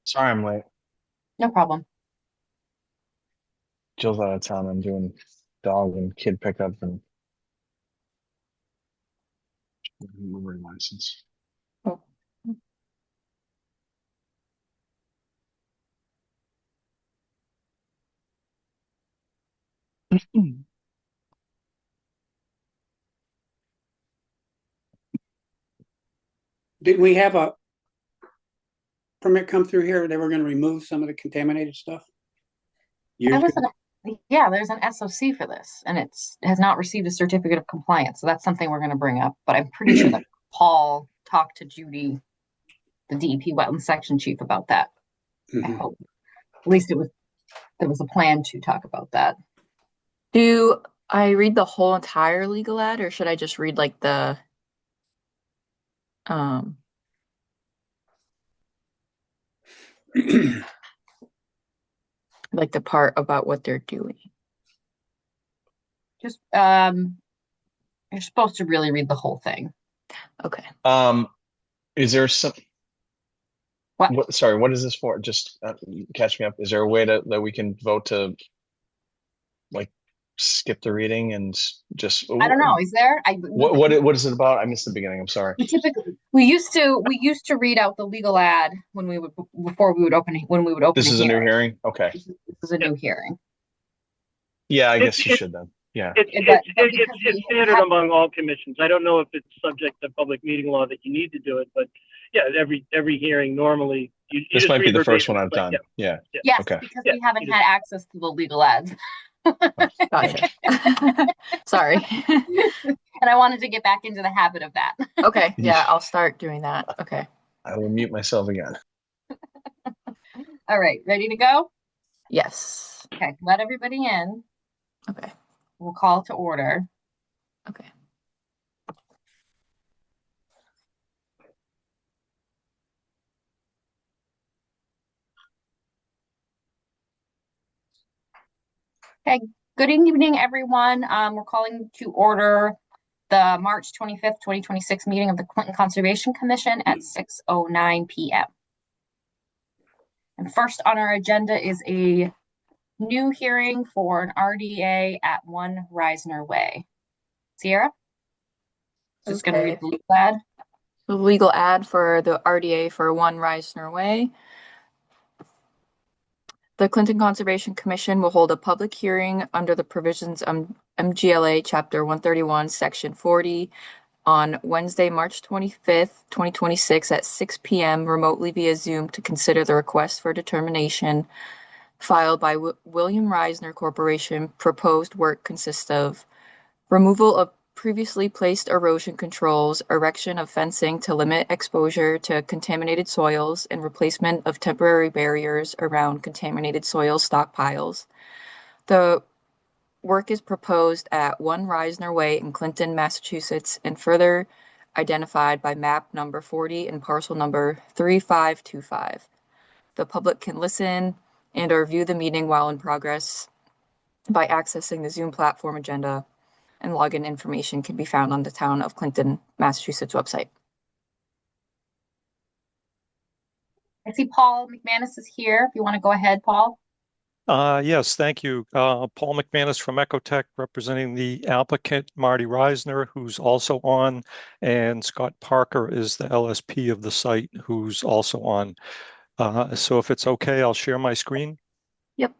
Sorry I'm late. No problem. Jill's out of town. I'm doing dog and kid pickup and livery license. Oh, Did we have a permit come through here? They were going to remove some of the contaminated stuff I years was ago. yeah, there's an SOC for this, and it's has not received a certificate of compliance. So that's something we're going to bring up. But I'm pretty sure that Paul talked to Judy, the DEP wetland section chief, about that. I Mhm. hope. At least there was a plan to talk about that. Do I read the whole entire legal ad or should I just read like um the part about what they're doing? Just you're supposed to really read the whole thing. Okay. Um, is there some What? what? Sorry, what is this for? Just catch me up. Is there a way that we can vote to like skip the reading and just I don't know. Is there? what is it about? I missed the beginning. I'm sorry. We used to read out the legal ad when we would before we would open when we would open This a is a new hearing. hearing. Okay. This is a Yeah. new hearing. Yeah, I It's guess you it's should then. Yeah. it's But it's but it's because it's we standard have among all commissions. I don't know if it's subject to public meeting law that you need to do it, but yeah, every hearing normally you This just might be read the first verbatim. one I've Like done. Yeah. yeah, yes, Okay. because yeah, we haven't you just had access to the legal ads. Gotcha. Sorry. And I wanted to get back into the habit of that. Okay, yeah, I'll start doing that. Okay. I will mute myself again. All right, ready to go? Yes. Okay, let everybody in. Okay. We'll call to order. Okay. Okay, good evening, everyone. We're calling to order the March 25th, 2026 meeting of the Clinton Conservation Commission at 6:09 p.m. And first on our agenda is a new hearing for an RDA at 1 Reisner Way. Sierra, just going to read Okay. the legal ad. The legal ad for the RDA for 1 Reisner Way. The Clinton Conservation Commission will hold a public hearing under the provisions of MGLA Chapter 131, Section 40 on Wednesday, March 25th, 2026 at 6 p.m. remotely via Zoom to consider the request for determination filed by William Reisner Corporation. Proposed work consists of removal of previously placed erosion controls, erection of fencing to limit exposure to contaminated soils, and replacement of temporary barriers around contaminated soil stockpiles. The work is proposed at 1 Reisner Way in Clinton, Massachusetts, and further identified by map number 40 and parcel number 3525. The public can listen and or view the meeting while in progress by accessing the Zoom platform agenda, and login information can be found on the Town of Clinton, Massachusetts website. I see Paul McManus is here. If you want to go ahead, Paul. Yes, thank you. Paul McManus from Ecotech, representing the applicant, Marty Reisner, who's also on, and Scott Parker is the LSP of the site, who's also on. So if it's okay, I'll share my screen. Yep.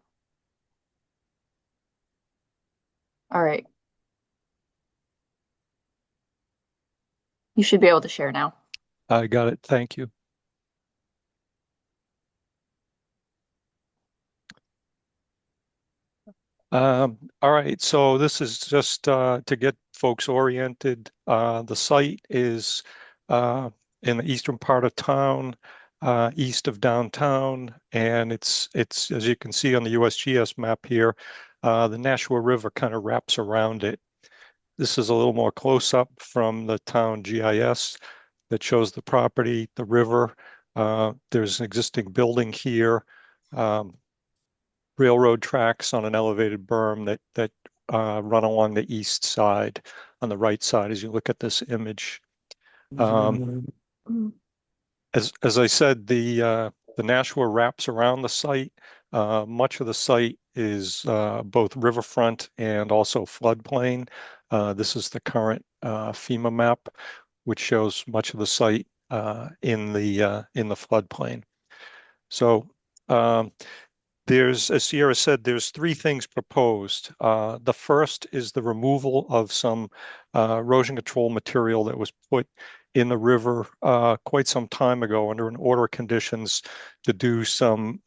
All right. You should be able to share now. I got it. Thank you. All right, so this is just to get folks oriented. The site is in the eastern part of town, east of downtown, and it's as you can see on the USGS map here, the Nashua River kind of wraps around it. This is a little more close up from the town GIS that shows the property, the river. There's an existing building here. Railroad tracks on an elevated berm that run along the east side on the right side as you look at this image. As I said, the The Nashua wraps around the site. Much of the site is both riverfront and also floodplain. This is the current FEMA map, which shows much of the site in the floodplain. So as Sierra said, there's three things proposed. The first is the removal of some erosion control material that was put in the river quite some time ago under an order of conditions to do some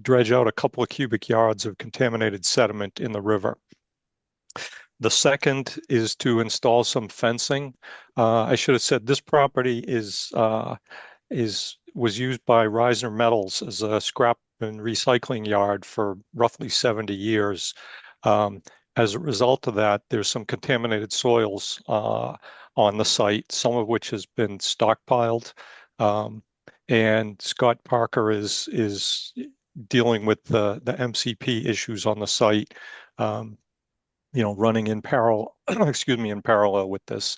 dredge out a couple of cubic yards of contaminated sediment in the river. The second is to install some fencing. I should have said this property was used by Reisner Metals as a scrap and recycling yard for roughly 70 years. As a result of that, there's some contaminated soils on the site, some of which has been stockpiled. And Scott Parker is dealing with the MCP issues on the site, running in parallel, excuse me, in parallel with this.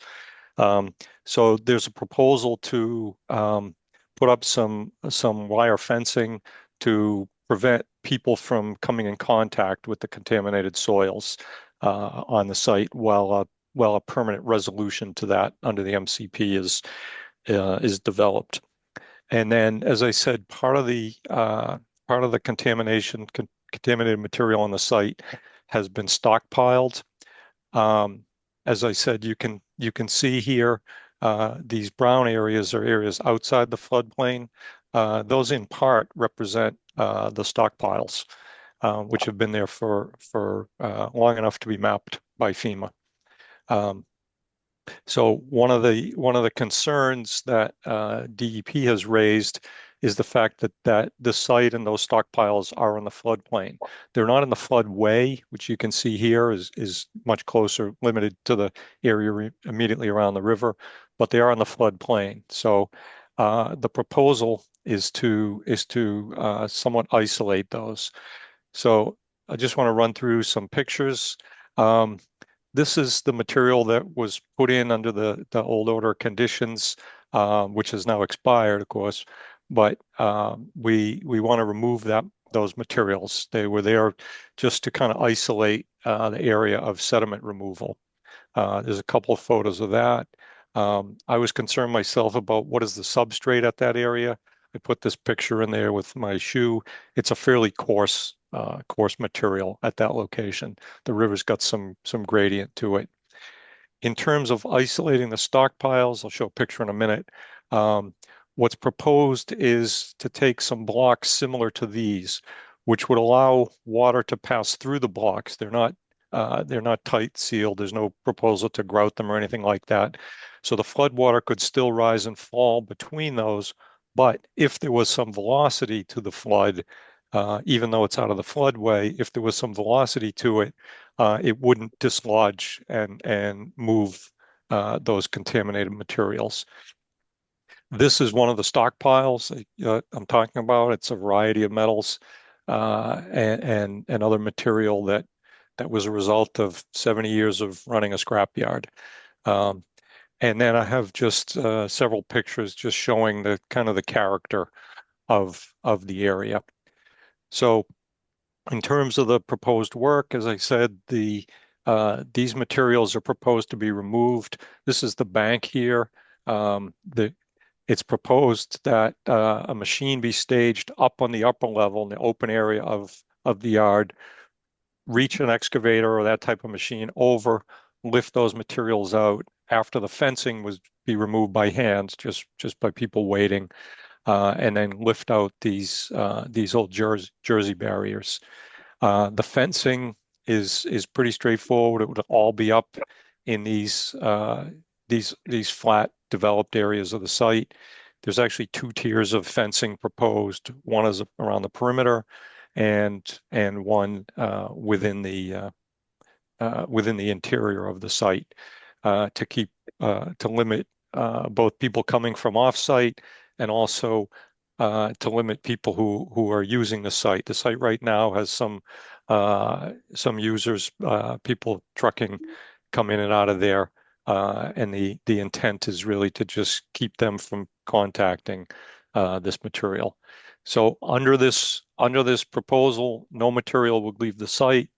So there's a proposal to put up some wire fencing to prevent people from coming in contact with the contaminated soils on the site while a permanent resolution to that under the MCP is developed. And then, as I said, part of the contaminated material on the site has been stockpiled. As I said, you can see here these brown areas are areas outside the floodplain. Those in part represent the stockpiles, which have been there for long enough to be mapped by FEMA. So one of the concerns that DEP has raised is the fact that the site and those stockpiles are in the floodplain. They're not in the floodway, which you can see here is much closer, limited to the area immediately around the river, but they are in the floodplain. So the proposal is to somewhat isolate those. So I just want to run through some pictures. This is the material that was put in under the old order conditions, which has now expired, of course. But we want to remove those materials. They were there just to kind of isolate the area of sediment removal. There's a couple of photos of that. I was concerned myself about what is the substrate at that area. I put this picture in there with my shoe. It's a fairly coarse material at that location. The river's got some gradient to it. In terms of isolating the stockpiles, I'll show a picture in a minute. What's proposed is to take some blocks similar to these, which would allow water to pass through the blocks. They're not tight sealed. There's no proposal to grout them or anything like that. So the flood water could still rise and fall between those. But if there was some velocity to the flood, even though it's out of the floodway, if there was some velocity to it, it wouldn't dislodge and move those contaminated materials. This is one of the stockpiles I'm talking about. It's a variety of metals and other material that was a result of 70 years of running a scrapyard. And then I have just several pictures just showing the kind of the character of the area. So in terms of the proposed work, as I said, these materials are proposed to be removed. This is the bank here. It's proposed that a machine be staged up on the upper level in the open area of the yard, reach an excavator or that type of machine over, lift those materials out after the fencing was be removed by hand, just by people waiting, and then lift out these old Jersey barriers. The fencing is pretty straightforward. It would all be up in these flat developed areas of the site. There's actually two tiers of fencing proposed. One is around the perimeter, and one within the interior of the site to limit both people coming from off-site and also to limit people who are using the site. The site right now has some users, people trucking, come in and out of there. And the intent is really to just keep them from contacting this material. So under this proposal, no material would leave the site.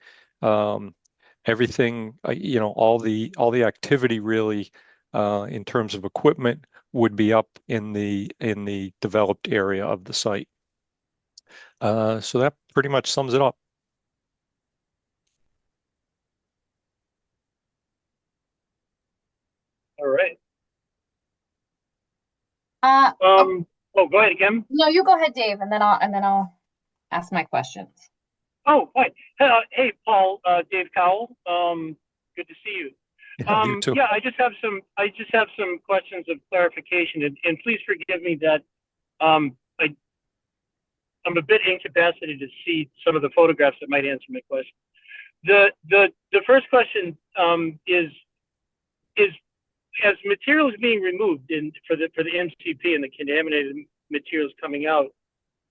Everything, all the activity really in terms of equipment would be up in the developed area of the site. So that pretty much sums it up. All right. Okay. Oh, go ahead, Kim. No, you go ahead, Dave, and then I'll ask my questions. Oh, hi. Hey, Paul, Dave Cowell. Good to see you. You too. Yeah, I just have some questions of clarification, and please forgive me that I'm a bit incapacitated to see some of the photographs that might answer my question. The first question is as materials being removed for the MCP and the contaminated materials coming out,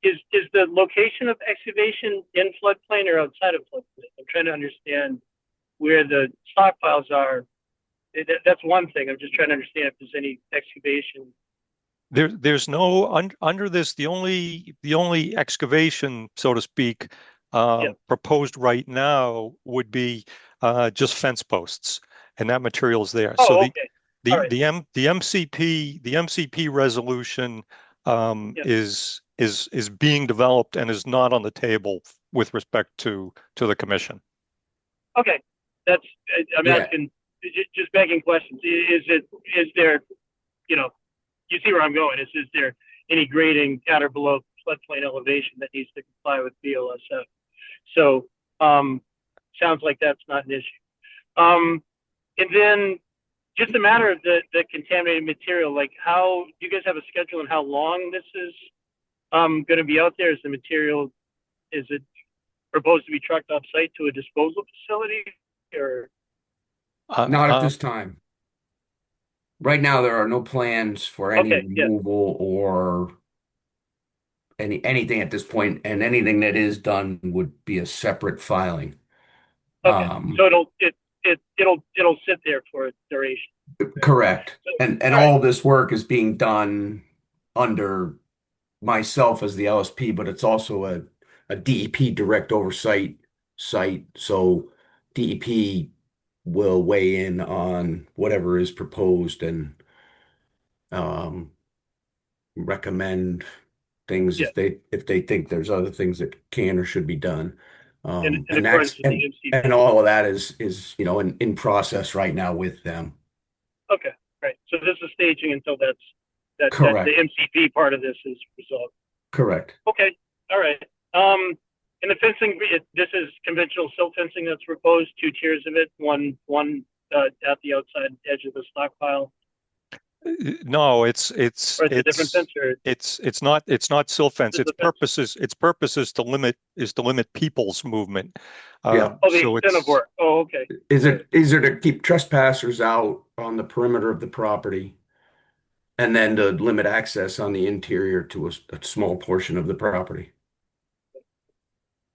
is the location of excavation in floodplain or outside of floodplain? I'm trying to understand where the stockpiles are. That's one thing. I'm just trying to understand if there's any excavation. There's no under this. The only excavation, so to speak, proposed right now would be just fence posts, and that material is there. Oh, so okay. All right. the MCP resolution is being developed and is not on the table with respect to the commission. Okay, I'm asking, just begging questions. Is there, you see where I'm going? Is there any grading at or below floodplain elevation that needs to comply with BLSF? So, sounds like that's not an issue. And then just a matter of the contaminated material, like how, do you guys have a schedule on how long this is going to be out there? Is it proposed to be trucked off site to a disposal facility, or? Not at this time. Right now, there are no plans for any removal or anything at this point, and anything that is done would be a separate filing. Okay, so it'll sit there for a duration. Correct. And all this work is being done under myself as the LSP, but it's also a DEP direct oversight site. So DEP will weigh in on whatever is proposed and recommend things if they think there's other things that can or should be done. And all of that is in process right now with them. Okay, right. So this is staging until the MCP part of this is resolved. Correct. Okay. All right. And the fencing, this is conventional silt fencing that's proposed, 2 tiers of it, one at the outside edge of the stockpile. No, it's a different fence, or? It's not silt fence. Its purpose is to limit people's movement. The extent of work. Oh, okay. Is it to keep trespassers out on the perimeter of the property, and then to limit access on the interior to a small portion of the property?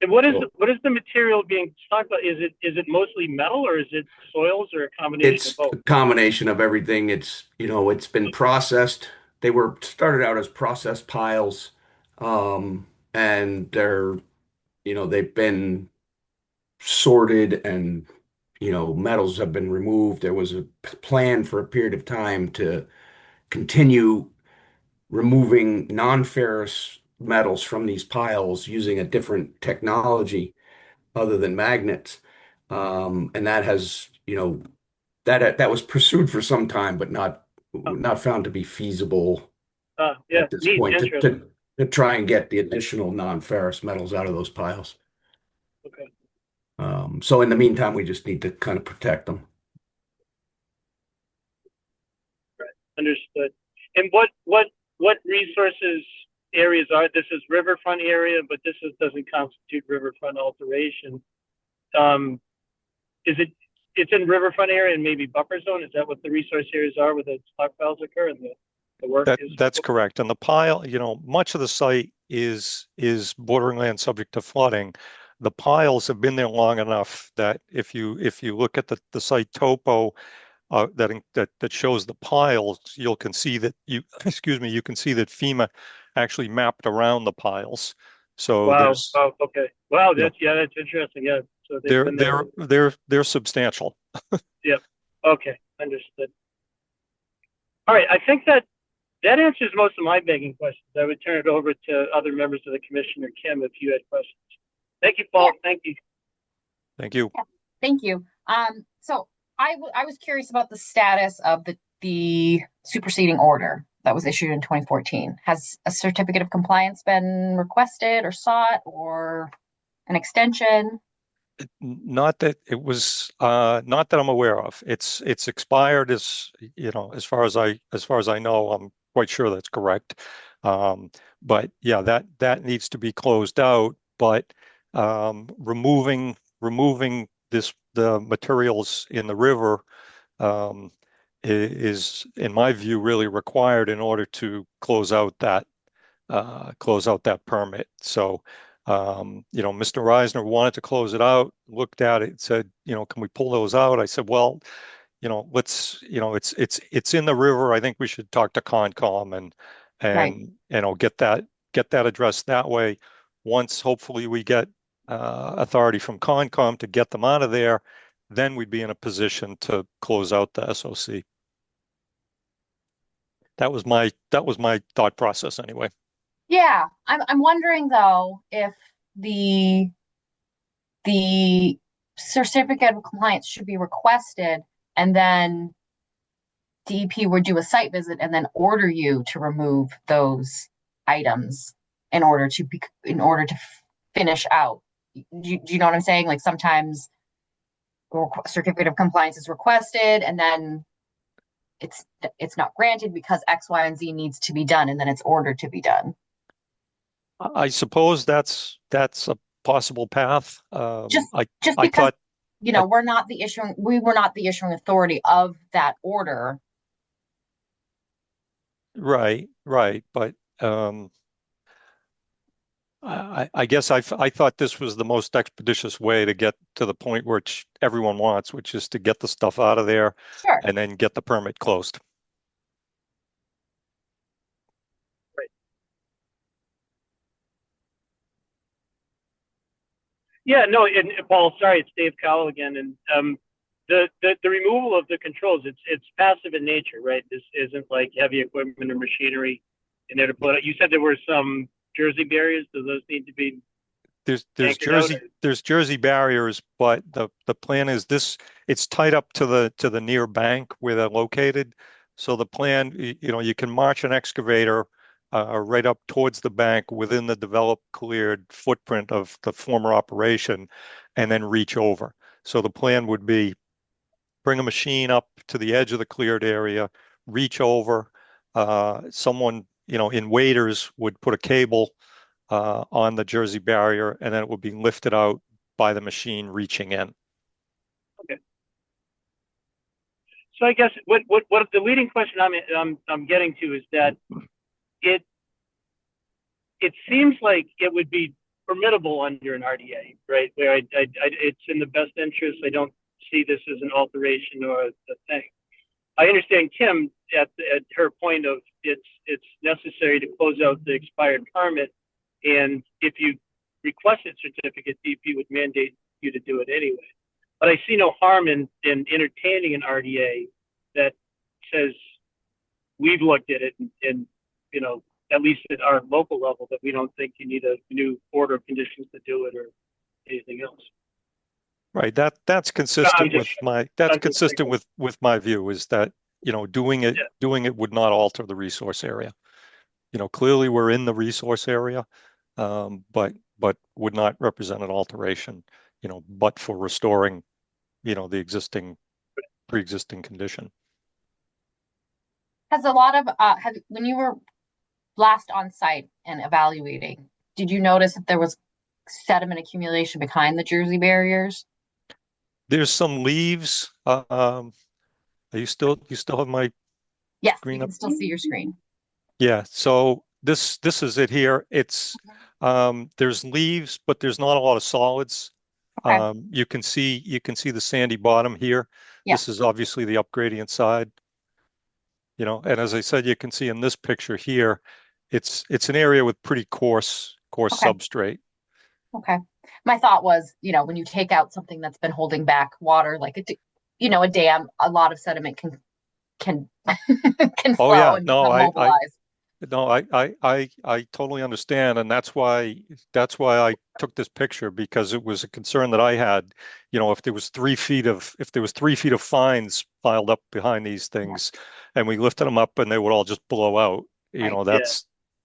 And what is the material being stocked about? Is it mostly metal, or is it soils, or a combination of both? It's a combination of everything. It's been processed. They were started out as processed piles, and they've been sorted, and metals have been removed. There was a plan for a period of time to continue removing non-ferrous metals from these piles using a different technology other than magnets. And that has, that was pursued for some time, but not found to be feasible at this point to try and get the additional non-ferrous metals out of those piles. Okay. So in the meantime, we just need to kind of protect them. Right. Understood. And what resources areas are? This is riverfront area, but this doesn't constitute riverfront alteration. It's in riverfront area and maybe buffer zone? Is that what the resource areas are where the stockpiles occur and the work is? That's correct. And the pile, much of the site is bordering land subject to flooding. The piles have been there long enough that if you look at the site topo that shows the piles, you can see that FEMA actually mapped around the piles. So Wow. there's, Oh, okay. Wow. Yeah. That's interesting. Yeah. So they've they're been there. they're substantial. Yep. Okay. Understood. All right. I think that answers most of my begging questions. I would turn it over to other members of the commission or Kim if you had questions. Thank you, Paul. Thank you. Thank you. Thank you. So I was curious about the status of the superseding order that was issued in 2014. Has a certificate of compliance been requested or sought, or an extension? Not that it was, not that I'm aware of. It's expired, as you know, as far as I know. I'm quite sure that's correct. But yeah, that needs to be closed out. But removing the materials in the river is, in my view, really required in order to close out that permit. So, Mr. Reisner wanted to close it out, looked at it, said, can we pull those out? I said, well, let's, it's in the river. I think we should talk to Concom and Right. get that addressed that way. Once hopefully we get authority from Concom to get them out of there, then we'd be in a position to close out the SOC. That was my thought process anyway. Yeah, I'm wondering though if the certificate of compliance should be requested, and then DEP would do a site visit and then order you to remove those items in order to finish out. Do you know what I'm saying? Like sometimes certificate of compliance is requested and then it's not granted because X, Y, and Z needs to be done, and then it's ordered to be done. I suppose that's a possible path. Just I because thought, we were not the issuing authority of that order. right, but I guess I thought this was the most expeditious way to get to the point which everyone wants, which is to get the stuff out of there Sure. and then get the permit closed. Yeah, no, and Paul, sorry, it's Dave Cowell again. And the removal of the controls, it's passive in nature, right? This isn't like heavy equipment or machinery in there to put it. You said there were some Jersey barriers. Do those need to be? There's anchored out? Jersey barriers, but the plan is it's tied up to the near bank where they're located. So the plan, you can march an excavator right up towards the bank within the developed cleared footprint of the former operation and then reach over. So the plan would be bring a machine up to the edge of the cleared area, reach over. Someone, in waders would put a cable on the Jersey barrier, and then it would be lifted out by the machine reaching in. Okay. So I guess what the leading question I'm getting to is that it seems like it would be permittable under an RDA, right? Where it's in the best interest. I don't see this as an alteration or a thing. I understand Kim at her point of it's necessary to close out the expired permit, and if you request a certificate, DP would mandate you to do it anyway. But I see no harm in entertaining an RDA that says we've looked at it and at least at our local level, that we don't think you need a new order of conditions to do it or anything else. Right. That's consistent with my view, is that, doing it would not alter the resource area. Clearly we're in the resource area, but would not represent an alteration, but for restoring, the pre-existing condition. Has a lot of when you were last on site and evaluating, did you notice that there was sediment accumulation behind the Jersey barriers? There's some leaves. You still have my Yes, screen you up? can still see your screen. Yeah. So this is it here. It's there's leaves, but there's not a lot of solids. Okay. You can see the sandy bottom here. Yeah. This is obviously the upgradient side. And as I said, you can see in this picture here, it's an area with pretty coarse Okay. substrate. Okay. My thought was, when you take out something that's been holding back water, like a dam, a lot of sediment can can Oh flow yeah, and no, become mobilized. I totally understand, and that's why I took this picture, because it was a concern that I had. If there was 3 feet of fines piled up behind these things, and we lifted them up and they would all just blow out, Right. Yeah.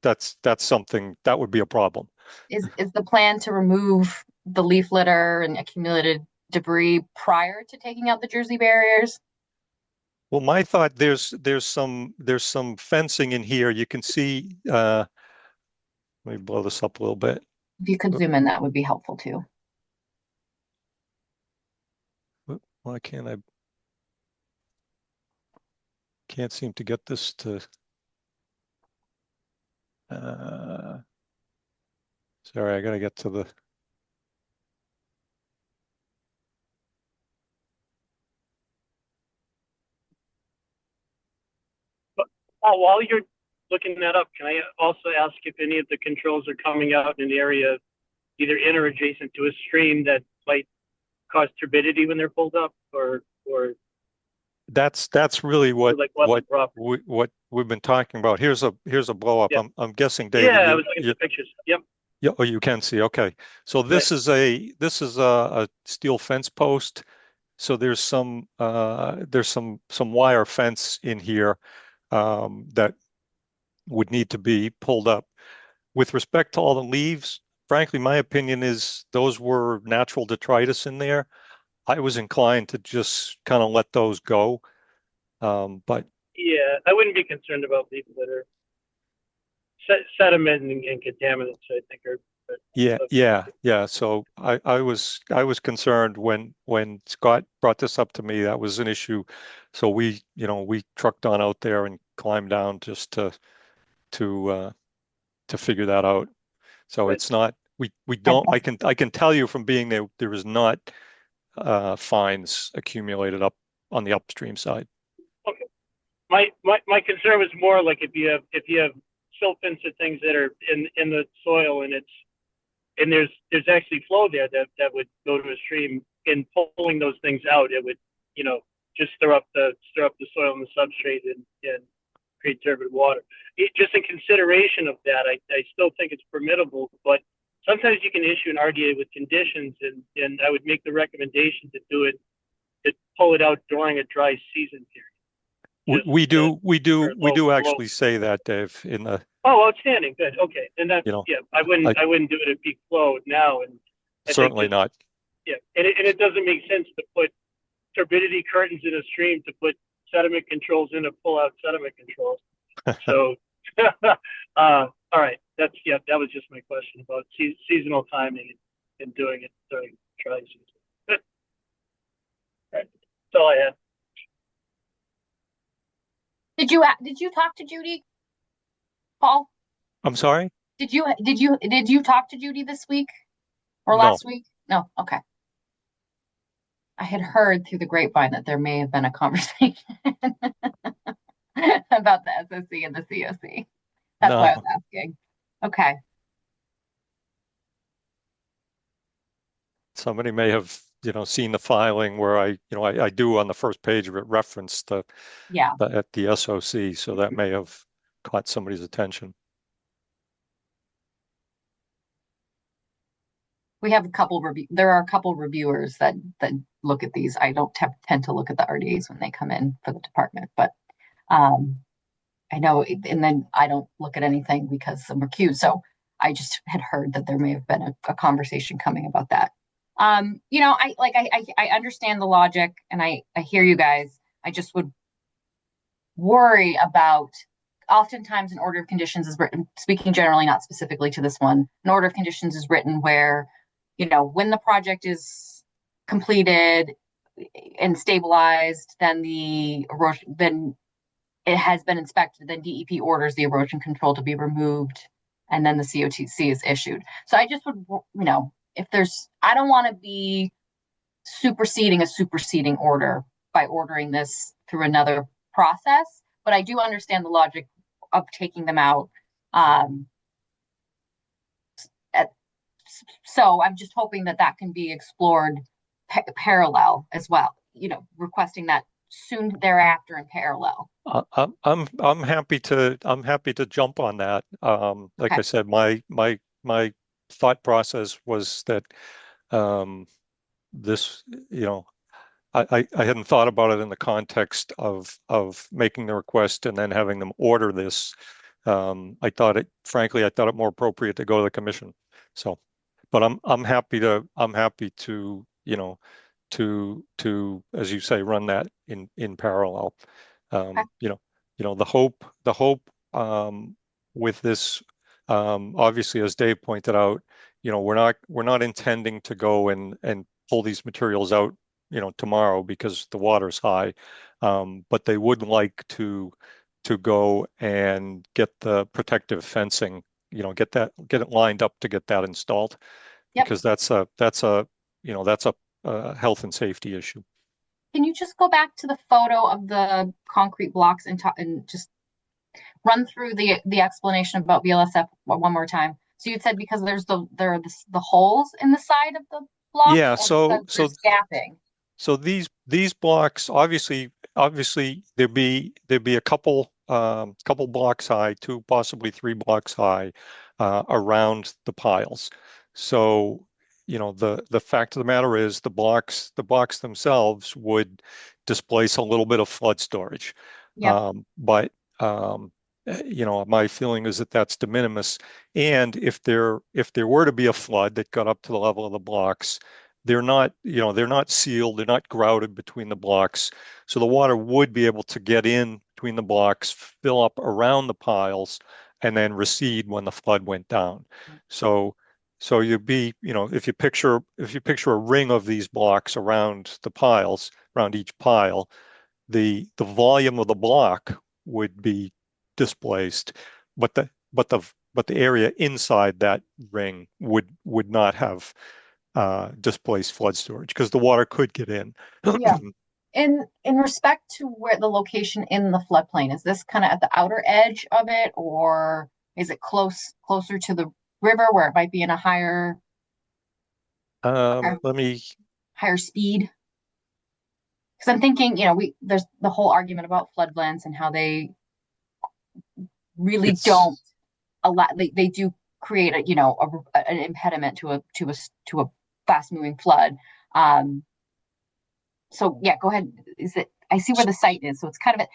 that's something that would be a problem. Is the plan to remove the leaf litter and accumulated debris prior to taking out the Jersey barriers? Well, my thought, there's some fencing in here. You can see, let me blow this up a little bit. If you could zoom in, that would be helpful too. Why can't seem to get this to, sorry, I gotta get to the, While you're looking that up, can I also ask if any of the controls are coming out in an area either in or adjacent to a stream that might cause turbidity when they're pulled up, or that's really what like wetland property? what we've been talking about. Here's a blow up. Yeah. I'm guessing, David. Yeah, I was looking at the pictures. Yep. Yeah, oh, you can see. Okay, so this is a steel fence post. So there's some wire fence in here that would need to be pulled up. With respect to all the leaves, frankly, my opinion is those were natural detritus in there. I was inclined to just kind of let those go. But Yeah, I wouldn't be concerned about leaf litter. Sediment and contaminants, I think, are. yeah. So I was concerned when Scott brought this up to me. That was an issue. So we trucked on out there and climbed down just to figure that out. So Right. it's not, we don't, I can tell you from being there is not fines accumulated up on the upstream side. Okay. My concern was more like if you have silt fence or things that are in the soil, and there's actually flow there that would go to a stream. In pulling those things out, it would just stir up the soil and the substrate and create turbid water. Just in consideration of that, I still think it's permittable, but sometimes you can issue an RDA with conditions, and I would make the recommendation to pull it out during a dry season period. We do actually say that, Dave, in the. Oh, outstanding. Good. Okay. And that's, yeah, I wouldn't do it at peak flow now. And certainly not. Yeah. And it doesn't make sense to put turbidity curtains in a stream to put sediment controls in to pull out sediment controls. So, all right. That was just my question about seasonal timing and doing it during dry season. All right. That's all I had. Did you talk to Judy, Paul? I'm sorry? Did you talk to Judy this week or No. last week? No. Okay. I had heard through the grapevine that there may have been a conversation about the SOC and the COC. That's why I was asking. Okay. Somebody may have, seen the filing where I do on the first page of it reference at the SOC, so that may have caught somebody's attention. We have there are a couple reviewers that look at these. I don't tend to look at the RDAs when they come in for the department, but I know, and then I don't look at anything because I'm recused. So I just had heard that there may have been a conversation coming about that. I understand the logic, and I hear you guys. I just would worry about, oftentimes an order of conditions is written, speaking generally, not specifically to this one, an order of conditions is written where, when the project is completed and stabilized, then the erosion, then it has been inspected, then DEP orders the erosion control to be removed, and then the COTC is issued. So I just would, I don't want to be superseding a superseding order by ordering this through another process, but I do understand the logic of taking them out Um, at, so I'm just hoping that that can be explored parallel as well, requesting that soon thereafter in parallel. I'm happy to jump on that. Like Okay. I said, my thought process was that this, I hadn't thought about it in the context of making the request and then having them order this. Frankly, I thought it more appropriate to go to the commission. So, but I'm happy to, to, as you say, run that in parallel. Okay. The hope with this, obviously, as Dave pointed out, we're not intending to go and pull these materials out, tomorrow because the water's high. But they would like to go and get the protective fencing, get it lined up to get that installed. Yep. Because that's a health and safety issue. Can you just go back to the photo of the concrete blocks and just run through the explanation about VLSF one more time? So you said because there are the holes in the side of the block. Yeah. So gapping. So these blocks, obviously there'd be a couple blocks high, two, possibly three blocks high, around the piles. So, the fact of the matter is the blocks themselves would displace a little bit of flood storage. Yeah. But my feeling is that that's de minimis. And if there were to be a flood that got up to the level of the blocks, they're not sealed, they're not grouted between the blocks. So the water would be able to get in between the blocks, fill up around the piles, and then recede when the flood went down. So you'd be, if you picture a ring of these blocks around the piles, around each pile, the volume of the block would be displaced, but the area inside that ring would not have displaced flood storage because the water could get in. Yeah. In respect to where the location in the floodplain, is this kind of at the outer edge of it, or is it closer to the river where it might be in a higher higher speed? Because I'm thinking, there's the whole argument about floodlands and how they really don't allow, they do create an impediment to a fast moving flood. So yeah, go ahead. I see where the site is, so it's kind of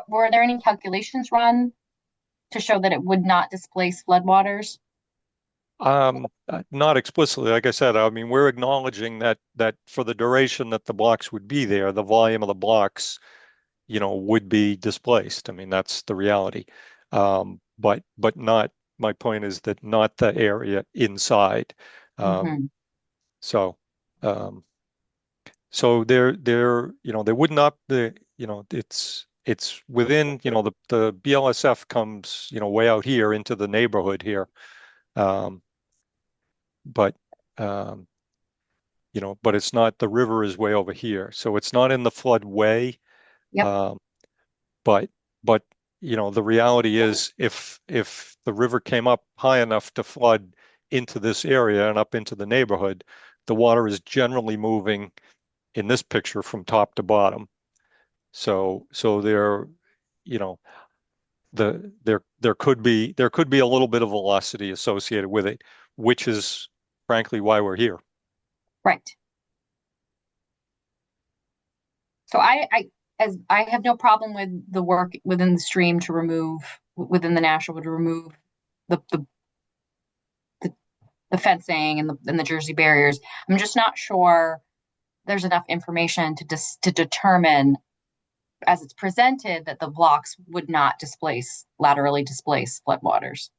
were there any calculations run to show that it would not displace floodwaters? Not explicitly. Like I said, I mean, we're acknowledging that for the duration that the blocks would be there, the volume of the blocks, would be displaced. I mean, that's the reality. But not, my point is that not the area inside. So there would not be, it's within, the BLSF comes, way out here into the neighborhood here. But it's not, the river is way over here. So it's not in the floodway. Yep. But the reality is if the river came up high enough to flood into this area and up into the neighborhood, the water is generally moving in this picture from top to bottom. So there could be a little bit of velocity associated with it, which is frankly why we're here. Right. So I have no problem with the work within the stream to remove, within the Nashua, to remove the fencing and the Jersey barriers. I'm just not sure there's enough information to determine, as it's presented, that the blocks would not laterally displace floodwaters.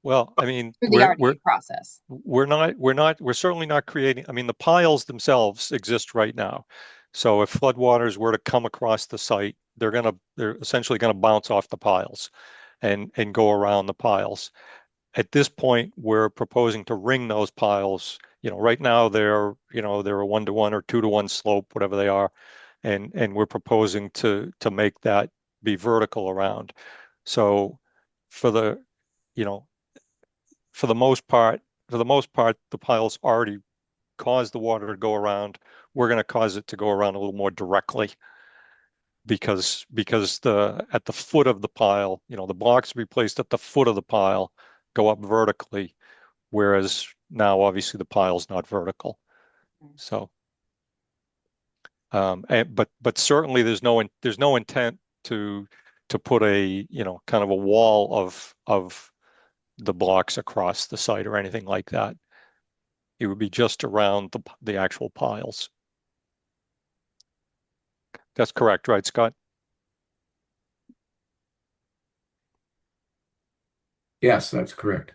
Well, I mean, through the RDA process. We're certainly not creating, I mean, the piles themselves exist right now. So if floodwaters were to come across the site, they're essentially going to bounce off the piles and go around the piles. At this point, we're proposing to ring those piles. Right now they're a 1-to-1 or 2-to-1 slope, whatever they are. And we're proposing to make that be vertical around. So for the, you know, for the most part, the piles already cause the water to go around. We're going to cause it to go around a little more directly because at the foot of the pile, the blocks to be placed at the foot of the pile go up vertically, whereas now obviously the pile's not vertical. So, but certainly there's no intent to put a kind of a wall of the blocks across the site or anything like that. It would be just around the actual piles. That's correct, right, Scott? Yes, that's correct.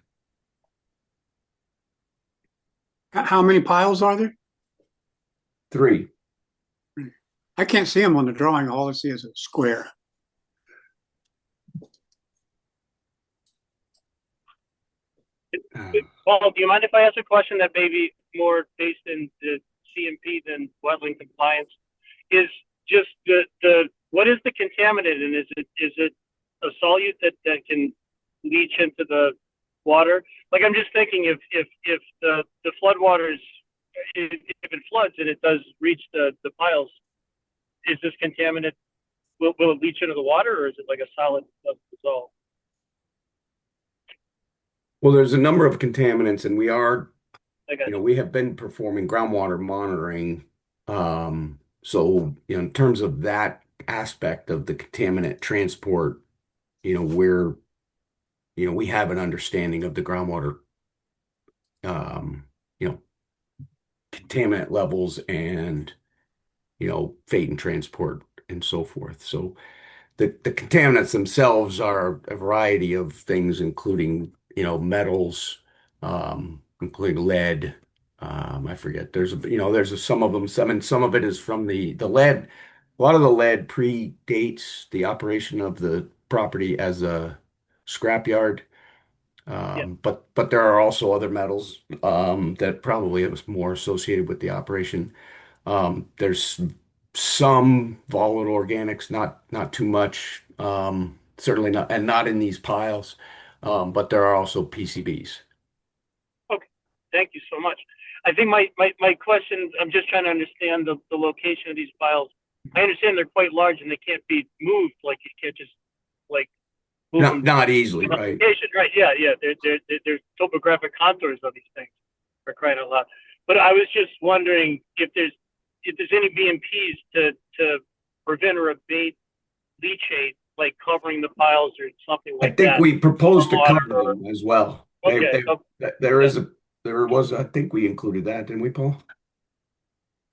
How many piles are there? 3. I can't see them on the drawing. All I see is a square. Paul, do you mind if I ask a question that may be more based in the CMP than wetland compliance? Is just the what is the contaminant, and is it a solute that can leach into the water? Like, I'm just thinking if the floodwaters, if it floods and it does reach the piles, is this contaminant, will it leach into the water, or is it like a solid dissolve? Well, there's a number of contaminants, and we Okay. we have been performing groundwater monitoring. So, in terms of that aspect of the contaminant transport, we have an understanding of the groundwater, um, you know, contaminant levels and, fate and transport and so forth. So the contaminants themselves are a variety of things, including, metals, including lead. I forget. Some of them. Some of it is from the lead. A lot of the lead predates the operation of the property as a scrapyard. Yeah. But there are also other metals that probably it was more associated with the operation. There's some volatile organics, not too much, certainly not, and not in these piles. But there are also PCBs. Okay. Thank you so much. I think my question, I'm just trying to understand the location of these piles. I understand they're quite large and they can't be moved. Like, you can't just like move them. Not easily, right? Right. Yeah. There's topographic contours of these things, for crying out loud. But I was just wondering if there's any BMPs to prevent or abate leachate, like covering the piles or something I like think that. we proposed to Water cover them as well. Okay. There was, I think we included that, didn't we, Paul?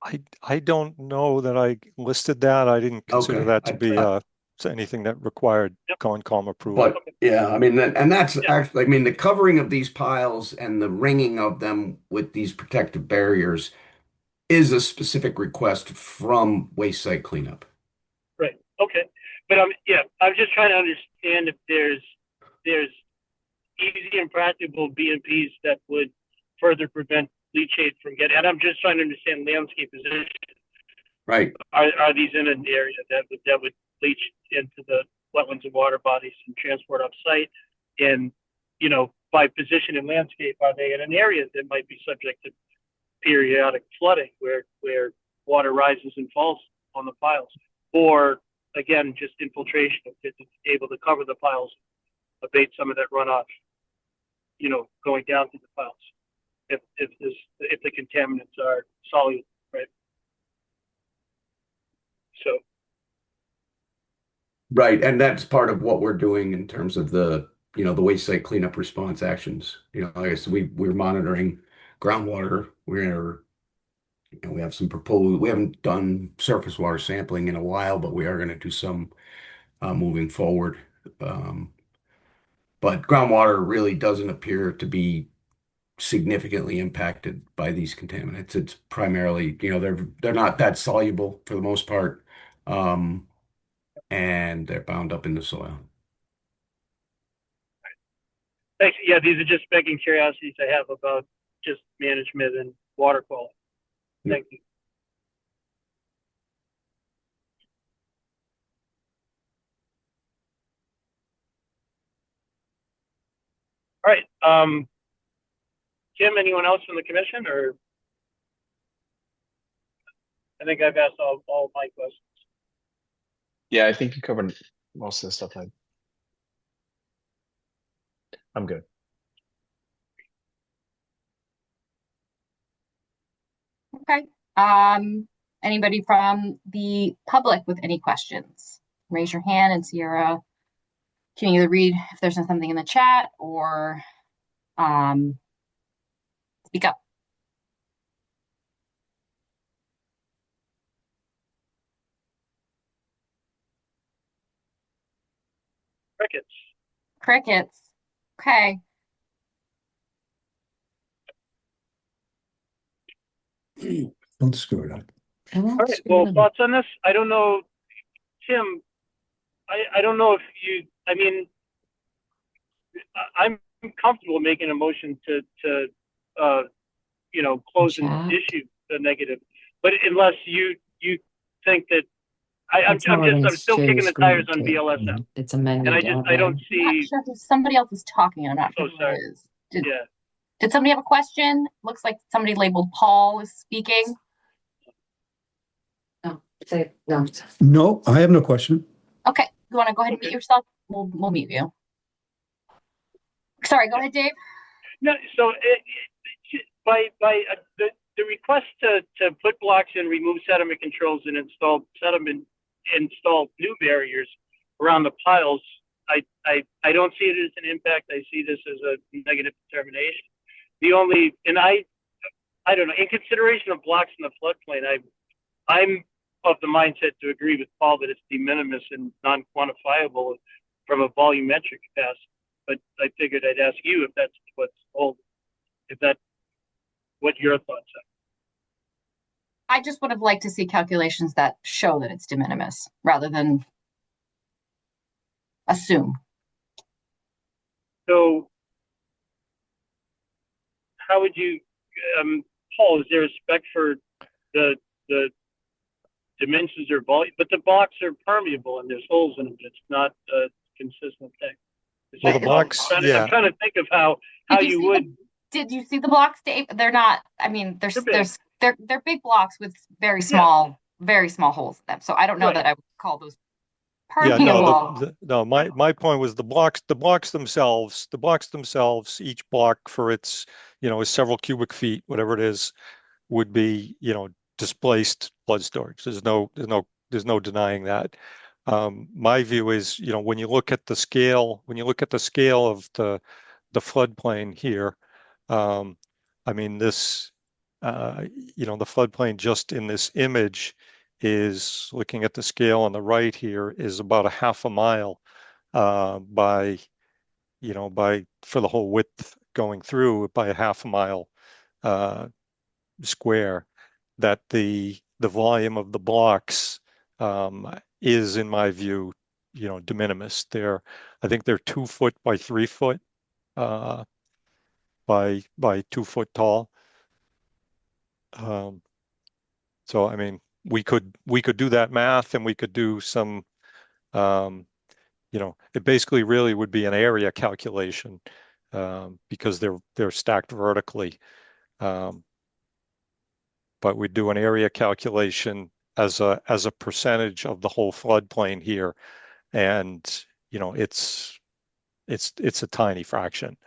I don't know that I listed that. I didn't consider Okay. that to be anything that required Concom approval. But yeah, I mean, and that's Yeah. actually, I mean, the covering of these piles and the ringing of them with these protective barriers is a specific request from waste site cleanup. Right. Okay. But I'm just trying to understand if there's easy and practical BMPs that would further prevent leachate from getting. And I'm just trying to understand landscape position. Right. Are these in an area that would leach into the wetlands and water bodies and transport off site? And by position and landscape, are they in an area that might be subject to periodic flooding where water rises and falls on the piles, or again just infiltration, if it's able to cover the piles, abate some of that runoff, going down to the piles, if the contaminants are solid, right? So Right. And that's part of what we're doing in terms of the waste site cleanup response actions. Like I said, we're monitoring groundwater. We have some proposed, we haven't done surface water sampling in a while, but we are going to do some moving forward. But groundwater really doesn't appear to be significantly impacted by these contaminants. It's primarily, they're not that soluble for the most part, and they're bound up in the soil. thanks. Yeah, these are just begging curiosities I have about just management and water quality. Thank you. All right. Kim, anyone else from the commission, or I think I've asked all my questions. Yeah, I think you covered most of the stuff. I'm good. Okay. Anybody from the public with any questions? Raise your hand and Sierra can either read if there's something in the chat or speak up. Crickets. Crickets. Okay. Don't screw it up. All right. Well, thoughts on this? I don't know, Tim. I don't know if you. I mean, I'm comfortable making a motion to close and issue the negative, but unless you think that I'm still kicking the tires on BLSM. It's amended. And I don't see. I'm not sure if somebody else is talking and I'm not sure who it is. Did somebody have a question? Looks like somebody labeled Paul is speaking. No. No, I have no question. Okay, you want to go ahead and mute yourself? We'll mute you. Sorry, go ahead, Dave. No, so the request to put blocks in, remove sediment controls, and install new barriers around the piles, I don't see it as an impact. I see this as a negative determination. I don't know, in consideration of blocks in the floodplain, I'm of the mindset to agree with Paul that it's de minimis and non-quantifiable from a volumetric capacity. But I figured I'd ask you if that's what your thoughts are. I just would have liked to see calculations that show that it's de minimis rather than assume. So how would you, Paul, is there a spec for the dimensions or volume? But the blocks are permeable and there's holes in them. It's not a consistent thing. Well, the blocks, I'm trying to think of how you would. Did you see the blocks, Dave? They're not. I mean, they're big blocks with very small holes in them. So I don't know that I would call those permeable. No, my point was the blocks themselves, each block for its, is several cubic feet, whatever it is, would be, displaced flood storage. There's no denying that. My view is, when you look at the scale of the floodplain here, I mean, this, the floodplain just in this image is, looking at the scale on the right here, is about a half a mile by for the whole width going through, by a half a mile square, that the volume of the blocks is, in my view, de minimis. I think they're 2 foot by 3 foot by 2 foot tall. So I mean, we could do that math, and we could do some, it basically really would be an area calculation because they're stacked vertically. But we'd do an area calculation as a percentage of the whole floodplain here, and it's a tiny fraction.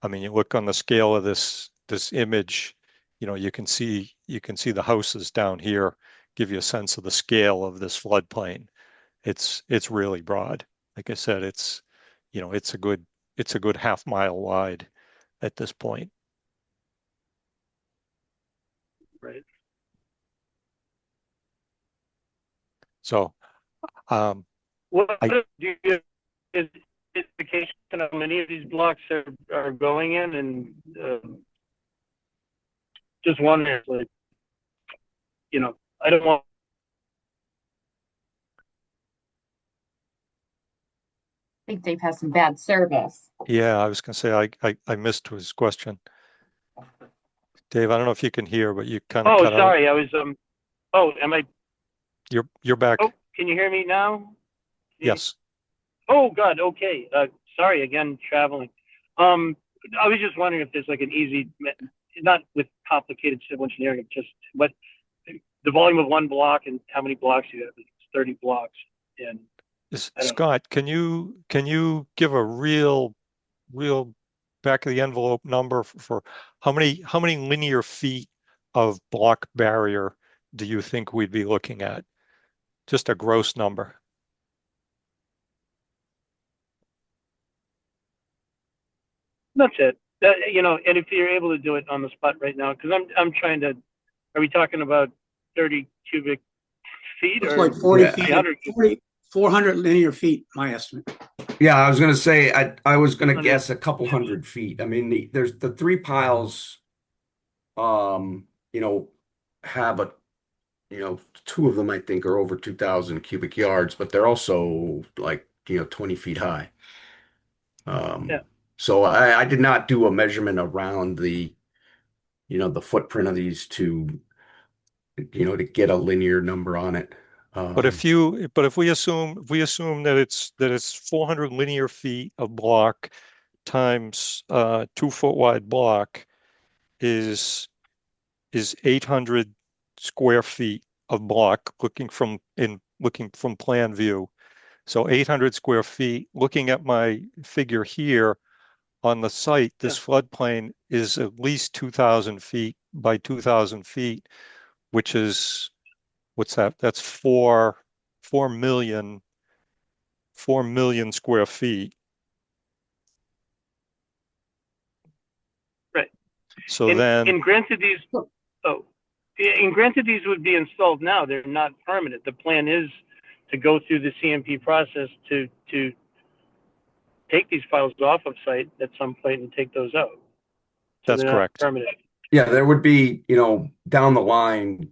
I mean, you look on the scale of this image, you can see the houses down here, give you a sense of the scale of this floodplain. It's really broad. Like I said, it's a good half mile wide at this point. Right. So, what do you is indication of how many of these blocks are going in, and just wondering, like, I don't want. I think Dave has some bad service. Yeah, I was going to say I missed his question. Dave, I don't know if you can hear, but you kind of cut out. Sorry, I was am I? You're back. Oh, can you hear me now? Yes. Oh God, okay. Sorry again, traveling. I was just wondering if there's like an easy, not with complicated civil engineering, just what the volume of one block and how many blocks you have. It's 30 blocks. And I don't know. Scott, can you give a real back of the envelope number for how many linear feet of block barrier do you think we'd be looking at? Just a gross number. That's it. And if you're able to do it on the spot right now, because I'm trying to, are we talking about 30 cubic feet It's or like 40 Yeah. feet, 300? 400 linear feet, my estimate. Yeah, I was gonna say I was gonna Okay. guess a couple hundred feet. I mean, there's the three piles. Have two of them I think are over 2,000 cubic yards, but they're also like 20 feet high. Yeah. So I did not do a measurement around the footprint of these to get a linear number on it. But if we assume that it's 400 linear feet of block times 2 foot wide block is 800 square feet of block looking from plan view. So 800 square feet. Looking at my figure here on the site, this floodplain is at least 2,000 feet by 2,000 feet, which is, what's that? That's 4 million square feet. Right. So and granted these would be installed now. They're not permanent. The plan is to go through the CMP process to take these files off of site at some point and take those out. So that's they're not correct. permanent. Yeah, there would be, down the line,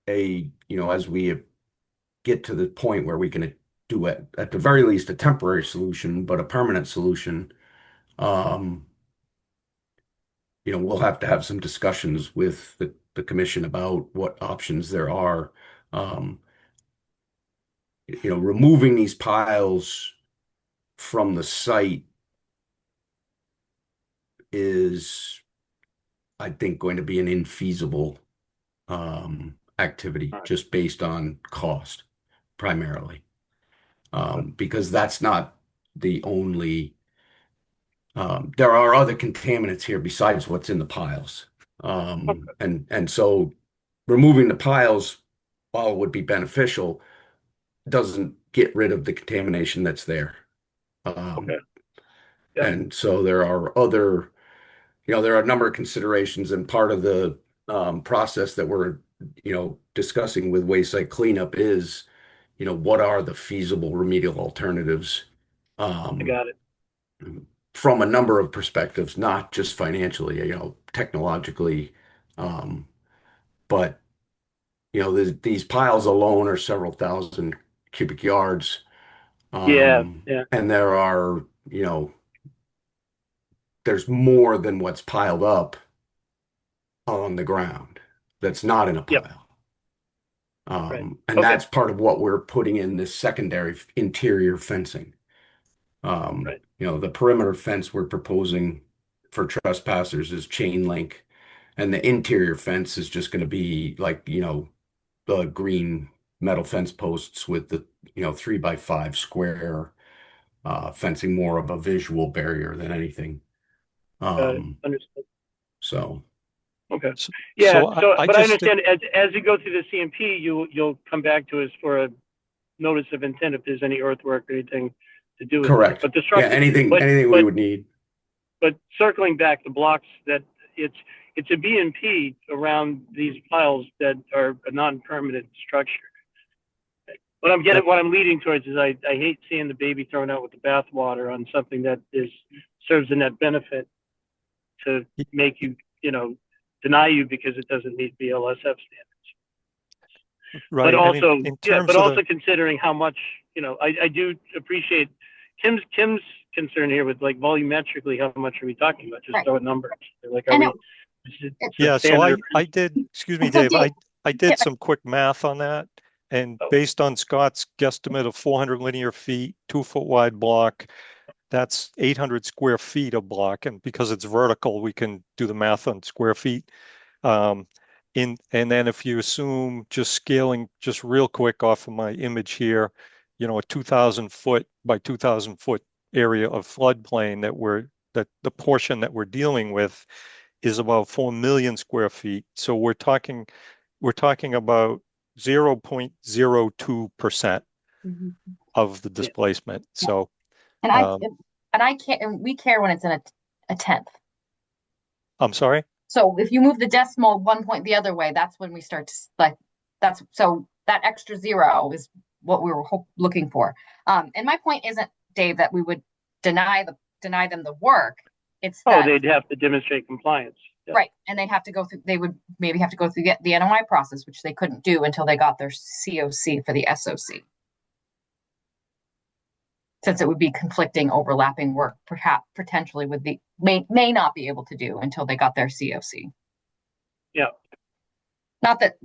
as we get to the point where we can do it, at the very least, a temporary solution, but a permanent solution. We'll have to have some discussions with the commission about what options there are. Removing these piles from the site is, I think, going to be an infeasible activity just based on cost primarily. Because that's not the only, there are other contaminants here besides what's in the piles. And so removing the piles, while it would be beneficial, doesn't get rid of the contamination that's there. Okay. Yeah. And so there are a number of considerations, and part of the process that we're, discussing with waste site cleanup is, what are the feasible remedial alternatives? I got it. From a number of perspectives, not just financially, technologically. But, these piles alone are several thousand cubic yards. Yeah. And there are, there's more than what's piled up on the ground that's not in a pile. Yep. Right. And Okay. that's part of what we're putting in this secondary interior fencing. Right. The perimeter fence we're proposing for trespassers is chain link, and the interior fence is just going to be like, the green metal fence posts with the, 3x5 square fencing, more of a visual barrier than anything. Understood. So. Okay. So- Yeah. so So, I but I just- understand as you go through the CMP, you'll come back to us for a notice of intent if there's any earthwork or anything to do with Correct. it. But the Yeah, structure, anything but- we but- would need. But circling back, the blocks that it's a B&P around these piles that are a non-permanent structure. What I'm leading towards is I hate seeing the baby thrown out with the bathwater on something that serves a net benefit to make you, deny you because it doesn't meet BLSF standards. Right. But and also, in terms of also considering how much, I do appreciate Kim's concern here with like volumetrically, how much are we talking about? Just Right. throw numbers. Like, I are we? know. Yeah, so standard? I did, excuse me, So Dave, Dave- I did yeah. some quick math on that. And Oh. based on Scott's guesstimate of 400 linear feet, 2 foot wide block, that's 800 square feet of block. And because it's vertical, we can do the math on square feet. And then if you assume, just scaling just real quick off of my image here, a 2,000 foot by 2,000 foot area of floodplain that the portion that we're dealing with is about 4 million square feet. So we're talking about 0.02% of the displacement. So And I can't, and we care when it's in a tenth. I'm sorry. So if you move the decimal 1 point the other way, that's when we start to so that extra zero is what we were looking for. And my point isn't, Dave, that we would deny them the work. It's that, they'd have to demonstrate compliance. Yeah. right, and they would maybe have to go through the NOI process, which they couldn't do until they got their COC for the SOC. Since it would be conflicting, overlapping work, perhaps potentially may not be able to do until they got their COC. Yeah. Not that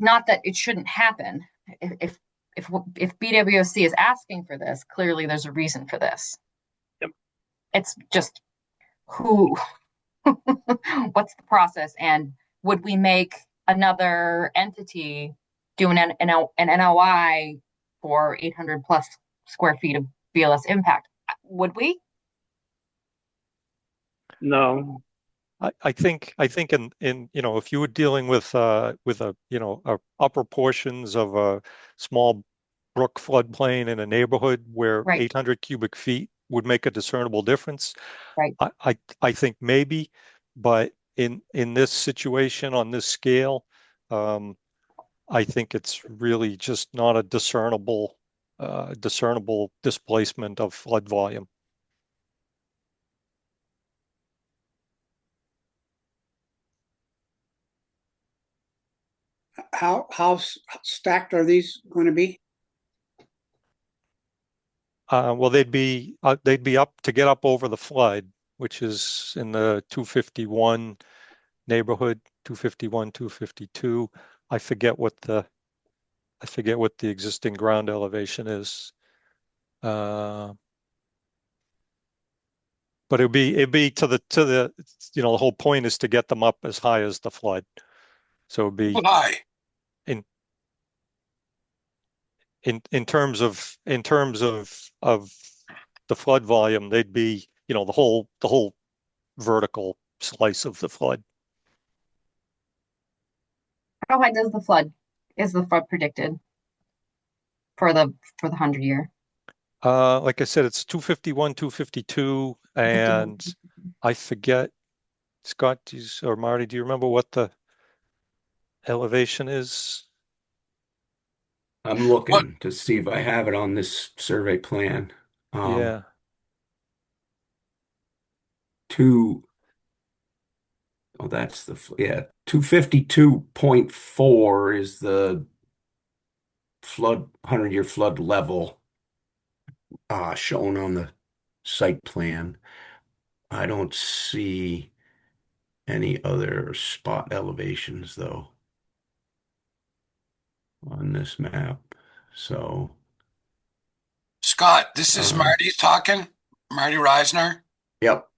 it shouldn't happen. If BWOC is asking for this, clearly there's a reason for this. Yep. It's just what's the process, and would we make another entity do an NOI for 800 plus square feet of BLS impact? Would we? No. I think in if you were dealing with upper portions of a small brook floodplain in a neighborhood where Right. 800 cubic feet would make a discernible difference. Right. I think maybe, but in this situation on this scale, I think it's really just not a discernible displacement of flood volume. How stacked are these going to be? Well, they'd be up to get up over the flood, which is in the 251 neighborhood, 251, 252. I forget what the existing ground elevation is. But it'd be to the the whole point is to get them up as high as the flood. So it'd be High. in terms of the flood volume, they'd be the whole vertical slice of the flood. How high is the flood predicted for the 100-year? Like I said, it's 251, 252, and I forget, Scott, or Marty, do you remember what the elevation is? I'm looking to see if I have it on this survey plan. Yeah. That's 252.4 is the flood 100-year flood level shown on the site plan. I don't see any other spot elevations though on this map. So Scott, this is Marty talking. Marty Reisner. yep.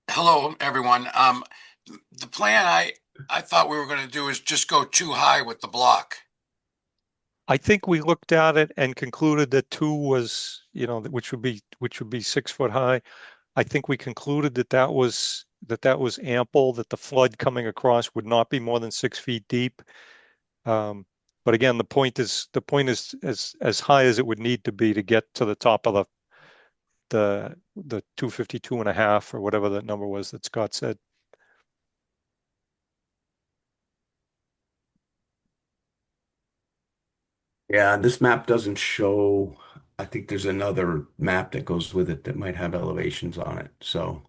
Hello, everyone. The plan I thought we were going to do is just go too high with the block. I think we looked at it and concluded that 2 was, which would be 6 foot high. I think we concluded that was ample, that the flood coming across would not be more than 6 feet deep. But again, the point is as high as it would need to be to get to the top of the 252 and a half or whatever that number was that Scott said. Yeah, this map doesn't show. I think there's another map that goes with it that might have elevations on it. So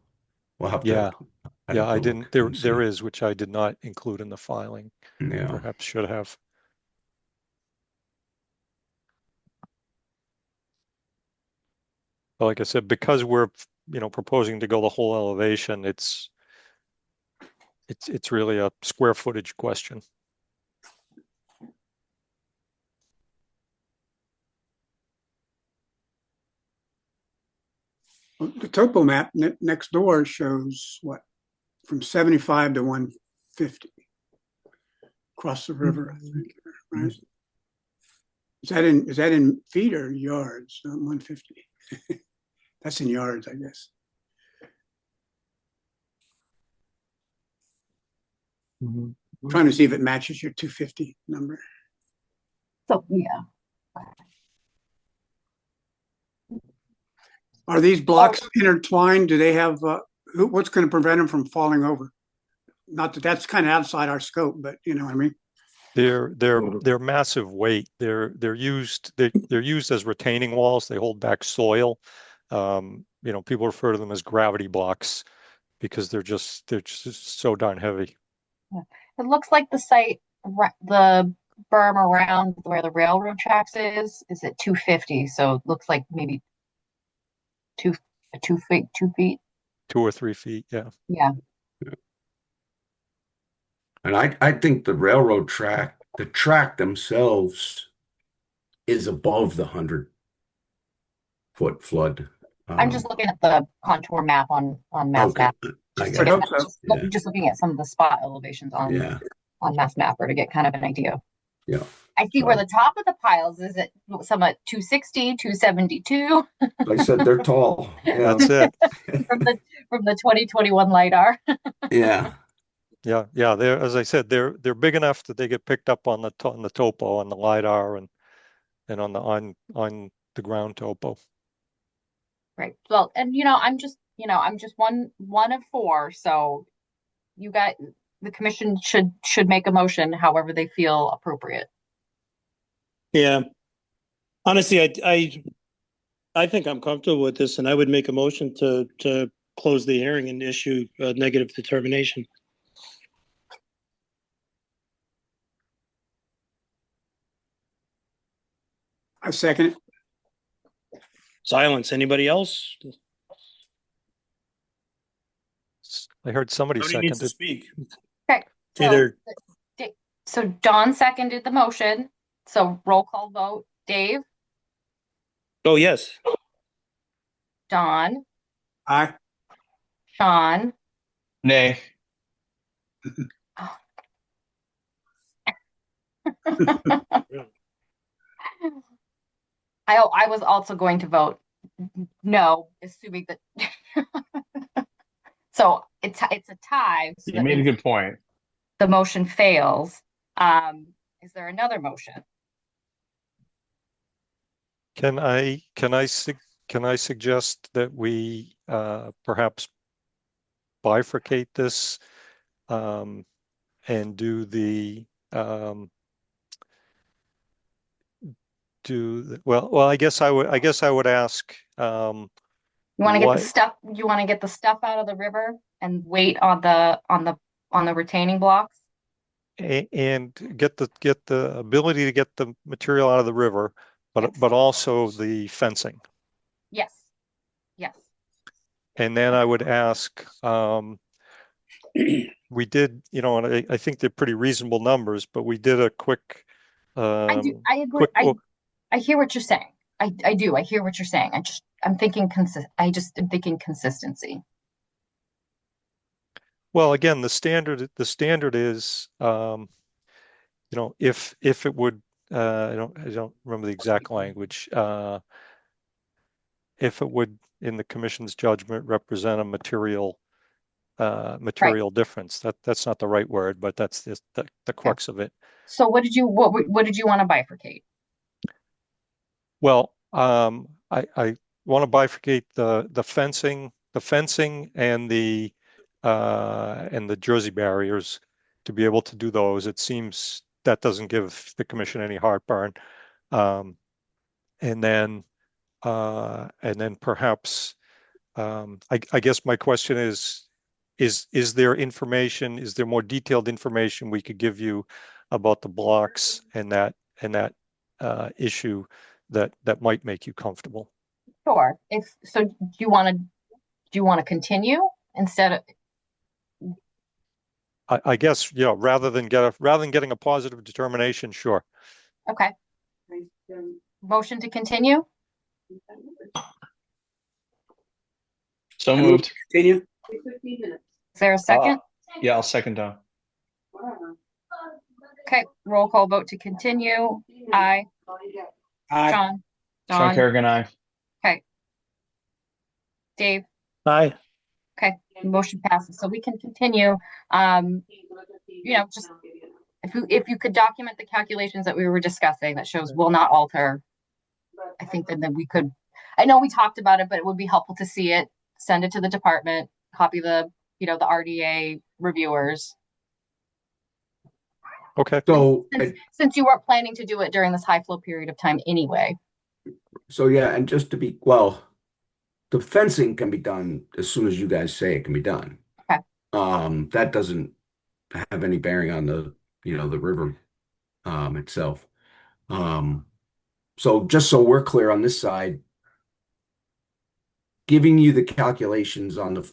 we'll have Yeah. to. Yeah, I didn't. There see. is, which I did not include in the filing. Yeah. Perhaps should have. But like I said, because we're proposing to go the whole elevation, it's really a square footage question. Well, the topo map next door shows what, from 75 to 150 across the river, I think, right? Is that in feet or yards? 150. That's in yards, I guess. Trying to see if it matches your 250 number. So, yeah. Are these blocks intertwined? Do they have, what's going to prevent them from falling over? Not that that's kind of outside our scope, but you know what I mean? They're massive weight. They're used as retaining walls. They hold back soil. You know, people refer to them as gravity blocks because they're just so darn heavy. It looks like the site, the berm around where the railroad tracks is at 250. So it looks like maybe 2 feet. 2 or 3 feet, yeah. Yeah. And I think the railroad track, the track themselves is above the 100-foot flood. I'm just looking at the contour map on Mass Okay. Map. I I got hope it. so. Yeah. Just looking at some of the spot elevations Yeah. on Mass Mapper to get kind of an idea. Yeah. I see where the top of the piles is at some at 260, 272 Like I said, they're tall. Yeah. That's it. from the 2021 LiDAR. Yeah. Yeah. They're, as I said, they're big enough that they get picked up on the topo, on the LiDAR, and on the ground topo. Right. Well, and I'm just one of four. So you got the commission should make a motion however they feel appropriate. Yeah. Honestly, I think I'm comfortable with this, and I would make a motion to close the hearing and issue a negative determination. I second it. Silence. Anybody else? I heard somebody Nobody needs to seconded. speak. Okay. Either So Don seconded the motion. So roll call vote. Dave, Oh, yes. Don, Aye. Sean, Nay. I was also going to vote no, assuming that. So it's a tie. So You that made a means good point. the motion fails. Is there another motion? Can I suggest that we perhaps bifurcate this and do the well, I guess I would ask You want to get the stuff. You want to get the stuff out of the river and wait on the retaining blocks. and get the ability to get the material out of the river, but also the fencing. Yes. Yes. And then I would ask, we did, and I think they're pretty reasonable numbers, but we did a quick. I agree. I hear what you're saying. I do. I hear what you're saying. I'm thinking consistency. Well, again, the standard is, if it would, I don't remember the exact language. If it would, in the commission's judgment, represent a material difference. That's not the right word, but that's the crux of it. So what did you want to bifurcate? Well, I want to bifurcate the fencing and the Jersey barriers to be able to do those. It seems that doesn't give the commission any heartburn. And then perhaps, I guess my question is there information, is there more detailed information we could give you about the blocks and that issue that might make you comfortable? Sure. Do you want to continue instead of? I guess, rather than getting a positive determination, sure. Okay. Motion to continue? So I move moved. to continue. Is there a second? Yeah, I'll second Don. Okay, roll call vote to continue. Aye. Aye. Sean? Sean Don? Kerrigan, aye. Okay. Dave? Aye. Okay, motion passes. So we can continue. Just if you could document the calculations that we were discussing that shows will not alter, I think then we could, I know we talked about it, but it would be helpful to see it, send it to the department, copy the RDA reviewers. Okay. Since you weren't planning to do it during this high flow period of time anyway. So yeah, and just to be, well, the fencing can be done as soon as you guys say it can be done. Okay. That doesn't have any bearing on the river itself. So just so we're clear on this side, giving you the calculations on the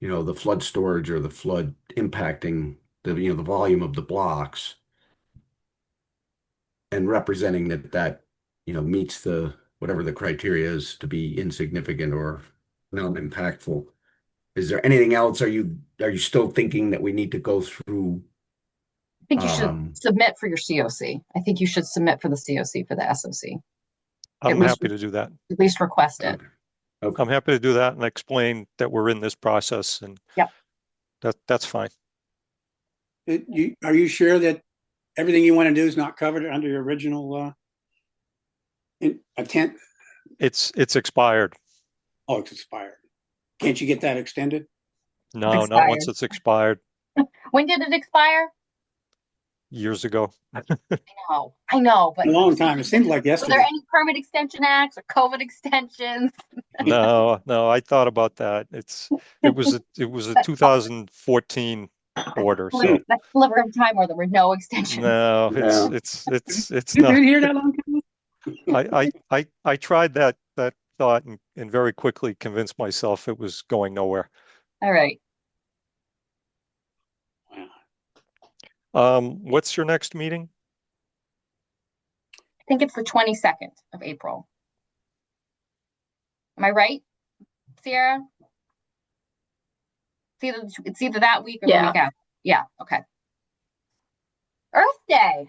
the flood storage or the flood impacting the volume of the blocks and representing that meets the whatever the criteria is to be insignificant or non-impactful. Is there anything else? Are you still thinking that we need to go through? I think you should submit for your COC. I think you should submit for the COC for the SOC. I'm happy to do that. At least request it. Okay. I'm happy to do that and explain that we're in this process, and that's fine. Are you sure that everything you want to do is not covered under your original intent? It's expired. Oh, it's expired. Can't you get that extended? No, not once it's expired. When did it expire? Years ago. I know, but a long time. It seems like yesterday. Were there any permit extension acts or COVID extensions? No, I thought about that. It was a 2014 order. So that's sliver of time where there were no extensions. no, it's You not. been here that long? I tried that thought and very quickly convinced myself it was going nowhere. All right. What's your next meeting? I think it's the 22nd of April. Am I right, Sierra? It's either that week or the week after. Yeah, okay. Earth Day.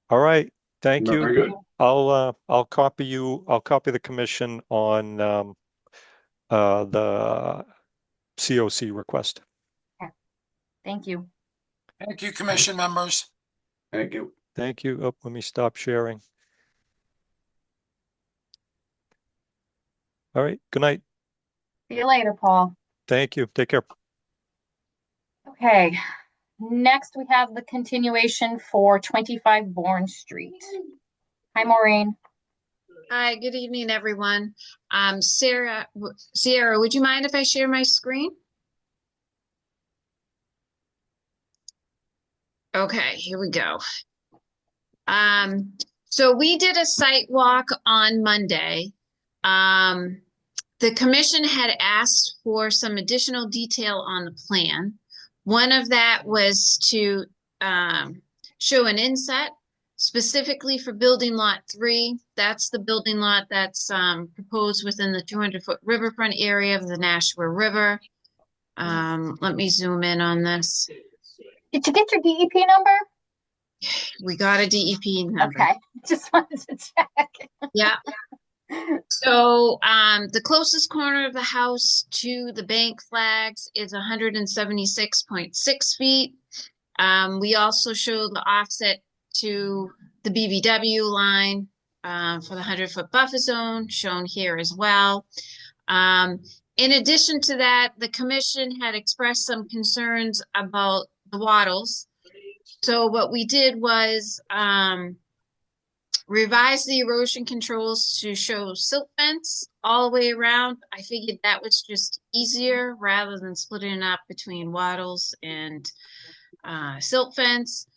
All right. Thank you. Very good. I'll copy the commission on the COC request. Thank you. Thank you, commission members. Thank you. Thank you. Oh, let me stop sharing. All right. Good night. See you later, Paul. Thank you. Take care. Okay. Next, we have the continuation for 25 Bourne Street. Hi, Maureen. Hi, good evening, everyone. Sierra, would you mind if I share my screen? Okay, here we go. So we did a site walk on Monday. The commission had asked for some additional detail on the plan. One of that was to show an inset specifically for building lot 3. That's the building lot that's proposed within the 200-foot riverfront area of the Nashua River. Let me zoom in on this. Did you get your DEP number? We got a DEP number. Okay, just wanted to check. Yeah. So the closest corner of the house to the bank flags is 176.6 feet. We also show the offset to the BVW line for the 100-foot buffer zone shown here as well. In addition to that, the commission had expressed some concerns about the wattles. So what we did was revise the erosion controls to show silt fence all the way around. I figured that was just easier rather than splitting it up between wattles and silt fence.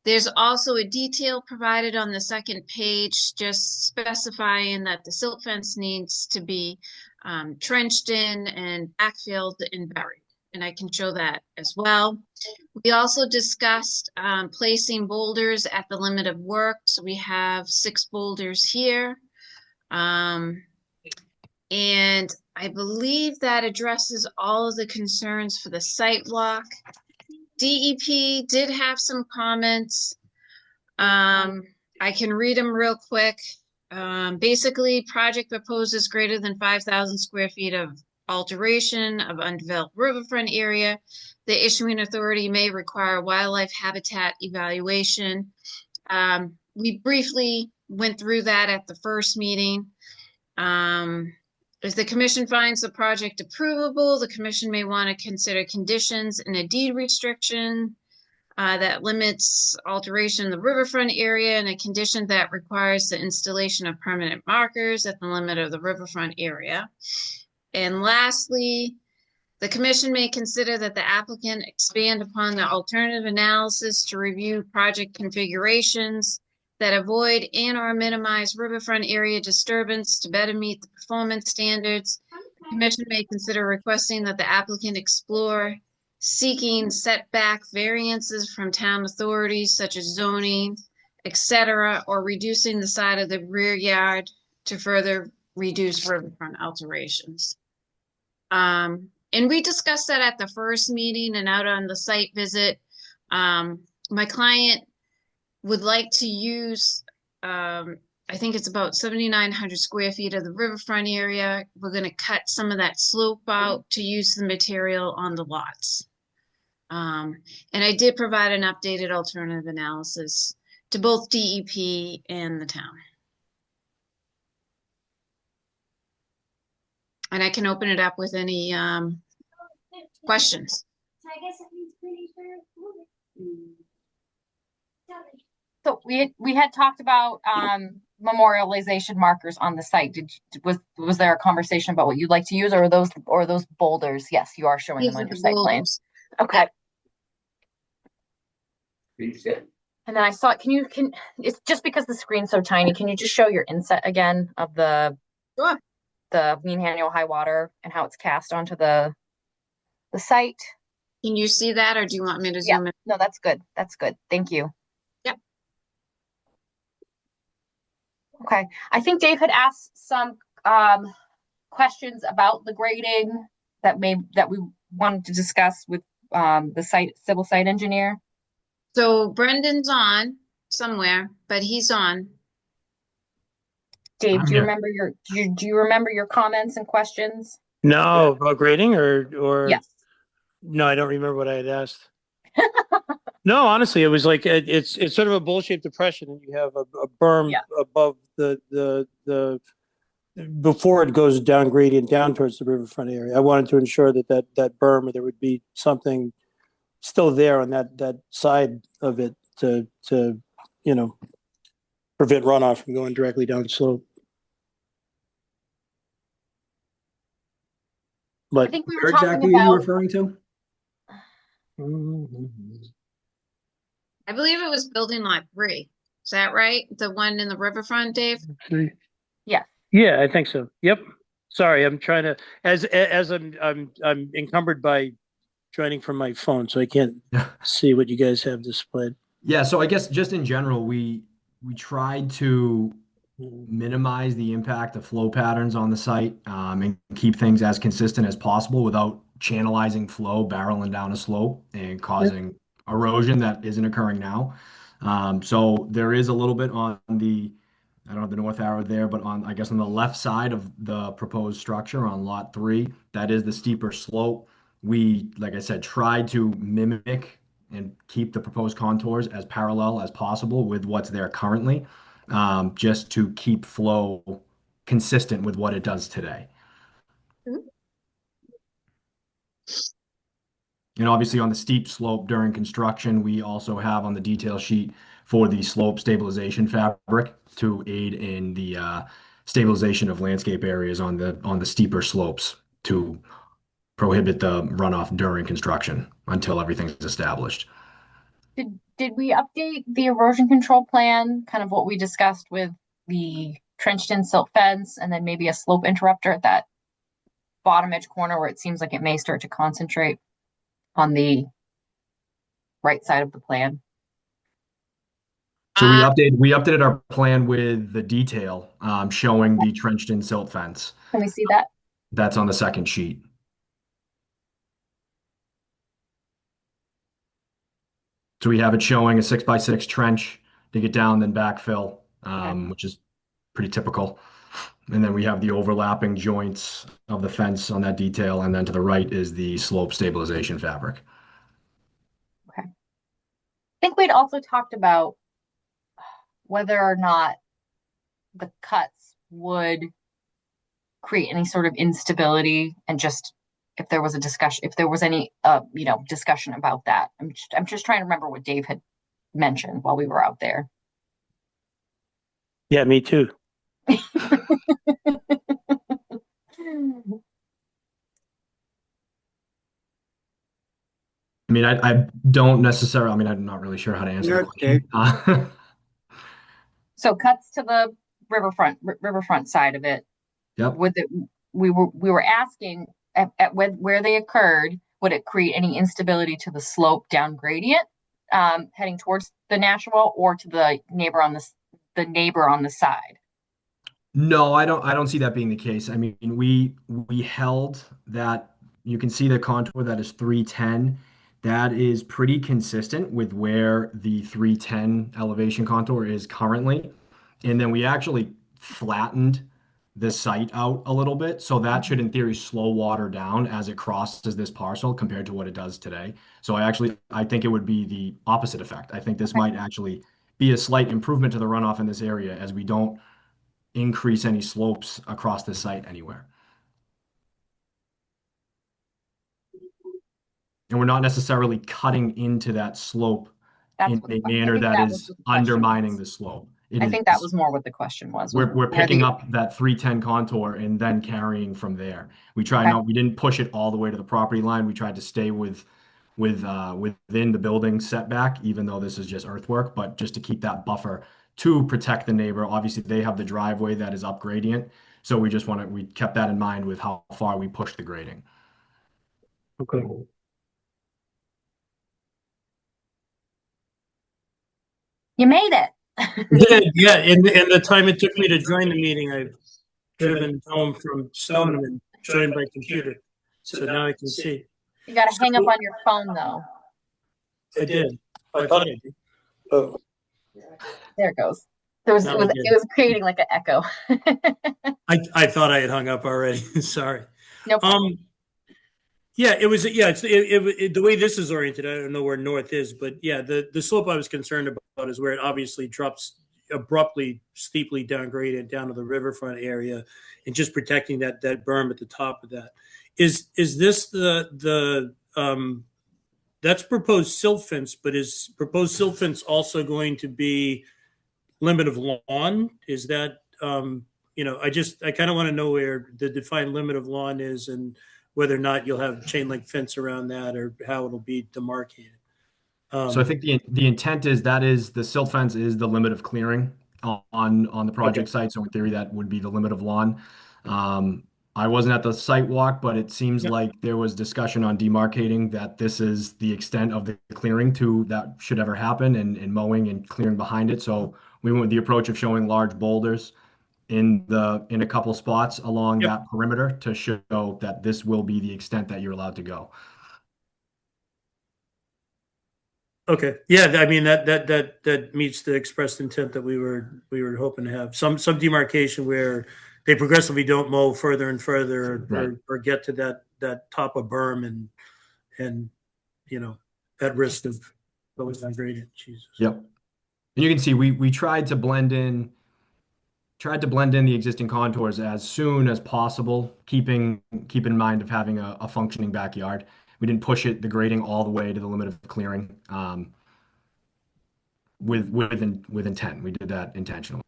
There's also a detail provided on the second page just specifying that the silt fence needs to be trenched in and backfilled and buried. And I can show that as well. We also discussed placing boulders at the limit of work. So we have 6 boulders here. And I believe that addresses all of the concerns for the site walk. DEP did have some comments. I can read them real quick. Basically, project proposes greater than 5,000 square feet of alteration of undeveloped riverfront area. The issuing authority may require wildlife habitat evaluation. We briefly went through that at the first meeting. If the commission finds the project approvable, the commission may want to consider conditions in a deed restriction that limits alteration in the riverfront area, and a condition that requires the installation of permanent markers at the limit of the riverfront area. And lastly, the commission may consider that the applicant expand upon the alternative analysis to review project configurations that avoid and/or minimize riverfront area disturbance to better meet the performance standards. The commission may consider requesting that the applicant explore seeking setback variances from town authorities such as zoning, etc., or reducing the side of the rear yard to further reduce riverfront alterations. And we discussed that at the first meeting and out on the site visit. My client would like to use, I think it's about 7,900 square feet of the riverfront area. We're going to cut some of that slope out to use the material on the lots. And I did provide an updated alternative analysis to both DEP and the town. And I can open it up with any questions. So we had talked about memorialization markers on the site. Was there a conversation about what you'd like to use, or are those boulders? Yes, you are showing These them on are your the site plan. boulders. Okay. And then I saw, it's just because the screen's so tiny, can you just show your inset again of the Sure. the mean annual high water and how it's cast onto the site? Can you see that, or do you want me to zoom in? No, that's good. That's good. Thank you. Yep. Okay. I think Dave had asked some questions about the grading that we wanted to discuss with the civil site engineer. So Brendan's on somewhere, but he's on. Dave, I'm do you here. remember do you remember your comments and questions? No, about grading or Yes. no, I don't remember what I had asked. No, honestly, it was like it's sort of a bowl-shaped depression, and you have a berm above the before it goes down gradient down towards the riverfront area. I wanted to ensure that berm, there would be something still there on that side of it to prevent runoff from going directly down slope. But I think we were Where talking exactly are you about referring to? I believe it was building lot 3. Is that right? The one in the riverfront, Dave? Yes. Yeah, I think so. Yep. Sorry, I'm trying to as I'm encumbered by joining from my phone, so I can't see what you guys have displayed. Yeah, so I guess just in general, we tried to minimize the impact of flow patterns on the site and keep things as consistent as possible without channelizing flow, barreling down a slope and causing erosion that isn't occurring now. So there is a little bit on the, I don't have the north arrow there, but I guess on the left side of the proposed structure on lot 3, that is the steeper slope. We, like I said, tried to mimic and keep the proposed contours as parallel as possible with what's there currently, just to keep flow consistent with what it does today. And obviously on the steep slope during construction, we also have on the detail sheet for the slope stabilization fabric to aid in the stabilization of landscape areas on the steeper slopes to prohibit the runoff during construction until everything's established. Did we update the erosion control plan, kind of what we discussed with the trenched in silt fence and then maybe a slope interrupter at that bottom edge corner where it seems like it may start to concentrate on the right side of the plan? So we updated our plan with the detail showing the trenched in silt fence. Can we see that? That's on the second sheet. So we have it showing a 6x6 trench, dig it down, then backfill, which is pretty typical. And then we have the overlapping joints of the fence on that detail. And then to the right is the slope stabilization fabric. Okay. I think we'd also talked about whether or not the cuts would create any sort of instability, and just if there was a discussion, if there was any, discussion about that. I'm just trying to remember what Dave had mentioned while we were out there. Yeah, me too. I mean, I don't necessarily, I mean, I'm not really sure how to answer the question. So cuts to the riverfront side of it. Yep. We were asking at where they occurred, would it create any instability to the slope down gradient, heading towards the Nashua, or to the neighbor on the side? No, I don't see that being the case. I mean, we held that. You can see the contour that is 310. That is pretty consistent with where the 310 elevation contour is currently. And then we actually flattened the site out a little bit. So that should, in theory, slow water down as it crosses this parcel compared to what it does today. So I think it would be the opposite effect. I think this might actually be a slight improvement to the runoff in this area as we don't increase any slopes across the site anywhere. And we're not necessarily cutting into that slope in a manner that is undermining the slope. I think that was more what the question was. We're picking up that 310 contour and then carrying from there. We didn't push it all the way to the property line. We tried to stay within the building setback, even though this is just earthwork, but just to keep that buffer to protect the neighbor. Obviously, they have the driveway that is up gradient. So we kept that in mind with how far we pushed the grading. Okay. You made it. Yeah, and the time it took me to join the meeting, I should have been home from Stoneham and joined by computer. So now I can see. You got to hang up on your phone, though. I did. I thought I did. Oh. There it goes. It was creating like an echo. I thought I had hung up already. Sorry. No problem. Yeah, it was. Yeah, it's the way this is oriented. I don't know where north is, but yeah, the slope I was concerned about is where it obviously drops abruptly, steeply down gradient down to the riverfront area, and just protecting that berm at the top of that. Is this the that's proposed silt fence, but is proposed silt fence also going to be limit of lawn? Is that I kind of want to know where the defined limit of lawn is and whether or not you'll have chain link fence around that or how it'll be demarcated. So I think the intent is the silt fence is the limit of clearing on the project site. So in theory, that would be the limit of lawn. I wasn't at the site walk, but it seems like there was discussion on demarcating that this is the extent of the clearing to that should ever happen, and mowing and clearing behind it. So we went with the approach of showing large boulders in a couple spots along that perimeter to show that this will be the extent that you're allowed to go. Okay. Yeah, I mean that meets the expressed intent that we were hoping to have some demarcation where they progressively don't mow further and further or get to that top of berm and at risk of going down gradient. Jesus. Yep. And you can see we tried to blend in the existing contours as soon as possible, keep in mind of having a functioning backyard. We didn't push the grading all the way to the limit of clearing with intent. We did that intentionally.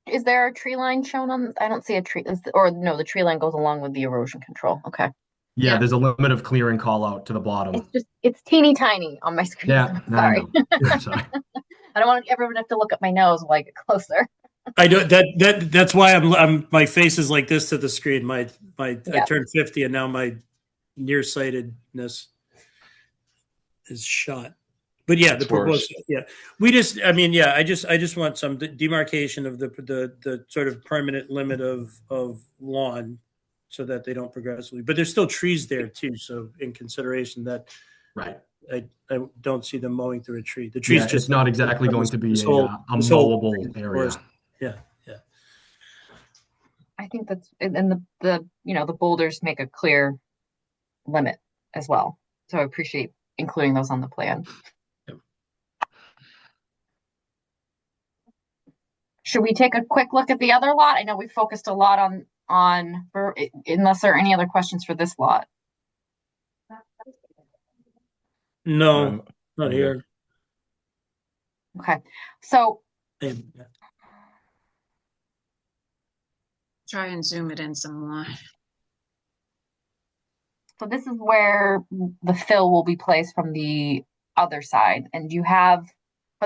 Is there a tree line shown on? I don't see a tree. The tree line goes along with the erosion control. Okay. Yeah, there's a limit of clearing call out to the bottom. It's teeny tiny on my screen. Yeah, sorry. Sorry. I don't want everyone to have to look at my nose while I get closer. I don't. That's why I'm. My face is like this to the screen. I turned 50, and now my nearsightedness is shot. But yeah, the It's worse. proposed, yeah, we just, I mean, yeah, I just want some demarcation of the sort of permanent limit of lawn so that they don't progressively, but there's still trees there too. So in consideration that Right. I don't see them mowing through a tree. The trees Yeah, just it's not exactly going to be this a whole mowable area. forest. Yeah. I think that's, and the the boulders make a clear limit as well. So I appreciate including those on the plan. Yep. Should we take a quick look at the other lot? I know we focused a lot on unless there are any other questions for this lot. No, not here. Okay, so Try and zoom it in some more. so this is where the fill will be placed from the other side. And are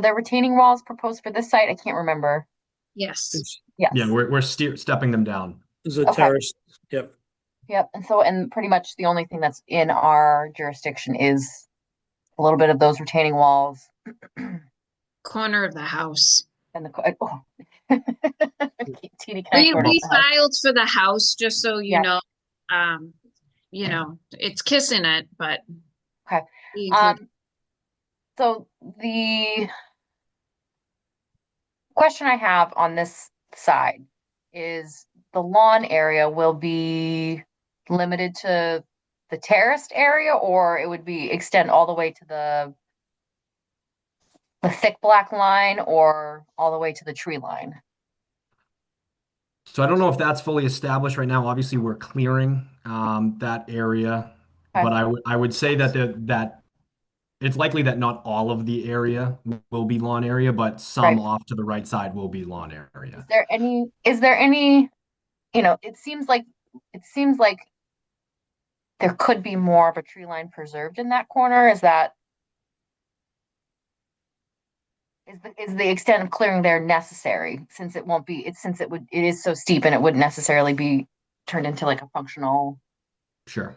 there retaining walls proposed for this site? I can't remember. Yes. Yes. Yeah, we're stepping them down. There's a Okay. terrace. Yep. Yep. And pretty much the only thing that's in our jurisdiction is a little bit of those retaining walls. Corner of the house. And TD, can I We filed for the house, just so you know. It's kissing it, but okay. So the question I have on this side is the lawn area will be limited to the terraced area, or it would be extend all the way to the thick black line, or all the way to the tree line? So I don't know if that's fully established right now. Obviously, we're clearing that area, Okay. but I would say that it's likely that not all of the area will be lawn area, but some Right. off to the right side will be lawn area. Is there any, it seems like there could be more of a tree line preserved in that corner. Is the extent of clearing there necessary, since it is so steep and it wouldn't necessarily be turned into like a functional? Sure.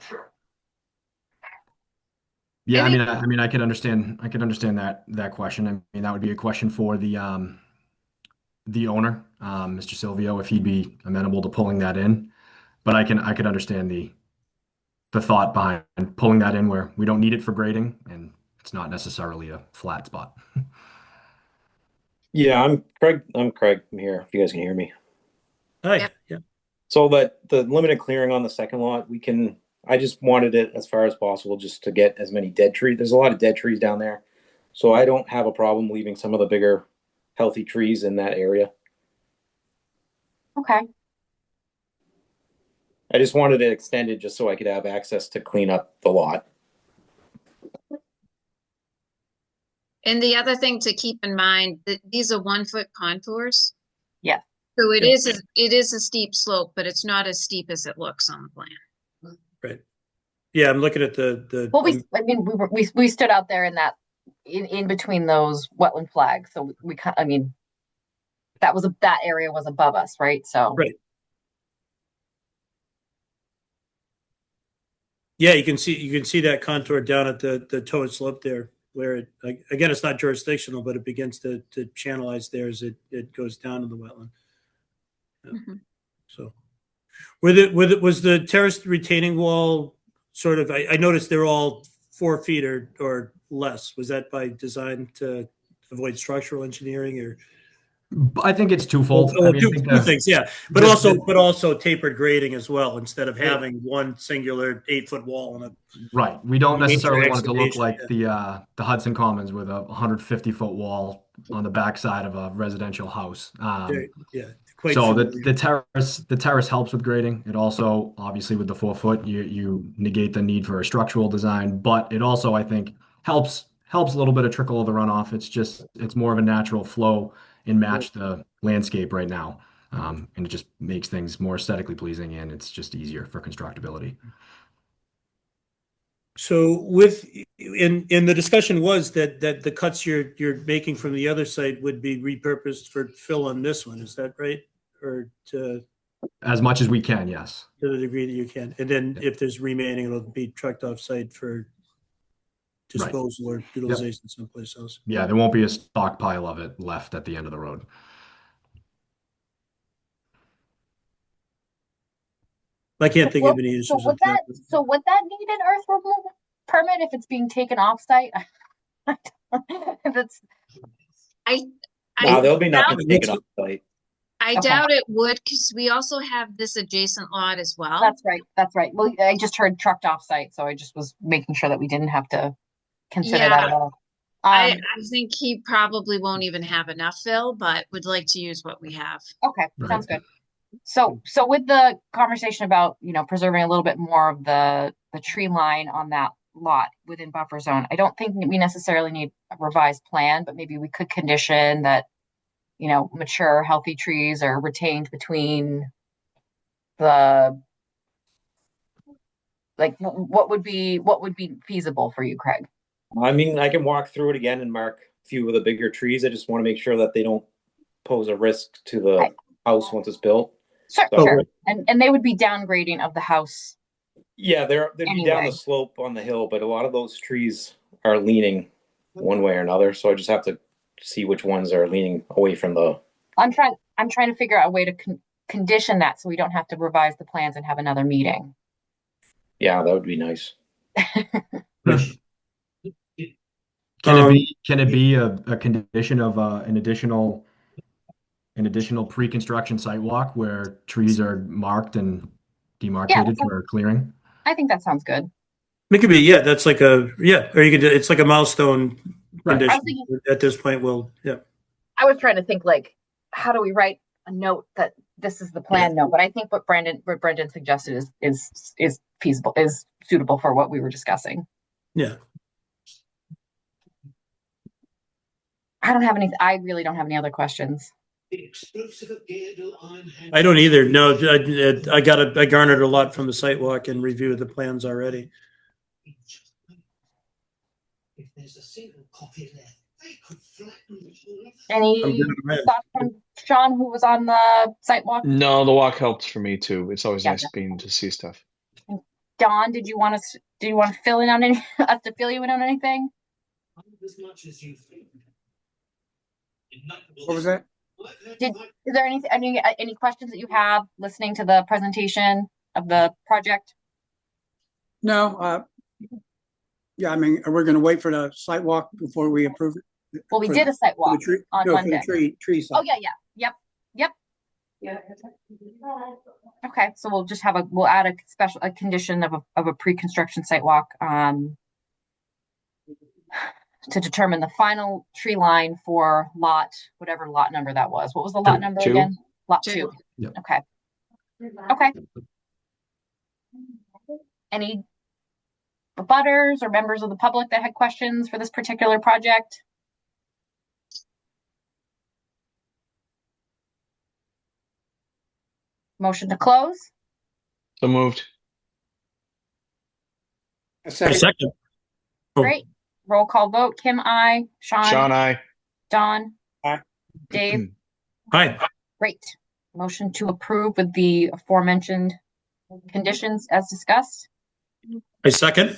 Yeah, I mean, I could understand that question. I mean, that would be a question for the owner, Mr. Silvio, if he'd be amenable to pulling that in. But I could understand the thought behind pulling that in where we don't need it for grading and it's not necessarily a flat spot. Yeah, I'm Craig. I'm here. If you guys can hear me. Hi. Yep. Yeah. So that the limited clearing on the second lot, I just wanted it as far as possible just to get as many dead trees. There's a lot of dead trees down there. So I don't have a problem leaving some of the bigger healthy trees in that area. Okay. I just wanted it extended just so I could have access to clean up the lot. And the other thing to keep in mind that these are 1 foot contours. Yeah. So it is a steep slope, but it's not as steep as it looks on the plan. Right. Yeah, I'm looking at the. Well, we stood out there in between those wetland flags, so that area was above us, right? So Right. Yeah, you can see that contour down at the toe and slope there, where it, again, it's not jurisdictional, but it begins to channelize there as it goes down in the wetland. Yeah. Mm-hmm. So, was the terraced retaining wall sort of? I noticed they're all 4 feet or less. Was that by design to avoid structural engineering, or? I think it's twofold. Well, I mean, two things, yeah, but also tapered grading as well, instead of having one singular 8-foot wall on it. Right. We don't necessarily want it to look excavation, like the Hudson Commons with a 150-foot wall on the backside of a residential house. Yeah. Quite So familiar. the terrace helps with grading. It also, obviously, with the 4 foot, you negate the need for a structural design, but it also, I think, helps a little bit of trickle of the runoff. It's more of a natural flow and match the landscape right now. And it just makes things more aesthetically pleasing, and it's just easier for constructability. So in the discussion was that the cuts you're making from the other side would be repurposed for fill on this one. Is that right? Or As much as we can, yes. to the degree that you can. And then if there's remaining, it'll be trucked off site disposal or utilization someplace else. Yeah, there won't be a stockpile of it left at the end of the road. I can't think of any issues So with would that. that need an earth removal permit if it's being taken off site? That's No, there'll be doubt- nothing taken off site. I Okay. doubt it would, because we also have this adjacent lot as well. That's right. That's right. Well, I just heard trucked off site, so I just was making sure that we didn't have to consider that Yeah. at all. I think he probably won't even have enough fill, but would like to use what we have. Okay, sounds good. So with the conversation about, preserving a little bit more of the tree line on that lot within buffer zone, I don't think we necessarily need a revised plan, but maybe we could condition that, mature, healthy trees are retained between the, like, what would be feasible for you, Craig? I mean, I can walk through it again and mark a few of the bigger trees. I just want to make sure that they don't pose a risk to the house once it's built. Sure, So- sure. And they would be downgrading of the house. Yeah, they'd be down Anyway. the slope on the hill, but a lot of those trees are leaning one way or another. So I just have to see which ones are leaning away from the. I'm trying to figure out a way to condition that so we don't have to revise the plans and have another meeting. Yeah, that would be nice. Can it be a condition of an additional pre-construction site walk where trees are marked and demarcated for clearing? I think that sounds good. It could be, that's like or you could, it's like a milestone condition. I was thinking- At this point, I was trying to think, like, how do we write a note that this is the plan note? But I think what Brendan suggested is feasible, is suitable for what we were discussing. yeah. I really don't have any other questions. I don't either. No, I garnered a lot from the site walk and review of the plans already. Any I'm good on that. thoughts from Sean, who was on the site walk? No, the walk helped for me too. It's always Yeah, nice being to see stuff. Don, did you want to fill in on us to fill you in on anything? What was that? Is there any questions that you have listening to the presentation of the project? No, yeah, I mean, are we going to wait for the site walk before we approve it? Well, we did a site walk on No, for Monday. the tree site. Oh, yeah. Yep. Okay, so we'll add a condition of a pre-construction site walk, to determine the final tree line for whatever lot number that was. What was the lot number Two. again? Lot 2. Yep. Okay. Any butters or members of the public that had questions for this particular project? Motion to close? So moved. A second. Second. Oh. Great. Roll call vote. Kim, I. Sean, I. Don. Aye. Dave. Hi. Great. Motion to approve with the aforementioned conditions as discussed. I second.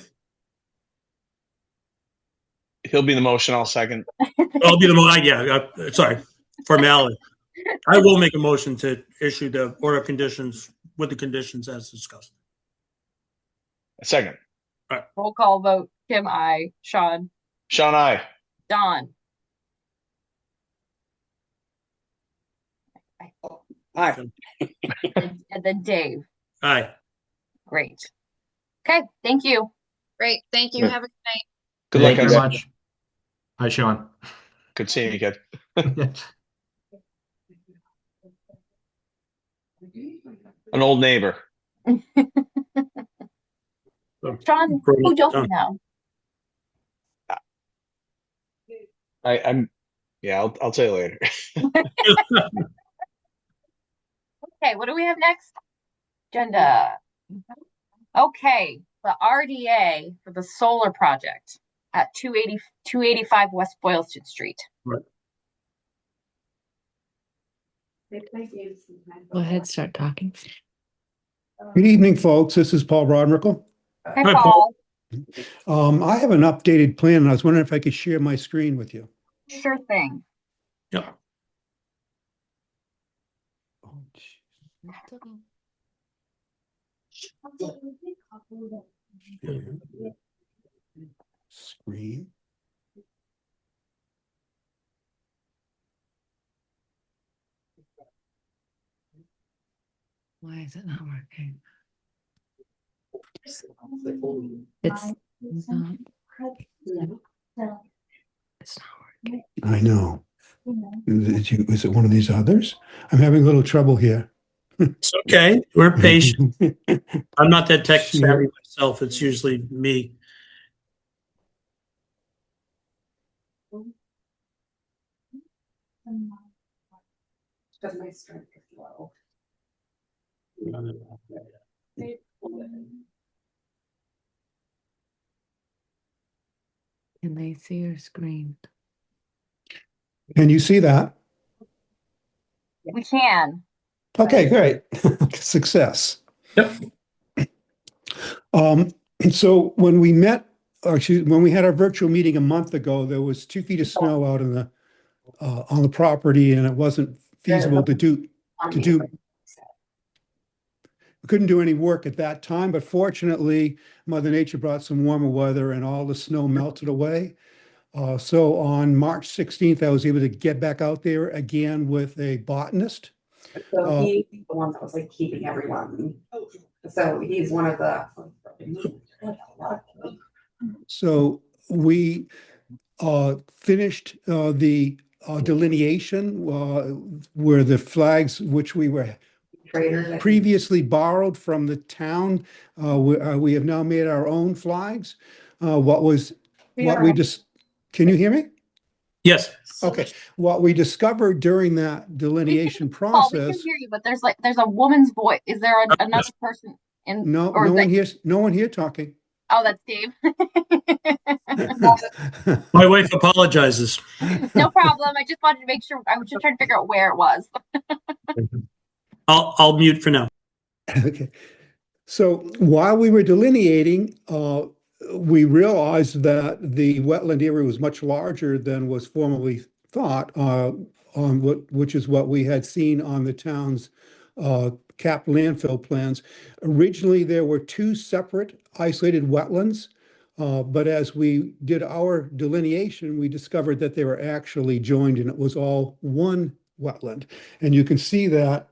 He'll be the motion. I'll second. I'll be the sorry, formality. I will make a motion to issue the order of conditions with the conditions as discussed. Second. Roll call vote. Kim, I. Sean. Sean, I. Don. Hi. And then Dave. Aye. Great. Okay, thank you. Great. Thank you. Yeah. Have a good night. Good Thank luck, you very guys. much. Hi, Sean. Good seeing you, kid. An old neighbor. Sean, who don't you know? I'll tell you later. Okay, what do we have next? Agenda. Okay, the RDA for the solar project at 285 West Boylston Street. Go ahead, start talking. Good evening, folks. This is Paul Rodrickle. Hi, Paul. I have an updated plan, and I was wondering if I could share my screen with you. Sure thing. Yeah. Oh, Screen. Why is it not working? It's not. It's not working. I know. Is it one of these others? I'm having a little trouble here. It's okay. We're patient. I'm not that tech savvy myself. It's usually me. Because my strength is low. Can they see your screen? Can you see that? We can. Okay, great. Success. Yep. So when we met, or when we had our virtual meeting a month ago, there was 2 feet of snow out on the property, and it wasn't feasible to do. We couldn't do any work at that time, but fortunately, Mother Nature brought some warmer weather, and all the snow melted away. So on March 16th, I was able to get back out there again with a botanist. So he's the one that was like keeping everyone. So he's one of the. So we finished the delineation where the flags, which we were previously borrowed from the town, we have now made our own flags. Can you hear me? Yes. Okay. What we discovered during that delineation Paul, we can process. hear you, but there's a woman's voice. Is there another person in? No one here talking. Oh, that's Dave. My wife apologizes. No problem. I just wanted to make sure. I was just trying to figure out where it was. I'll mute for now. Okay. So while we were delineating, we realized that the wetland area was much larger than was formerly thought, which is what we had seen on the town's capped landfill plans. Originally, there were 2 separate isolated wetlands, but as we did our delineation, we discovered that they were actually joined, and it was all one wetland. And you can see that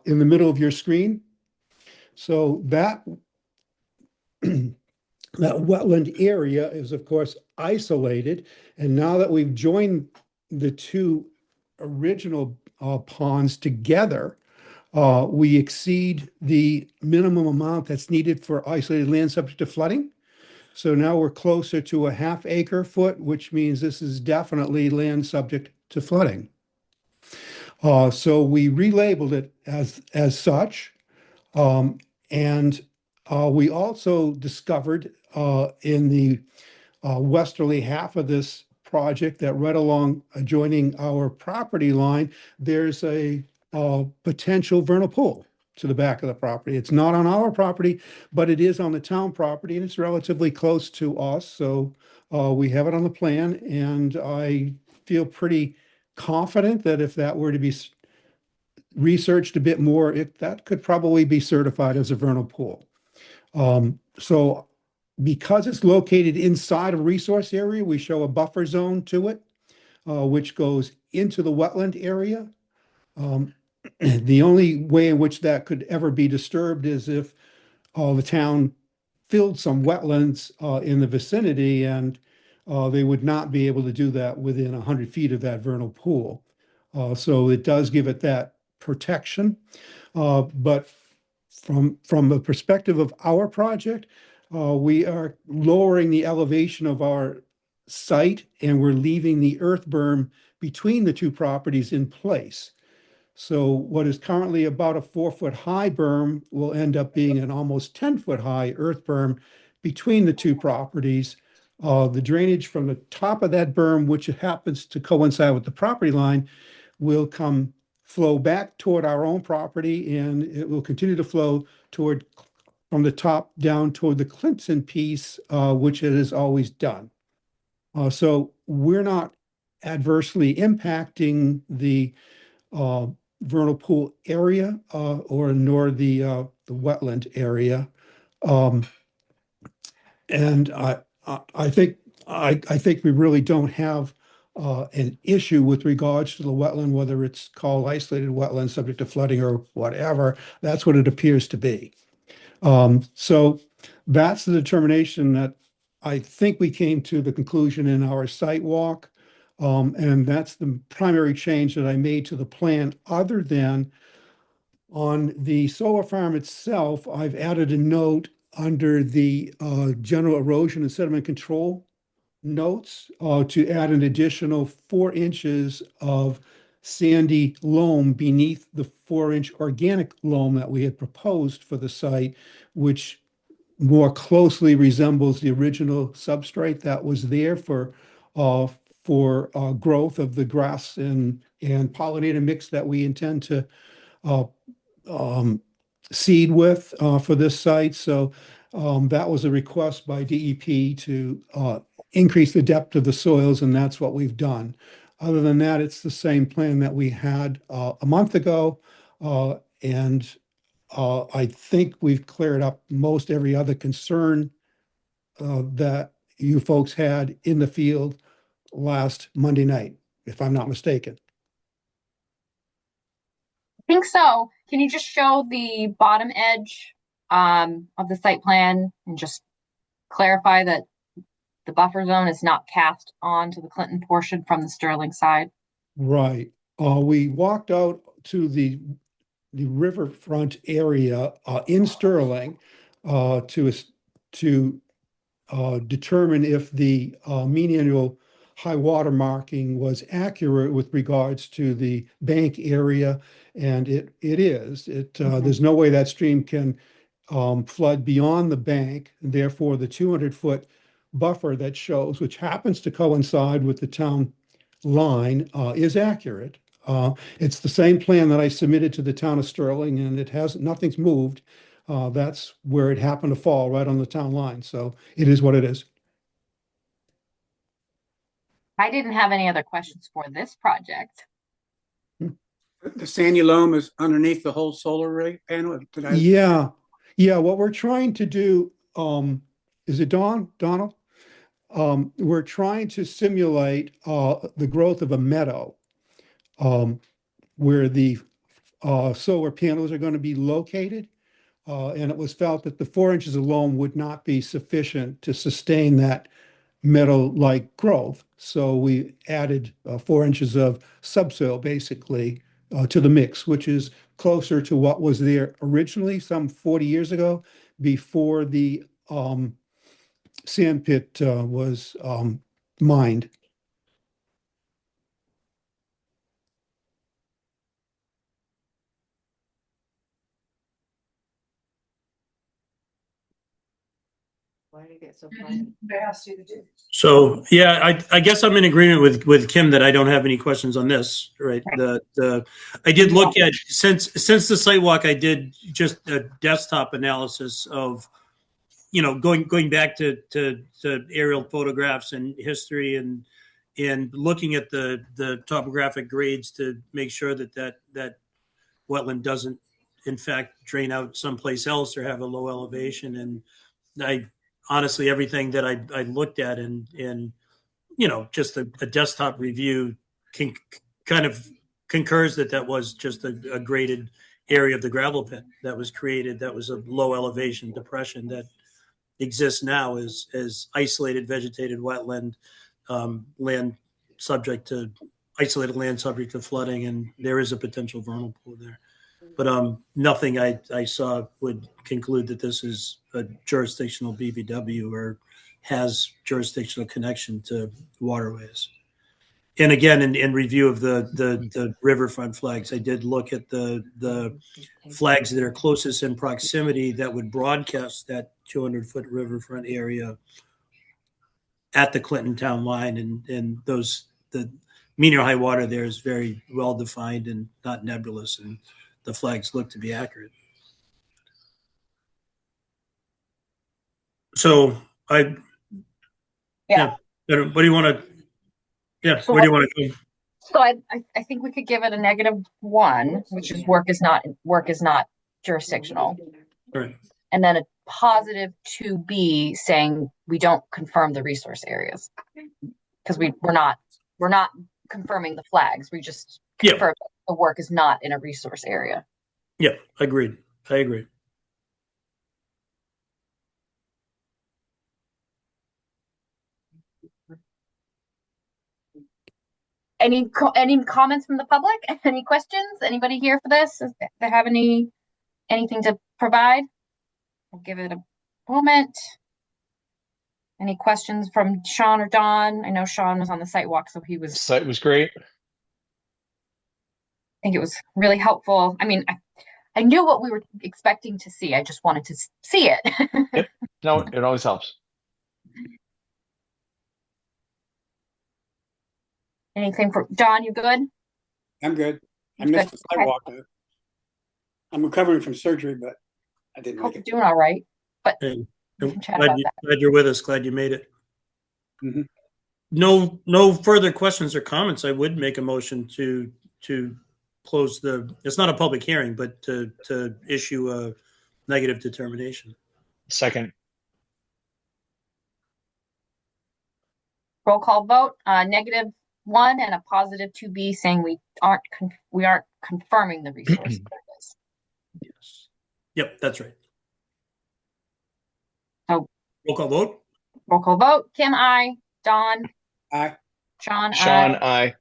in the middle of your screen. So that that wetland area is, of course, isolated. And now that we've joined the 2 original ponds together, we exceed the minimum amount that's needed for isolated land subject to flooding. So now we're closer to a ½ acre foot, which means this is definitely land subject to flooding. So we relabeled it as such. And we also discovered in the westerly half of this project that right along adjoining our property line, there's a potential vernal pool to the back of the property. It's not on our property, but it is on the town property, and it's relatively close to us. So we have it on the plan, and I feel pretty confident that if that were to be researched a bit more, that could probably be certified as a vernal pool. So because it's located inside a resource area, we show a buffer zone to it, which goes into the wetland area. The only way in which that could ever be disturbed is if the town filled some wetlands in the vicinity, and they would not be able to do that within 100 feet of that vernal pool. So it does give it that protection. But from the perspective of our project, we are lowering the elevation of our site, and we're leaving the earth berm between the 2 properties in place. So what is currently about a 4-foot high berm will end up being an almost 10-foot high earth berm between the 2 properties. The drainage from the top of that berm, which happens to coincide with the property line, will flow back toward our own property, and it will continue to flow toward from the top down toward the Clinton piece, which it has always done. So we're not adversely impacting the vernal pool area or nor the wetland area. And I think we really don't have an issue with regards to the wetland, whether it's called isolated wetland, subject to flooding or whatever. That's what it appears to be. So that's the determination that I think we came to the conclusion in our site walk. And that's the primary change that I made to the plan, other than on the solar farm itself, I've added a note under the general erosion and sediment control notes to add an additional 4 inches of sandy loam beneath the 4-inch organic loam that we had proposed for the site, which more closely resembles the original substrate that was there for growth of the grass and pollinator mix that we intend to seed with for this site. So that was a request by DEP to increase the depth of the soils, and that's what we've done. Other than that, it's the same plan that we had a month ago, and I think we've cleared up most every other concern that you folks had in the field last Monday night, if I'm not mistaken. I think so. Can you just show the bottom edge of the site plan and just clarify that the buffer zone is not cast onto the Clinton portion from the Sterling side? Right. We walked out to the riverfront area in Sterling to determine if the mean annual high water marking was accurate with regards to the bank area, and it is. There's no way that stream can flood beyond the bank. Therefore, the 200-foot buffer that shows, which happens to coincide with the town line, is accurate. It's the same plan that I submitted to the town of Sterling, and nothing's moved. That's where it happened to fall, right on the town line. So it is what it is. I didn't have any other questions for this project. The sandy loam is underneath the whole solar array panel. Yeah. What we're trying to do, is it Donald? We're trying to simulate the growth of a meadow where the solar panels are going to be located. And it was felt that the 4 inches of loam would not be sufficient to sustain that meadow-like growth. So we added 4 inches of subsoil basically to the mix, which is closer to what was there originally some 40 years ago, before the sand pit was mined. Why did it get so funny? I asked you to do. So yeah, I guess I'm in agreement with Kim that I don't have any questions on this. Right. I did look at since the site walk, I did just a desktop analysis of, going back to aerial photographs and history and looking at the topographic grades to make sure that wetland doesn't in fact drain out someplace else or have a low elevation. And I honestly, everything that I looked at and just a desktop review kind of concurs that was just a graded area of the gravel pit that was created. That was a low elevation depression that exists now as isolated vegetated wetland land subject to isolated land subject to flooding, and there is a potential vernal pool there. But nothing I saw would conclude that this is a jurisdictional BVW or has jurisdictional connection to waterways. And again, in review of the riverfront flags, I did look at the flags that are closest in proximity that would broadcast that 200-foot riverfront area at the Clinton town line, and the mean or high water there is very well defined and not nebulous, and the flags look to be accurate. So I, Yeah. what do you want to, So where do you want to go? So I think we could give it a -1, which is work is not jurisdictional. Right. And then a +2B saying we don't confirm the resource areas. Because we're not confirming the flags. We just confirm that the work is not in a resource area. Yeah, agreed. I agree. Any comments from the public? Any questions? Anybody here for this? Does they have anything to provide? I'll give it a moment. Any questions from Sean or Don? I know Sean was on the site walk, so Site was great. I think it was really helpful. I mean, I knew what we were expecting to see. I just wanted to see it. Yep. No, it always helps. Anything for Don? You good? I'm good. I Good. missed the Okay. sidewalk. I'm recovering from surgery, but I didn't Hope make you're it. doing all right. But Hey, we can chat glad, about that. glad you're with us. Glad you made it. Mm-hmm. No further questions or comments. I would make a motion to close it's not a public hearing, but to issue a negative determination. Second. Roll call vote, -1 and a +2B saying we aren't confirming the resource areas. Yes. Yep, that's right. So roll call vote. Roll call vote. Kim, I. Don. Aye. Sean, Sean, aye. aye.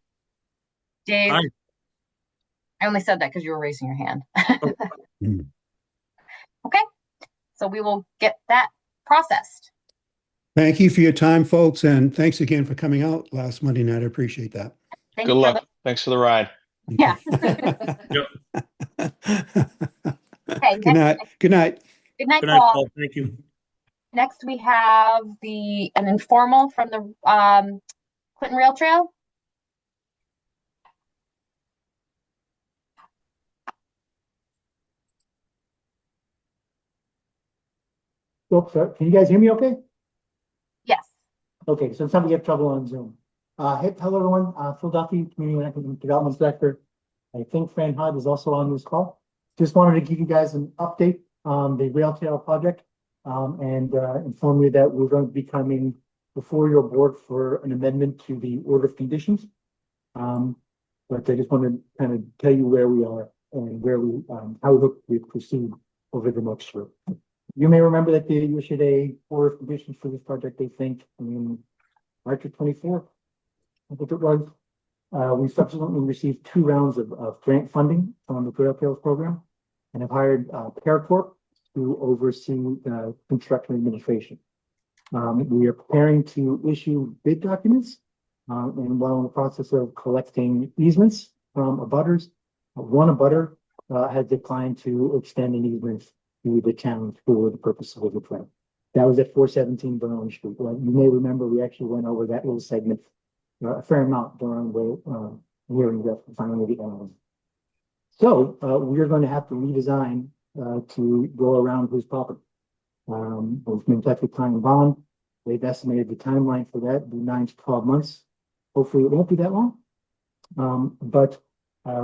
Dave. Aye. I only said that because you were raising your hand. Okay, so we will get that processed. Thank you for your time, folks, and thanks again for coming out last Monday night. I appreciate that. Thanks Good for luck. Thanks for the ride. Yeah. Okay. Good night. Good night. Good night, Good night, Paul. Paul. Thank you. Next, we have an informal from the Clinton Rail Trail. Oh, sorry. Can you guys hear me okay? Yes. Okay, so somebody have trouble on Zoom. Hello, everyone. Phil Duffy, Community and Economic Development Director. I think Fran Hudd is also on this call. Just wanted to give you guys an update on the rail trail project and inform you that we're going to be coming before your board for an amendment to the order of conditions. But I just want to kind of tell you where we are and where how we proceed over the next year. You may remember that they issued a order of conditions for this project, I think, in March of 24, I think it was. We subsequently received 2 rounds of grant funding from the Trail Trails program and have hired Paracorp to oversee construction administration. We are preparing to issue bid documents and while in the process of collecting easements from abutters, one abutter has declined to extend an easement to the town for the purpose of the trail. That was at 417 Berlin Street. Well, you may remember we actually went over that little segment a fair amount during the hearing that finally the end. So we're going to have to redesign to go around his property. We've been in touch with Time and Bond. They've estimated the timeline for that be 9 to 12 months. Hopefully it won't be that long. But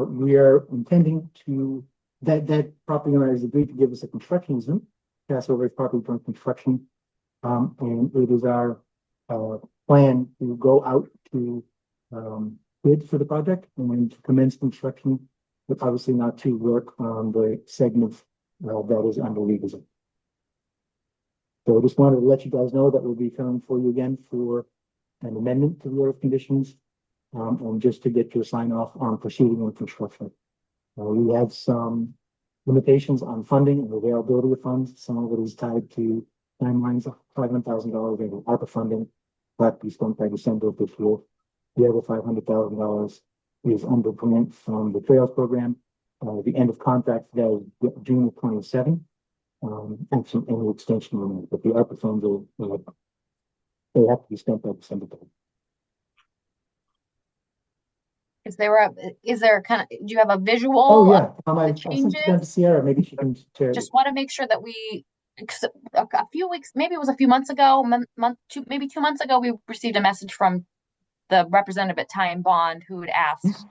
we are intending to that property owner has agreed to give us a construction easement, pass over his property during construction. And it is our plan to go out to bid for the project and then to commence construction, but obviously not to work on the segment that is under redesign. So I just wanted to let you guys know that we'll be coming for you again for an amendment to the order of conditions and just to get your sign off on proceeding with construction. We have some limitations on funding and availability of funds. Some of it is tied to timelines of $500,000 in ARPA funding that be spent by December of this year. The other $500,000 is under grant from the Trails program. The end of contract today is June of 27. And some annual extension remaining, but the ARPA funds will they have to be spent by December 3rd. Is there kind of, do you have a visual? Oh yeah, of I the sent it down to changes? Sierra. Maybe she can share. Just want to make sure that we a few weeks, maybe it was a few months ago, maybe 2 months ago, we received a message from the representative at Ty and Bond who had asked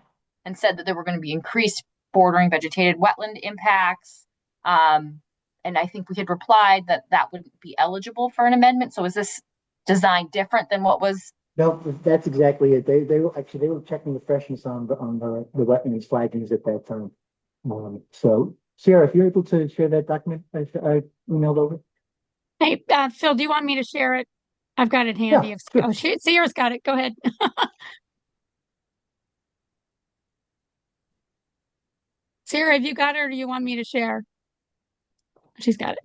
and said that there were going to be increased bordering vegetated wetland impacts. And I think we had replied that that wouldn't be eligible for an amendment. So is this design different than what was? No, that's exactly it. They were checking the freshness on the wetlands flaggings at that time. So Sarah, if you're able to share that document I emailed over. Hey, Phil, do you want me to share it? I've got it handy. Yeah, Oh, Sierra's got it. Go ahead. Sarah, have you got it or do you want me to share? She's got it.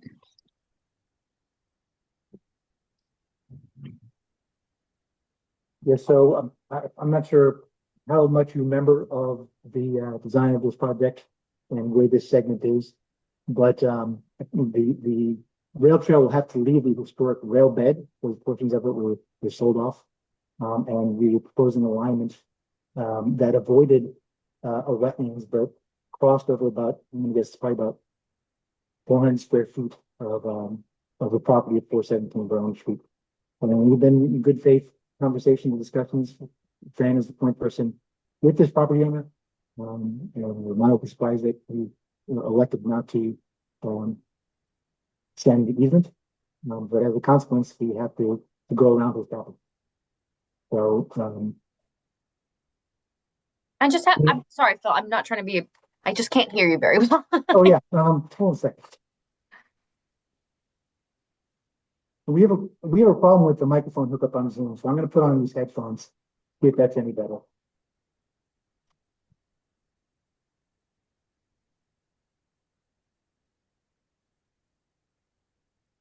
Yeah, so I'm not sure how much you remember of the design of this project and where this segment is, but the rail trail will have to leave the historic rail bed. Those portions of it were sold off, and we were proposing alignment that avoided a wetlands, but crossed over about, I'm gonna guess, probably about 400 square feet of the property at 417 Brown Street. And we've been in good faith conversations and discussions. Fran is the point person with this property owner. And we're mildly surprised that we elected not to extend the easement. But as a consequence, we have to go around his property. So I just have, I'm sorry, Phil, I'm not trying to be, I just can't hear you very well. oh yeah, hold on a second. We have a problem with the microphone hookup on Zoom, so I'm going to put on these headphones, see if that's any better.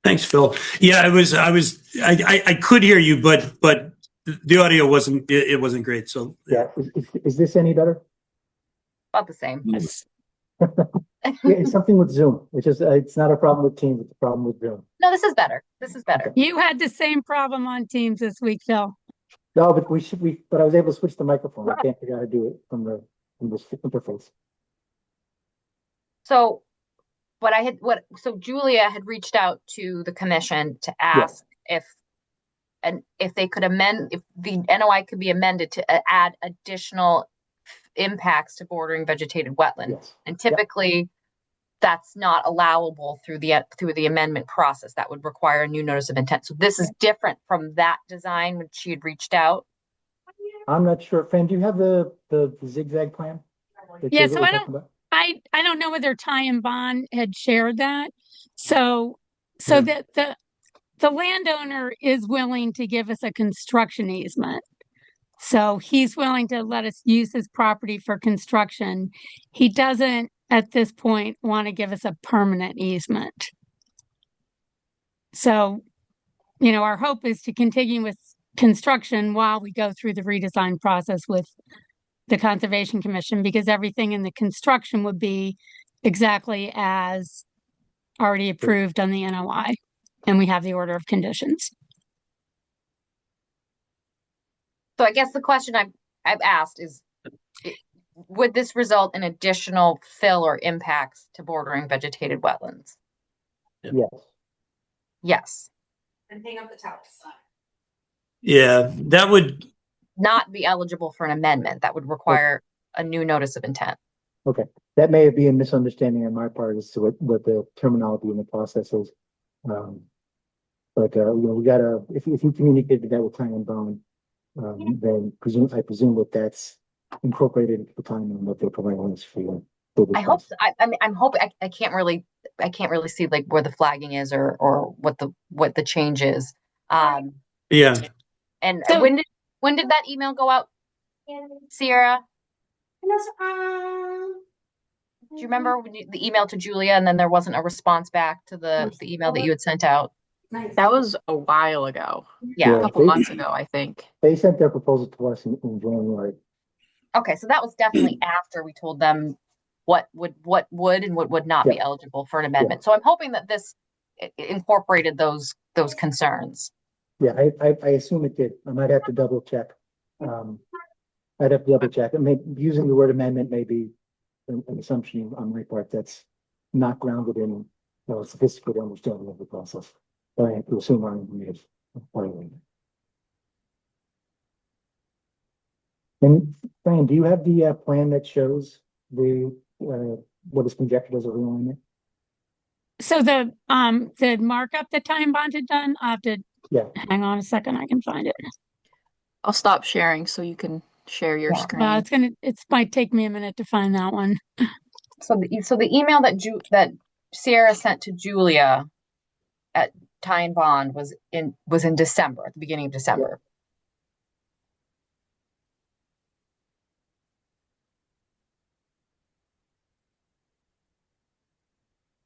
Thanks, Phil. Yeah, I could hear you, but the audio wasn't great. So yeah, is this any better? About the same. Yes. Yeah, it's something with Zoom. It's not a problem with Teams, it's a problem with Zoom. No, this is better. This is better. You had the same problem on Teams this week, Phil. No, but but I was able to switch the microphone. I can't figure out how to do it from this interface. So so Julia had reached out to the commission to ask if they could if the NOI could be amended to add additional impacts to bordering vegetated wetland. Yes. And typically that's not allowable through the amendment process. That would require a new notice of intent. So this is different from that design when she had reached out. I'm not sure. Fran, do you have the zigzag plan? Yeah, so I don't know whether Ty and Bond had shared that. So that the landowner is willing to give us a construction easement. So he's willing to let us use his property for construction. He doesn't at this point want to give us a permanent easement. So, our hope is to continue with construction while we go through the redesign process with the Conservation Commission, because everything in the construction would be exactly as already approved on the NOI, and we have the order of conditions. So I guess the question I've asked is, would this result in additional fill or impacts to bordering vegetated wetlands? Yes. Yes. And hang up the towels. yeah, that would Not be eligible for an amendment. That would require a new notice of intent. Okay. That may be a misunderstanding on my part as to what the terminology in the process is. But we gotta, if you communicated that with Ty and Bond, then I presume that that's incorporated into the timeline that they're providing us for. I hope so. I mean, I'm hoping I can't really see like where the flagging is or what the change is. yeah. And so, when did that email go out, Sierra? Do you remember the email to Julia and then there wasn't a response back to the email that you had sent out? That was a while ago. Yeah, a couple months ago, I think. They sent their proposal to us in January. Okay, so that was definitely after we told them what would and what would not be eligible for an amendment. So I'm hoping that this incorporated those concerns. Yeah, I assume it did. I might have to double check. I'd have to double check. Using the word amendment may be an assumption on my part that's not grounded in a sophisticated understanding of the process. But I have to assume our engineers accordingly. And Fran, do you have the plan that shows the what is conjectured as a realignment? So the markup that Time Bond had done, I'll have to hang on a second, I can find it. I'll stop sharing so you can share your screen. It might take me a minute to find that one. So the email that Sierra sent to Julia at Time Bond was in December, at the beginning of December.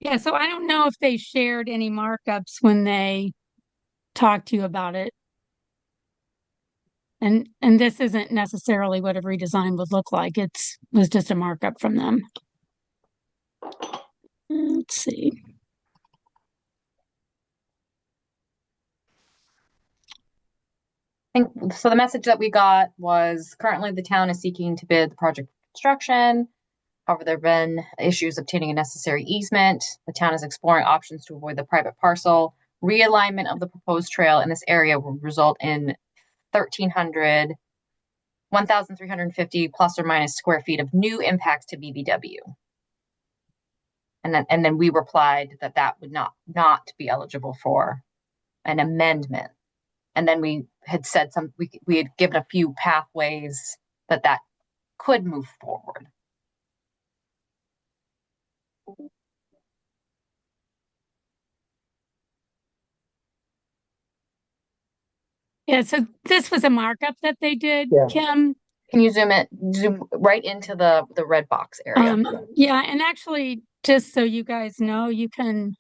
Yeah, so I don't know if they shared any markups when they talked to you about it. And this isn't necessarily what a redesign would look like. Was just a markup from them. Let's see. So the message that we got was currently the town is seeking to bid the project construction. However, there have been issues obtaining a necessary easement. The town is exploring options to avoid the private parcel. Realignment of the proposed trail in this area will result in 1,350 plus or minus square feet of new impacts to BBW. And then we replied that would not be eligible for an amendment. And then we had said we had given a few pathways that could move forward. Yeah, so this was a markup that they did, Kim. Can you zoom right into the red box area? Yeah, and actually, just so you guys know, you can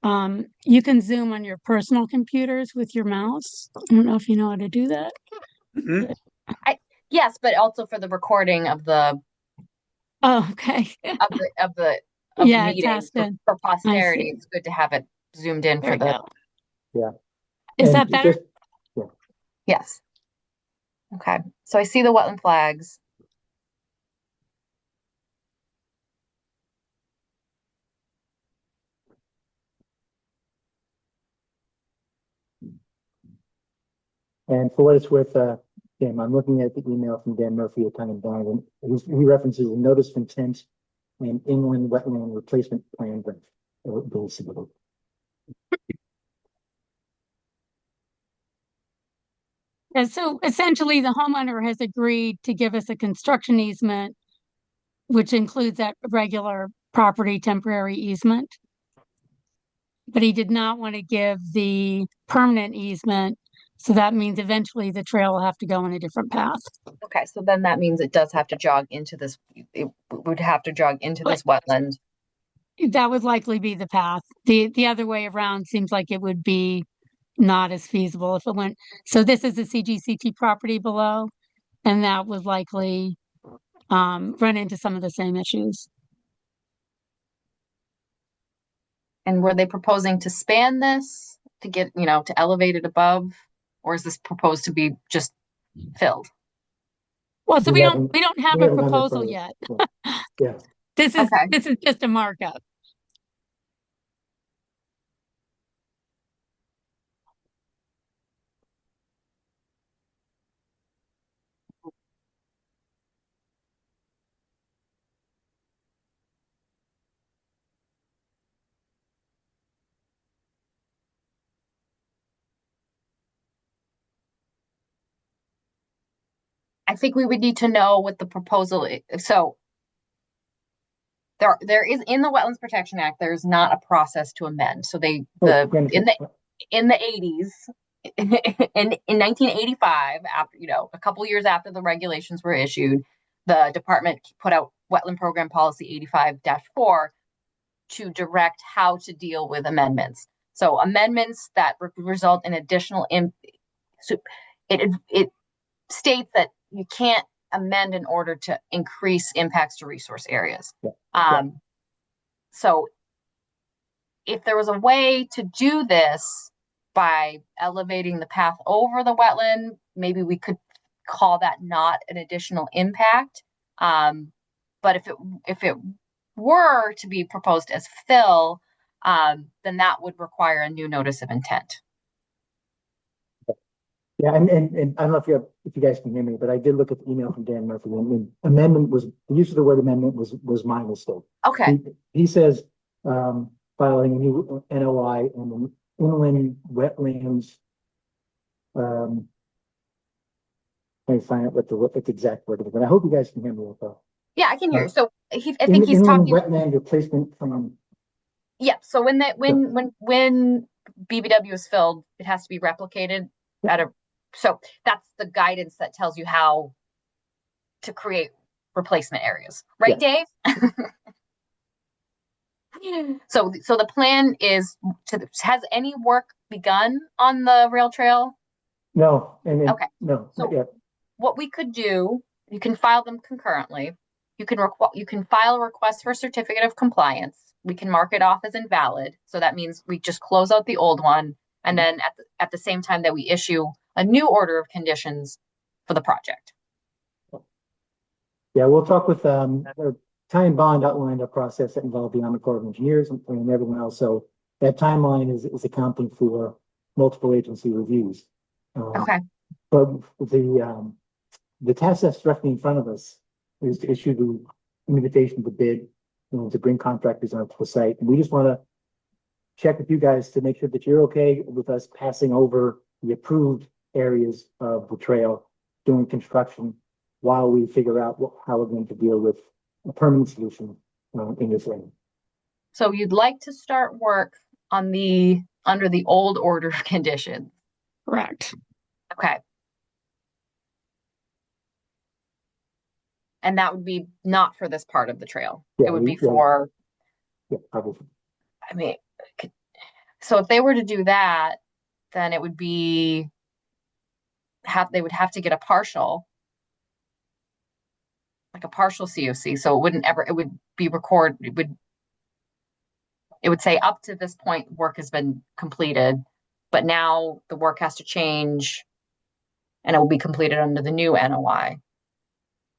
zoom on your personal computers with your mouse. I don't know if you know how to do that. Mm-hmm. Yes, but also for the recording of the. Oh, okay. of the meeting for posterity, it's good to have it zoomed in for the. Yeah. Is that better? Yes. Okay, so I see the wetland flags. And for what it's worth, Tim, I'm looking at the email from Dan Murphy at Time and Bond, and he references a notice of intent and inland wetland replacement plan, but being submitted. And so essentially the homeowner has agreed to give us a construction easement, which includes that regular property temporary easement. But he did not want to give the permanent easement. So that means eventually the trail will have to go in a different path. Okay, so then that means it does have to jog into this, it would have to jog into this wetland. That would likely be the path. The other way around seems like it would be not as feasible if it went. So this is the CGCT property below, and that would likely run into some of the same issues. And were they proposing to span this to get, to elevate it above, or is this proposed to be just filled? Well, so we don't have a proposal yet. Yeah. This is just a markup. I think we would need to know what the proposal is. So there is in the Wetlands Protection Act, there's not a process to amend. So in the 80s, in 1985, after a couple years after the regulations were issued, the department put out Wetland Program Policy 85-4 to direct how to deal with amendments. So amendments that result in additional it states that you can't amend in order to increase impacts to resource areas. So if there was a way to do this by elevating the path over the wetland, maybe we could call that not an additional impact. But if it were to be proposed as fill, then that would require a new notice of intent. Yeah, and I don't know if you guys can hear me, but I did look at the email from Dan Murphy, and amendment was, the use of the word amendment was my mistake. Okay. He says, filing a new NOI and an inland wetlands. Let me find out what the exact word is, but I hope you guys can hear me well. Yeah, I can hear you. So I think he's inland talking. Wetland replacement from. Yeah. So when BBW is filled, it has to be replicated at a. So that's the guidance that tells you how to create replacement areas, right, Dave? So the plan is has any work begun on the rail trail? No, okay. No, so not yet. What we could do, you can file them concurrently. You can file a request for a certificate of compliance. We can mark it off as invalid. So that means we just close out the old one, and then at the same time that we issue a new order of conditions for the project. Yeah, we'll talk with Ty and Bond outlined a process that involved the Army Corps of Engineers and everyone else. So that timeline is accounting for multiple agency reviews. Okay. But the task that's directly in front of us is to issue the invitation to bid, to bring contractors onto the site. And we just want to check with you guys to make sure that you're okay with us passing over the approved areas of the trail during construction while we figure out how we're going to deal with a permanent solution in this area. So you'd like to start work on under the old order of conditions? Correct. Okay. And that would be not for this part of the trail. Yeah, it would be for. Yeah, probably. I mean, so if they were to do that, then it would be they would have to get a partial COC. So it would be recorded. It would say up to this point work has been completed, but now the work has to change, and it will be completed under the new NOI.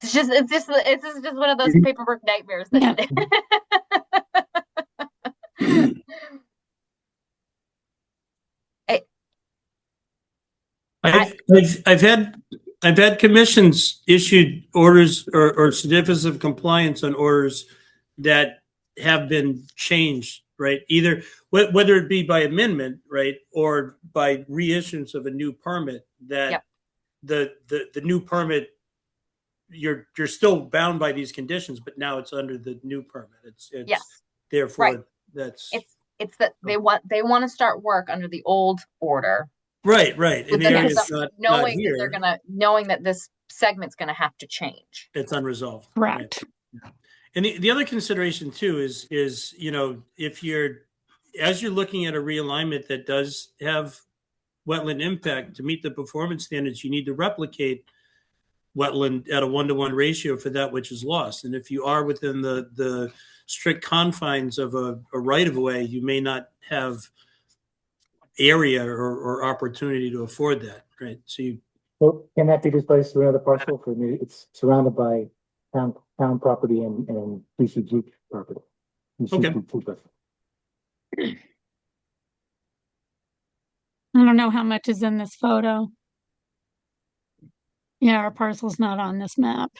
It's just one of those paperwork nightmares. I've had commissions issued orders or certificates of compliance on orders that have been changed, right? Either whether it be by amendment, right, or by reissuance of a new permit. That the new permit, you're still bound by these conditions, but now it's under the new permit. It's therefore right. It's that they want to start work under the old order. Right. And the area is knowing not here. That knowing that this segment's gonna have to change. It's unresolved. Correct. Right. And the other consideration too is if as you're looking at a realignment that does have wetland impact, to meet the performance standards, you need to replicate wetland at a 1-to-1 ratio for that which is lost. And if you are within the strict confines of a right of way, you may not have area or opportunity to afford that, right? So can that be displaced to another parcel? For me, it's surrounded by town property and PCG property. Okay. I don't know how much is in this photo. Yeah, our parcel's not on this map.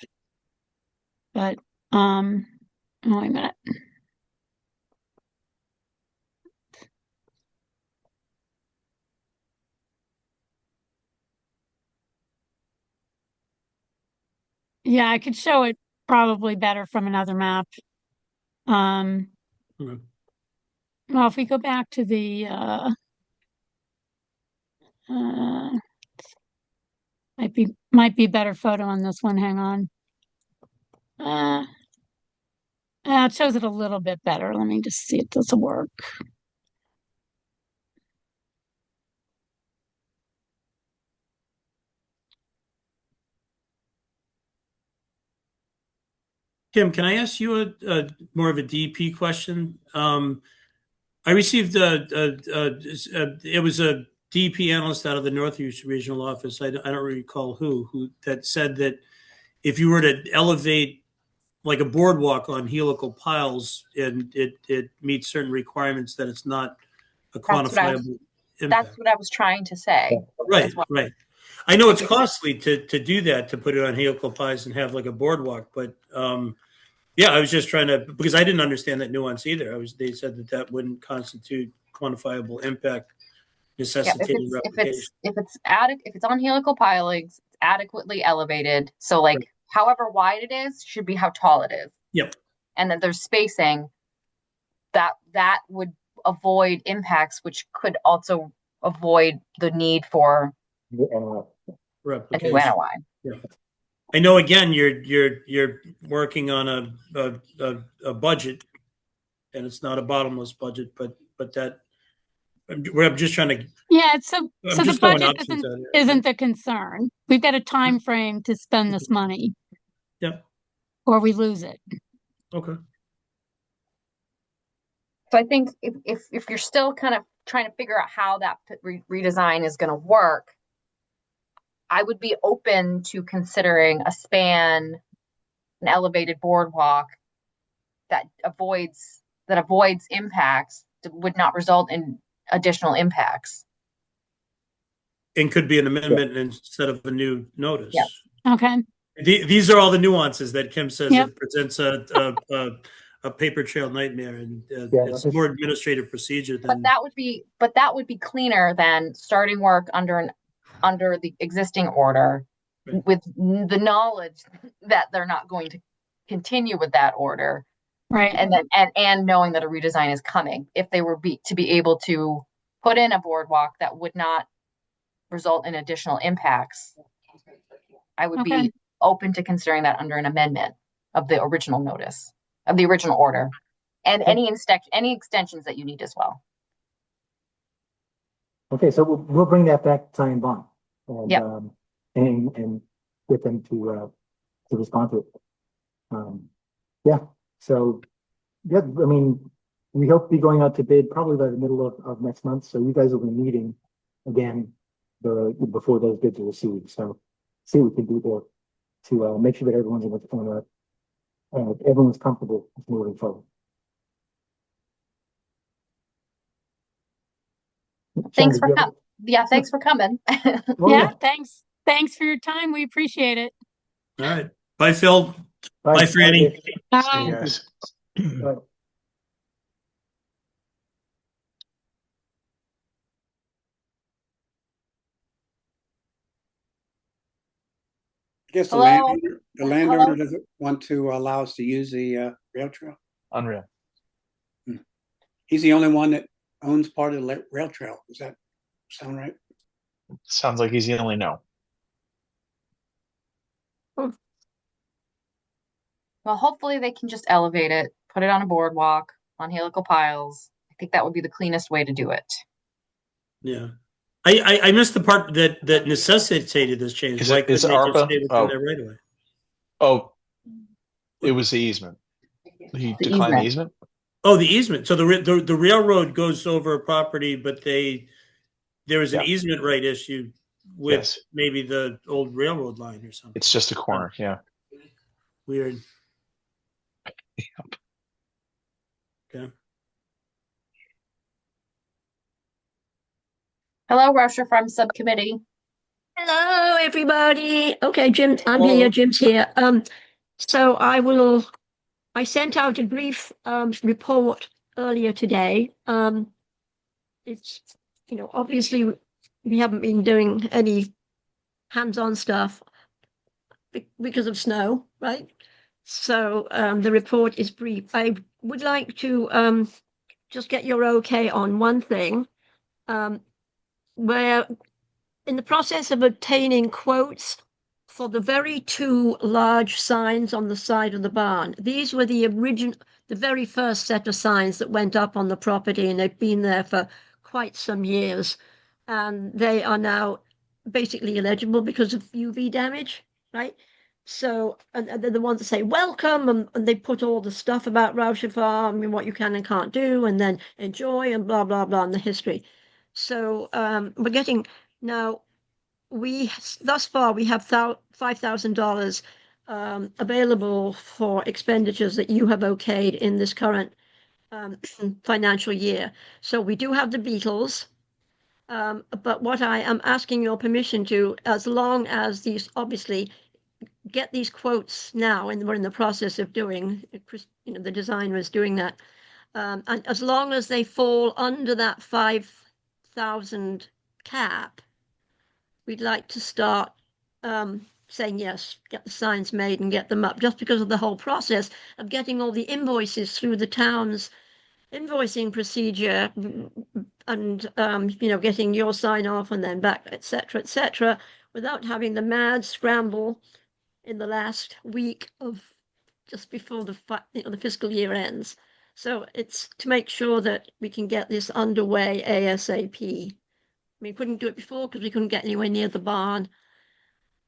But wait a minute. Yeah, I could show it probably better from another map. Well, if we go back to the might be better photo on this one. Hang on. It shows it a little bit better. Let me just see if this will work. Kim, can I ask you a more of a DP question? I received it was a DP analyst out of the Northeast Regional Office. I don't recall who that said that if you were to elevate like a boardwalk on helical piles, and it meets certain requirements that it's not a quantifiable impact. That's what I was trying to say. Right, right. I know it's costly to do that, to put it on helical piles and have like a boardwalk, but yeah, I was just trying to, because I didn't understand that nuance either. They said that wouldn't constitute quantifiable impact necessitating replication. If it's on helical pilings, it's adequately elevated. So like however wide it is should be how tall it is. Yep. And then there's spacing that would avoid impacts, which could also avoid the need for a new NOI. Yeah. I know. Again, you're working on a budget, and it's not a bottomless budget, but that I'm just trying to. Yeah, so the budget isn't the concern. We've got a time frame to spend this money. Yep. Or we lose it. Okay. So I think if you're still kind of trying to figure out how that redesign is going to work, I would be open to considering a span, an elevated boardwalk that avoids impacts, that would not result in additional impacts. And could be an amendment instead of a new notice. Yeah. Okay. These are all the nuances that Kim says. Yep. It presents a paper trail nightmare, and it's more administrative procedure than. But that would be cleaner than starting work under the existing order, with the knowledge that they're not going to continue with that order, right? And then and knowing that a redesign is coming. If they were to be able to put in a boardwalk that would not result in additional impacts, I would be open to considering that under an amendment of the original notice, of the original order, and any extensions that you need as well. Okay, so we'll bring that back to Ty and Bond, and Yep. And get them to respond to it. Yeah. So yeah, I mean, we hope to be going out to bid probably by the middle of next month. So you guys will be meeting again before those bids are received. So see what we can do there to make sure that everyone's comfortable with moving forward. Thanks for coming. Yeah, thanks for coming. Yeah, thanks for your time. We appreciate it. All right. Bye, Phil. Bye, Franny. Bye. See you guys. Bye. I guess Hello? the landowner doesn't want to allow us to use the rail trail. Unreal. He's the only one that owns part of the rail trail. Does that sound right? Sounds like he's the only no. Well, hopefully they can just elevate it, put it on a boardwalk, on helical piles. I think that would be the cleanest way to do it. Yeah. I missed the part that necessitated this change. Is Why it is couldn't they just ARPA? stay within Oh. their right of way? Oh, it was the easement. He declined the easement. Oh, the easement. So the railroad goes over a property, but there is an easement right issue with maybe the old railroad line or something. It's just a corner. Yeah. Weird. Okay. Hello, Russia from subcommittee. Hello, everybody. Okay, Jim, I'm here. Jim's here. So I sent out a brief report earlier today. It's, obviously we haven't been doing any hands-on stuff because of snow, right? So the report is brief. I would like to just get your okay on one thing. We're in the process of obtaining quotes for the very two large signs on the side of the barn. These were the very first set of signs that went up on the property, and they've been there for quite some years. And they are now basically illegible because of UV damage, right? So, and they're the ones that say welcome, and they put all the stuff about Rauscher Farm and what you can and can't do, and then enjoy and blah, blah, blah, and the history. So we're getting now. Thus far we have $5,000 available for expenditures that you have okayed in this current financial year. So we do have the Beatles, but what I am asking your permission to, as long as these obviously get these quotes now, and we're in the process of doing, the designer is doing that, and as long as they fall under that 5,000 cap, we'd like to start saying yes, get the signs made and get them up, just because of the whole process of getting all the invoices through the town's invoicing procedure, and getting your sign off and then back, etc., without having the mad scramble in the last week of just before the fiscal year ends. So it's to make sure that we can get this underway ASAP. We couldn't do it before because we couldn't get anywhere near the barn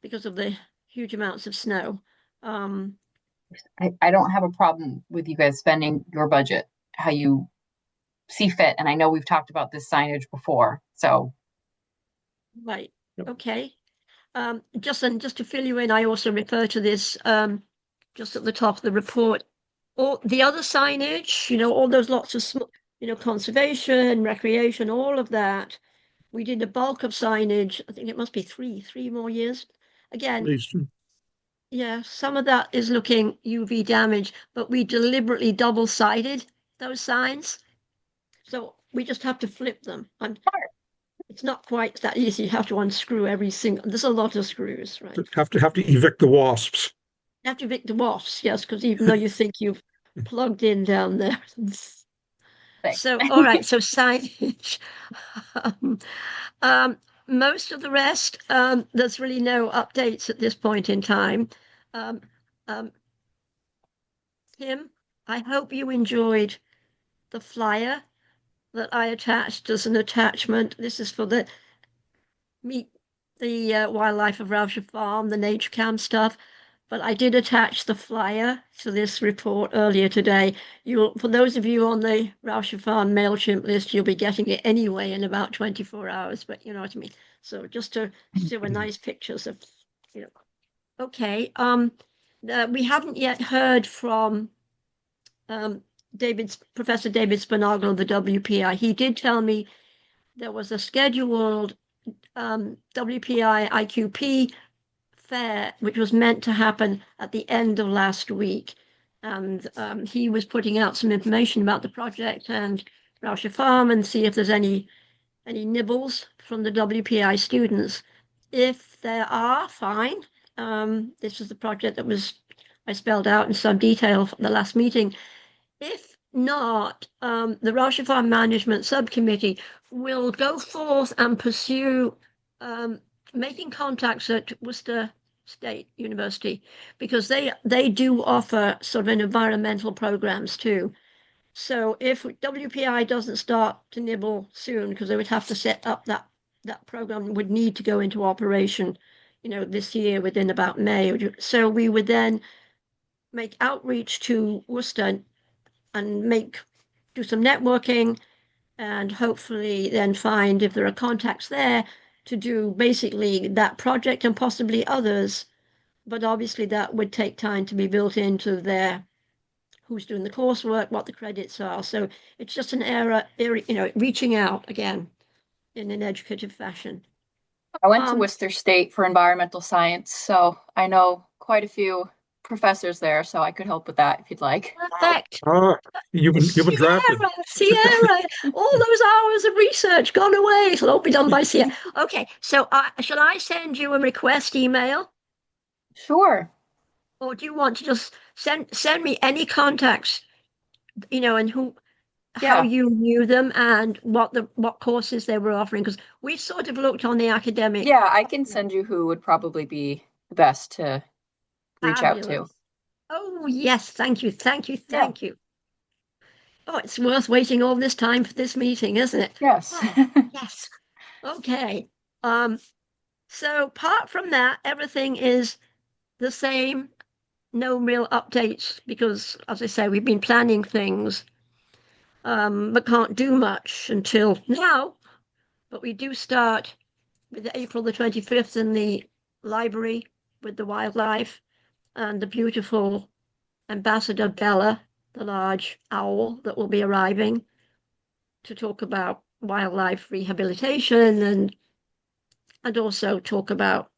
because of the huge amounts of snow. I don't have a problem with you guys spending your budget how you see fit. And I know we've talked about this signage before, so. Right, okay. Just to fill you in, I also refer to this just at the top of the report. All the other signage, all those lots of small, conservation, recreation, all of that. We did a bulk of signage. I think it must be three more years. Again, yeah, some of that is looking UV damage, but we deliberately double-sided those signs. So we just have to flip them. It's not quite that easy. You have to unscrew every single, there's a lot of screws, right? Have to evict the wasps. You have to evict the wasps, yes, because even though you think you've plugged in down there. So, all right, so signage. Most of the rest, there's really no updates at this point in time. Tim, I hope you enjoyed the flyer that I attached as an attachment. This is for the Meet the Wildlife of Rauscher Farm, the Nature Cam stuff. But I did attach the flyer to this report earlier today. For those of you on the Rauscher Farm MailChimp list, you'll be getting it anyway in about 24 hours, but you know what I mean. So just to see were nice pictures of, Okay. We haven't yet heard from Professor David Spinagle of the WPI. He did tell me there was a scheduled WPI IQP fair, which was meant to happen at the end of last week. And he was putting out some information about the project and Rauscher Farm and see if there's any nibbles from the WPI students. If there are, fine. This is the project that I spelled out in some detail for the last meeting. If not, the Rauscher Farm Management Subcommittee will go forth and pursue making contacts at Worcester State University, because they do offer sort of environmental programs too. So if WPI doesn't start to nibble soon, because they would have to set up that program would need to go into operation, this year within about May. So we would then make outreach to Worcester and do some networking, and hopefully then find if there are contacts there to do basically that project and possibly others. But obviously that would take time to be built into their who's doing the coursework, what the credits are. So it's just an area, reaching out again in an educative fashion. I went to Worcester State for environmental science, so I know quite a few professors there, so I could help with that if you'd like. Perfect. You've been drafted. Sierra, all those hours of research gone away. It'll all be done by Sierra. Okay, so shall I send you a request email? Sure. Or do you want to just send me any contacts, and how you knew them and what courses they were offering? Because we sort of looked on the academic. Yeah, I can send you who would probably be the best to reach out to. Oh, yes. Thank you. Oh, it's worth waiting all this time for this meeting, isn't it? Yes. Yes. Okay. So apart from that, everything is the same. No real updates because, as I say, we've been planning things, but can't do much until now. But we do start with April the 25th in the library with the wildlife. and the beautiful Ambassador Bella, the large owl that will be arriving to talk about wildlife rehabilitation and also talk about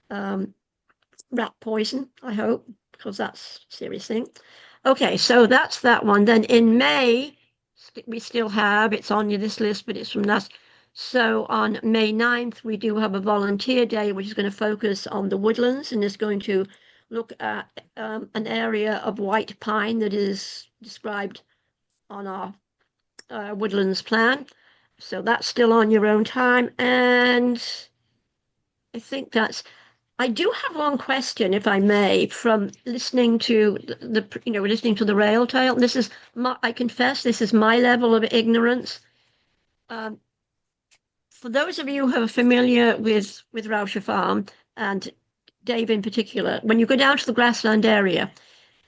rat poison, I hope, because that's a serious thing. Okay, so that's that one. Then in May, we still have, it's on this list, but it's from last. So on May 9th, we do have a volunteer day, which is going to focus on the woodlands and is going to look at an area of white pine that is described on our woodlands plan. So that's still on your own time. And I think I do have one question, if I may, from listening to listening to the rail trail. This is I confess, this is my level of ignorance. For those of you who are familiar with Rauscher Farm, and Dave in particular, when you go down to the grassland area,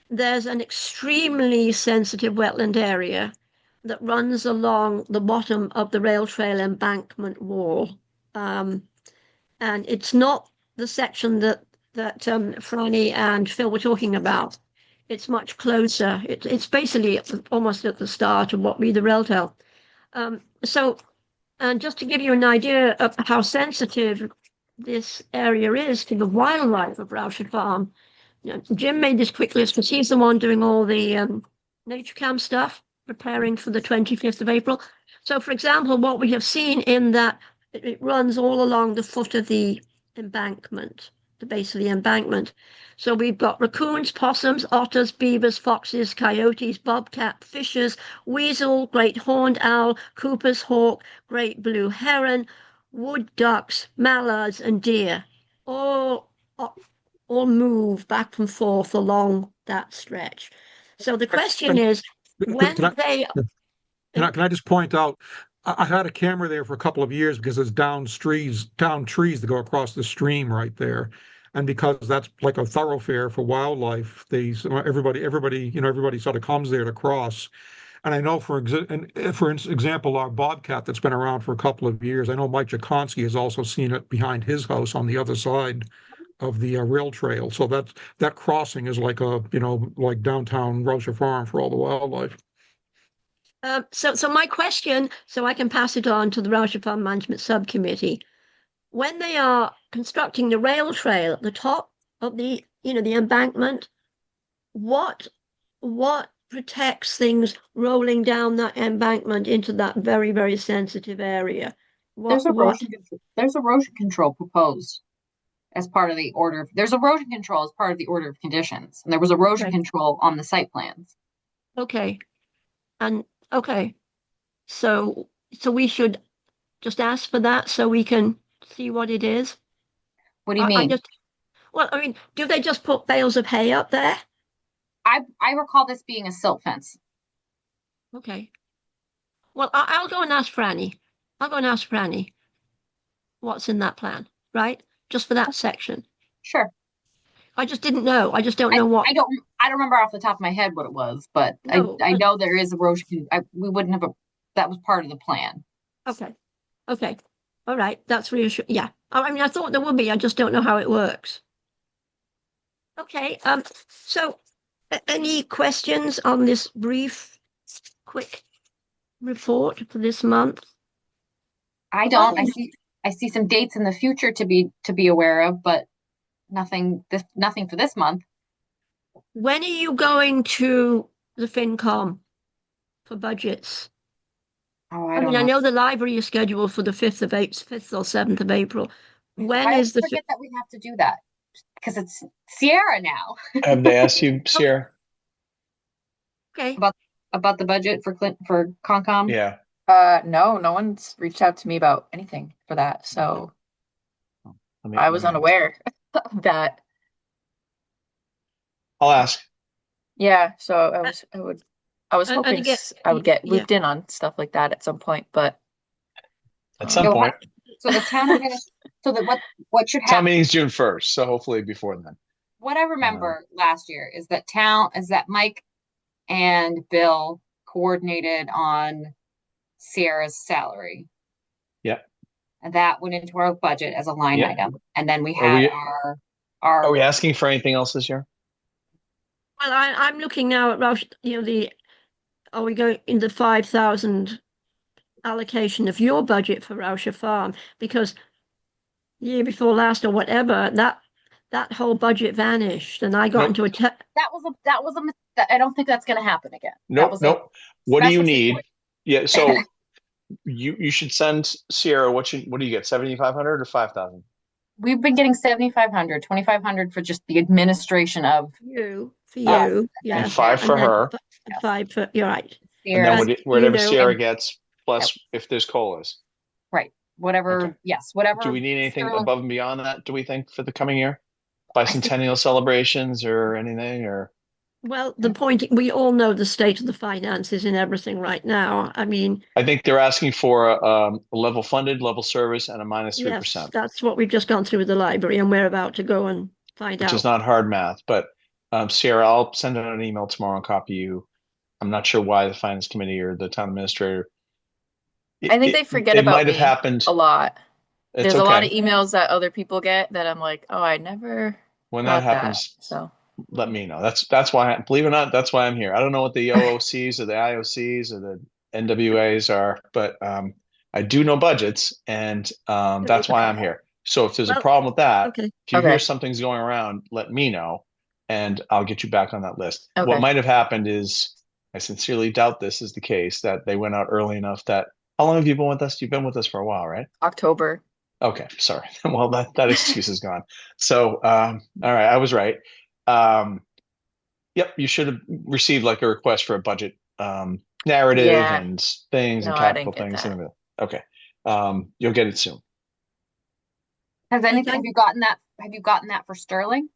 there's an extremely sensitive wetland area that runs along the bottom of the rail trail embankment wall. And it's not the section that Franny and Phil were talking about. It's much closer. It's basically almost at the start of what we the rail trail. And just to give you an idea of how sensitive this area is to the wildlife of Rauscher Farm, Jim made this quick list because he's the one doing all the nature cam stuff, preparing for the 25th of April. So, for example, what we have seen in that, it runs all along the foot of the embankment, the base of the embankment. So we've got raccoons, possums, otters, beavers, foxes, coyotes, bobcat, fishes, weasel, great horned owl, Cooper's hawk, great blue heron, wood ducks, mallards, and deer. All move back and forth along that stretch. So the question is, when they... Can I just point out, I had a camera there for a couple of years because there's down trees that go across the stream right there. And because that's like a thoroughfare for wildlife, everybody sort of comes there to cross. And I know, for example, our bobcat that's been around for a couple of years, I know Mike Jakonski has also seen it behind his house on the other side of the rail trail. So that crossing is like like downtown Rauscher Farm for all the wildlife. So my question, so I can pass it on to the Rauscher Farm Management Subcommittee. When they are constructing the rail trail at the top of the embankment, what protects things rolling down that embankment into that very, very sensitive area? There's erosion control proposed as part of the order. There's erosion control as part of the order of conditions, and there was erosion control on the site plans. Okay, so we should just ask for that so we can see what it is. What do you mean? Do they just put bales of hay up there? I recall this being a silt fence. Okay. Well, I'll go and ask Franny. What's in that plan, right? Just for that section. Sure. I just didn't know. I just don't know what. I don't remember off the top of my head what it was, but no, I know there is erosion. We wouldn't have that was part of the plan. Okay. All right. That's reassuring. Yeah. I mean, I thought there would be. I just don't know how it works. Okay. So any questions on this brief, quick report for this month? I don't. I see some dates in the future to be aware of, but nothing for this month. When are you going to the FinCom for budgets? Oh, I know the library is scheduled for the 5th or 7th of April. When is the... I forget that we have to do that because it's Sierra now. Have they asked you, Sierra? Okay. About the budget for Concom? Yeah. No one's reached out to me about anything for that. So I was unaware of that. I'll ask. Yeah, so I was hoping I would get looped in on stuff like that at some point, but at some point. So the town are gonna. What should happen? Town meeting's June 1st, so hopefully before then. What I remember last year is that Mike and Bill coordinated on Sierra's salary. Yep. And that went into our budget as a line item, and then we had Are we asking for anything else this year? Well, I'm looking now at Roush, are we going in the 5,000 allocation of your budget for Rousher Farm? Because year before last or whatever, that whole budget vanished, and I got Nope. into a That was a I don't think that's going to happen again. Nope, nope. What do you special need? situation. Yeah, so you should send Sierra what do you get? 7,500 or 5,000? We've been getting 7,500, 2,500 for just the administration of you, yeah. And 5 for her. 5 for, you're right. And then whatever Sierra and- gets, plus if there's COLAs. Right. Whatever. Yes. Whatever. Do we need anything Sterling- above and beyond that, do we think, for the coming year? Bicentennial celebrations or anything, or? Well, the point, we all know the state of the finances and everything right now. I mean, I think they're asking for a level funded, level service, and a minus 3%. yes, that's what we've just gone through with the library, and we're about to go and find Which out. is not hard math, but Sierra, I'll send out an email tomorrow and copy you. I'm not sure why the finance committee or the town administrator. I think they forget it about might have me happened a lot. It's There's a lot of okay. emails that other people get that I'm like, oh, I never When got that happens, So let me know. That's why, believe it or not, that's why I'm here. I don't know what the OOCs or the IOCs or the NWAs are, but I do know budgets, and that's why I'm here. So if there's a Well, problem with that, okay. if you Okay. hear something's going around, let me know, and I'll get you back on that list. Okay. What might have happened is, I sincerely doubt this is the case, that they went out early enough that, how long have you been with us? You've been with us for a while, right? October. Okay, sorry. Well, that excuse is gone. So, all right, I was right. Yep, you should have received like a request for a budget narrative Yeah. and things and No, I capital didn't get things. that. And everything. Okay, you'll get it soon. Have you gotten that? Have you gotten that for Sterling?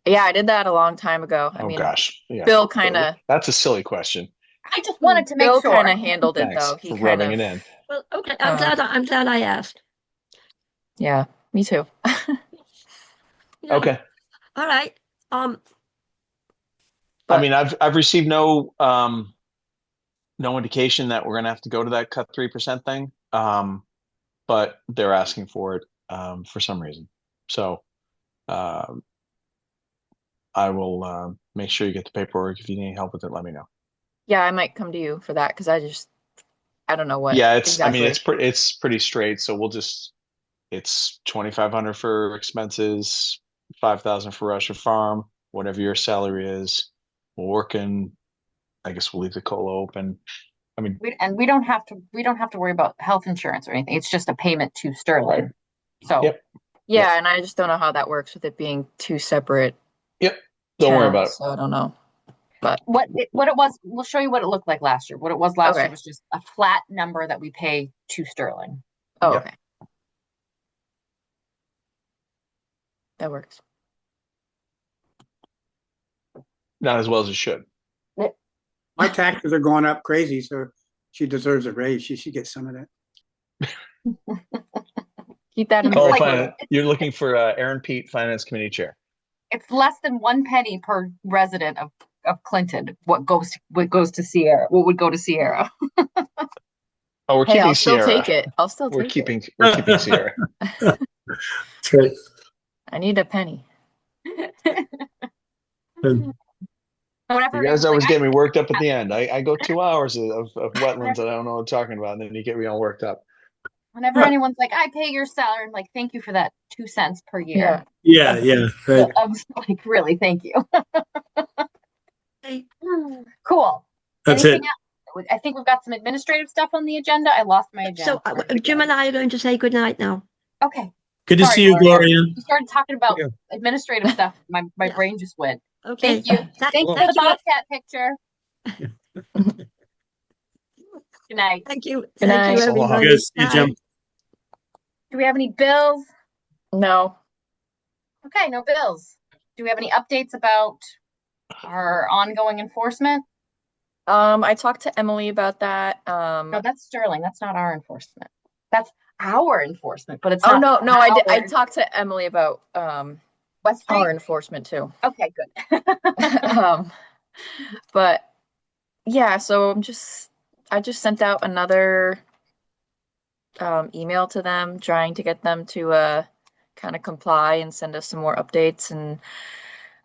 Yeah, I did that a long time ago. I Oh mean, gosh, yeah. Bill kind of That's a silly question. I just wanted to make Bill sure. kind of handled it Thanks though. He for kind rubbing of it in. Well, okay, I'm glad I asked. Yeah, me too. Yeah. Okay. All right. I mean, I've received no indication that we're gonna have to go to that cut 3% thing. But they're asking for it for some reason. So I will make sure you get the paperwork. If you need any help with it, let me know. Yeah, I might come to you for that because I don't know what. Yeah, I exactly. mean, it's pretty straight. So it's 2,500 for expenses, 5,000 for Russia Farm, whatever your salary is. We'll work in. I guess we'll leave the COLA open. I mean, We don't have to worry about health insurance or anything. It's just a payment to Sterling. So Yep. Yeah, and I just don't know how that works with it being two separate. Yep. Don't worry about towns, it. So I don't know. But what it was, we'll show you what it looked like last year. What it was last year Okay. was just a flat number that we pay to Sterling. oh, Yep. okay. That works. Not as well as it should. My taxes are going up crazy, so she deserves a raise. She should get some of that. Keep that in Oh, mind. fine. You're looking for Aaron Pete, Finance Committee Chair. It's less than 1 penny per resident of Clinton. What goes to Sierra? What would go to Sierra? Oh, we're Hey, keeping I'll still Sierra. take it. I'll still We're take keeping it. we're keeping Sierra. That's right. I need a penny. You guys always get me worked up at the end. I go 2 hours of wetlands that I don't know what I'm talking about, and then you get me all worked up. Whenever anyone's like, "I pay your salary," I'm like, "Thank you for that 2 cents per year." Yeah, yeah, right. I'm just like, really, thank you. Cool. That's Anything it. else? I think we've got some administrative stuff on the agenda. I lost my agenda. So Jim and I are going to say goodnight now. Okay. Good to Sorry, see you, Gloria. You started talking about administrative stuff. My brain just went. Okay. Thank you. Thanks for the Bobcat picture. Good night. Thank you. Good Thank you, night. everybody. Good. See you, Bye. Jim. Do we have any bills? No. Okay, no bills. Do we have any updates about our ongoing enforcement? I talked to Emily about that. No, that's Sterling. That's not our enforcement. That's our enforcement, but it's Oh not. no, I did. I ours. talked to Emily about West Street? our enforcement too. Okay, good. But yeah, so I just sent out another email to them trying to get them to kind of comply and send us some more updates and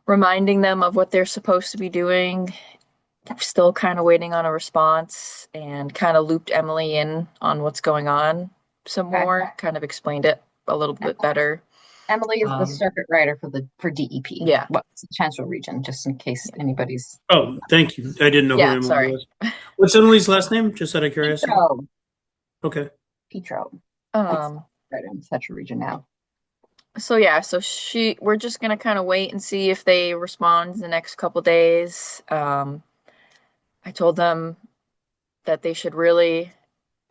reminding them of what they're supposed to be doing. Still kind of waiting on a response, and kind of looped Emily in on what's going on some more, kind of explained it a little bit better. Emily is the circuit rider for DEP. Yeah. What's the Chancellor region, just in case anybody's. Oh, thank you. I didn't know Yeah, who Emily sorry. was. What's Emily's last name? Just out of curiosity. Petro. Okay. Petro. Um, Right in Central region now. So yeah, we're just gonna kind of wait and see if they respond in the next couple days. I told them that they should really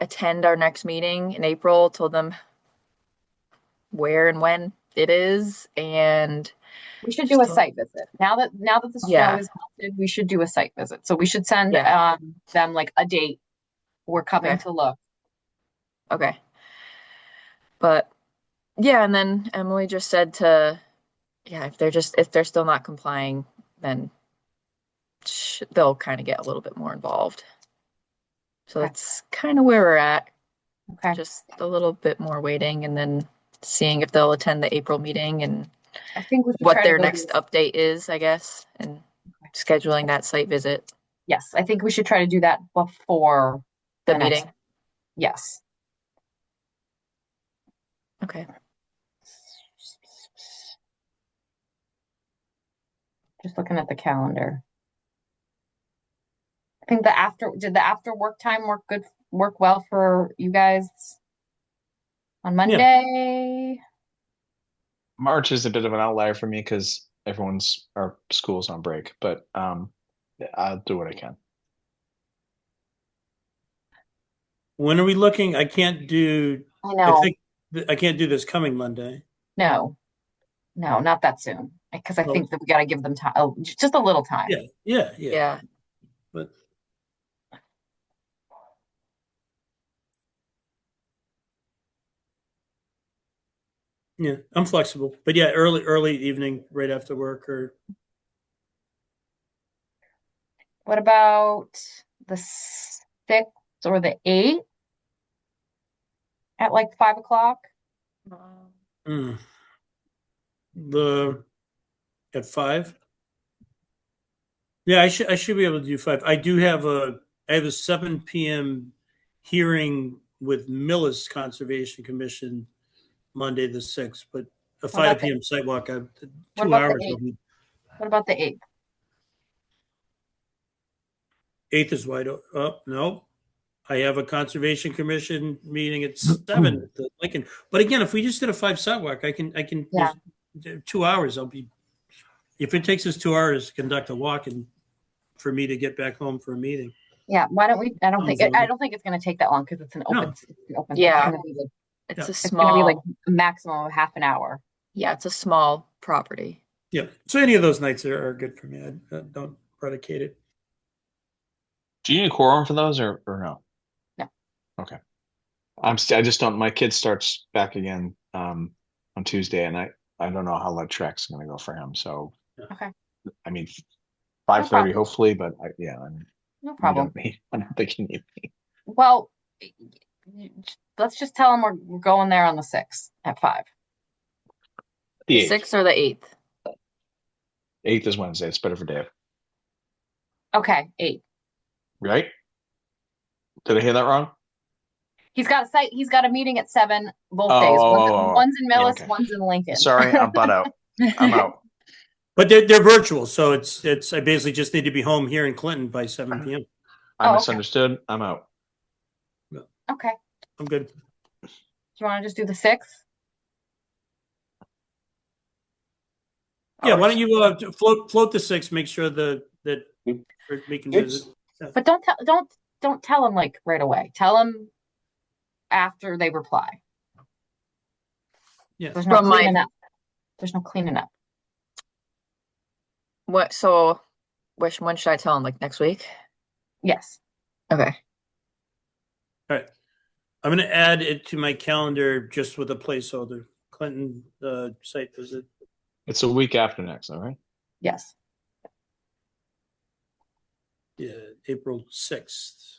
attend our next meeting in April, told them where and when it is, and we should do a site visit. Now that the snow is melted, we should do a site visit. So we should send them like a date. We're coming to look. Okay. But yeah, and then Emily just said if they're still not complying, then they'll kind of get a little bit more involved. So that's kind of where we're at. Okay. Just a little bit more waiting, and then seeing if they'll attend the April meeting and I think we should what their next update is, I guess, and scheduling that site visit. Yes, I think we should try to do that before the meeting. Yes. Okay. Just looking at the calendar. I think did the after work time work well for you guys on Monday? March is a bit of an outlier for me because our school's on break, but I'll do what I can. When are we looking? I can't do. I know. I think I can't do this coming Monday. No, not that soon. Because I think that we got to give them time, just a little time. Yeah. But yeah, I'm flexible. But yeah, early evening, right after work, or. What about the 6th or the 8th at like 5 o'clock? At 5. Yeah, I should be able to do 5. I have a 7 p.m. hearing with Millis Conservation Commission Monday the 6th, but a 5 p.m. sidewalk. 2 hours. What about the 8th? 8th is wide up. No, I have a Conservation Commission meeting at 7 at the Lincoln. But again, if we just did a 5 sidewalk, I can 2 hours. If it takes us 2 hours to conduct a walk and for me to get back home for a meeting. Yeah, why don't we? I don't think it's going to take that long because it's an open. Yeah, it's going to be like a maximum of half an hour. Yeah, it's a small property. Yeah, so any of those nights are good for me. I don't predicate it. Do you need a quorum for those or no? No. Okay. I just don't. My kid starts back again on Tuesday, and I don't know how that track's going to go for him. So okay. I mean, 5:30 hopefully, but no problem. I don't think you need me. Well, let's just tell them we're going there on the 6th at 5. The 6th or the 8th? 8th is Wednesday. It's better for Dave. Okay, 8th. Right? Did I hear that wrong? He's got a meeting at 7 both days. One's in Millis, one's in Lincoln. Sorry, I'm butt out. I'm out. But they're virtual, so it's I basically just need to be home here in Clinton by 7 p.m. I misunderstood. Okay. I'm out. Okay. I'm good. Do you want to just do the 6th? Yeah, why don't you float the 6th? Make sure that we can visit. Yeah. But don't tell them like right away. Tell them after they reply. Yeah. There's no cleaning up. There's no cleaning up. What? So, when should I tell them? Like next week? Yes. Okay. All right. I'm going to add it to my calendar just with a placeholder. Clinton site visit. It's a week after next, all right? Yes. Yeah, April 6th.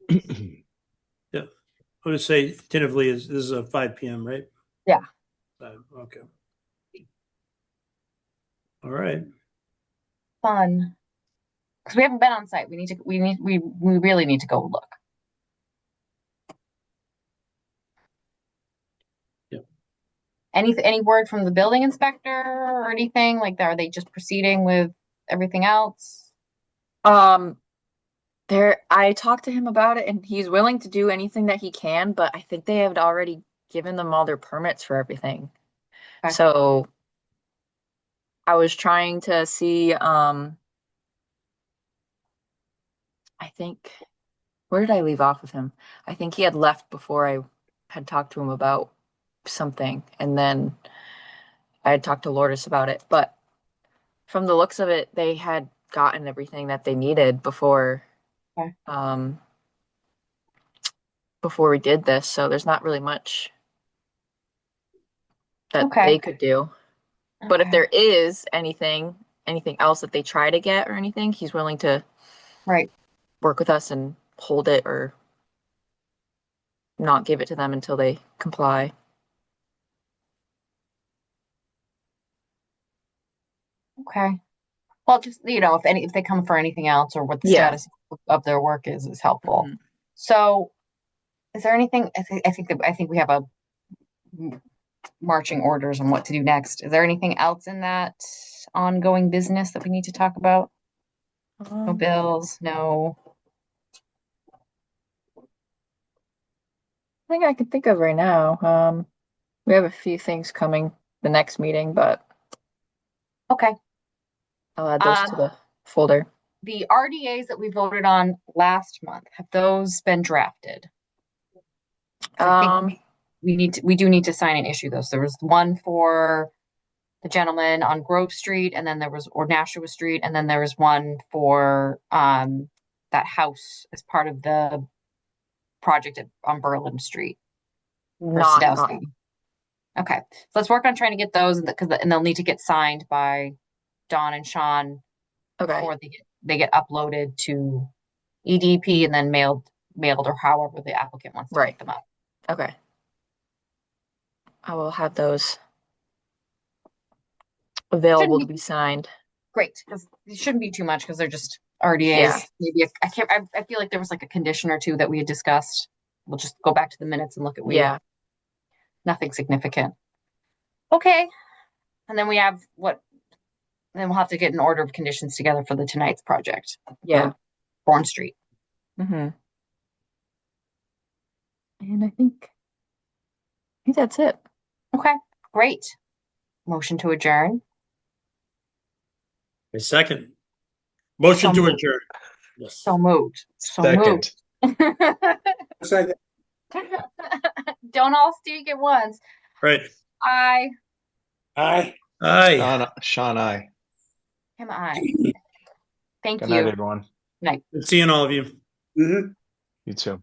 Yeah. I'm going to say tentatively this is a 5 p.m., right? Yeah. Okay. All right. Fun. Because we haven't been on site. We really need to go look. Yep. Any word from the building inspector or anything like that? Are they just proceeding with everything else? I talked to him about it and he's willing to do anything that he can, but I think they have already given them all their permits for everything. Okay. So I was trying to see, I think, where did I leave off with him? I think he had left before I had talked to him about something, and then I had talked to Lourdes about it. But from the looks of it, they had gotten everything that they needed before Okay. Before we did this, so there's not really much that Okay. they could do. But if Okay. there is anything else that they try to get or anything, he's willing to work with us and hold it or not give it to them until they comply. Okay. Well, just if they come for anything else or what the Yeah. status of their work is helpful. So, is there anything? I think we have a marching orders on what to do next. Is there anything else in that ongoing business that we need to talk about? No bills, no. I think I can think of right now. We have a few things coming the next meeting, but Okay. I'll add those to the folder. The RDAs that we voted on last month, have those been drafted? I think we do need to sign and issue those. There was one for the gentleman on Grove Street, and then or Nashua Street, and then there was one for that house as part of the project on Berlin Street. for Sadowski. Okay, so let's work on trying to get those, and they'll need to get signed by Dawn and Sean before they get uploaded to EDP and then mailed or however the applicant wants to pick them up. Okay. I will have those available to be signed. Great, because it shouldn't be too much because they're just RDAs. Yeah. Maybe I feel like there was like a condition or two that we had discussed. We'll just go back to the minutes and look at Yeah. Nothing significant. Okay, and then we have then we'll have to get an order of conditions together for tonight's project. Yeah. Bourne Street. Mm-hmm. And I think that's it. Okay, great. Motion to adjourn. A second. Motion to adjourn. Yes. So moved. Second. Second. Don't all speak at once. Right. Aye. Aye. Aye. Sean, aye. Him, aye. Thank Good you. night, everyone. Night. Good seeing all of you. Mm-hmm. You too.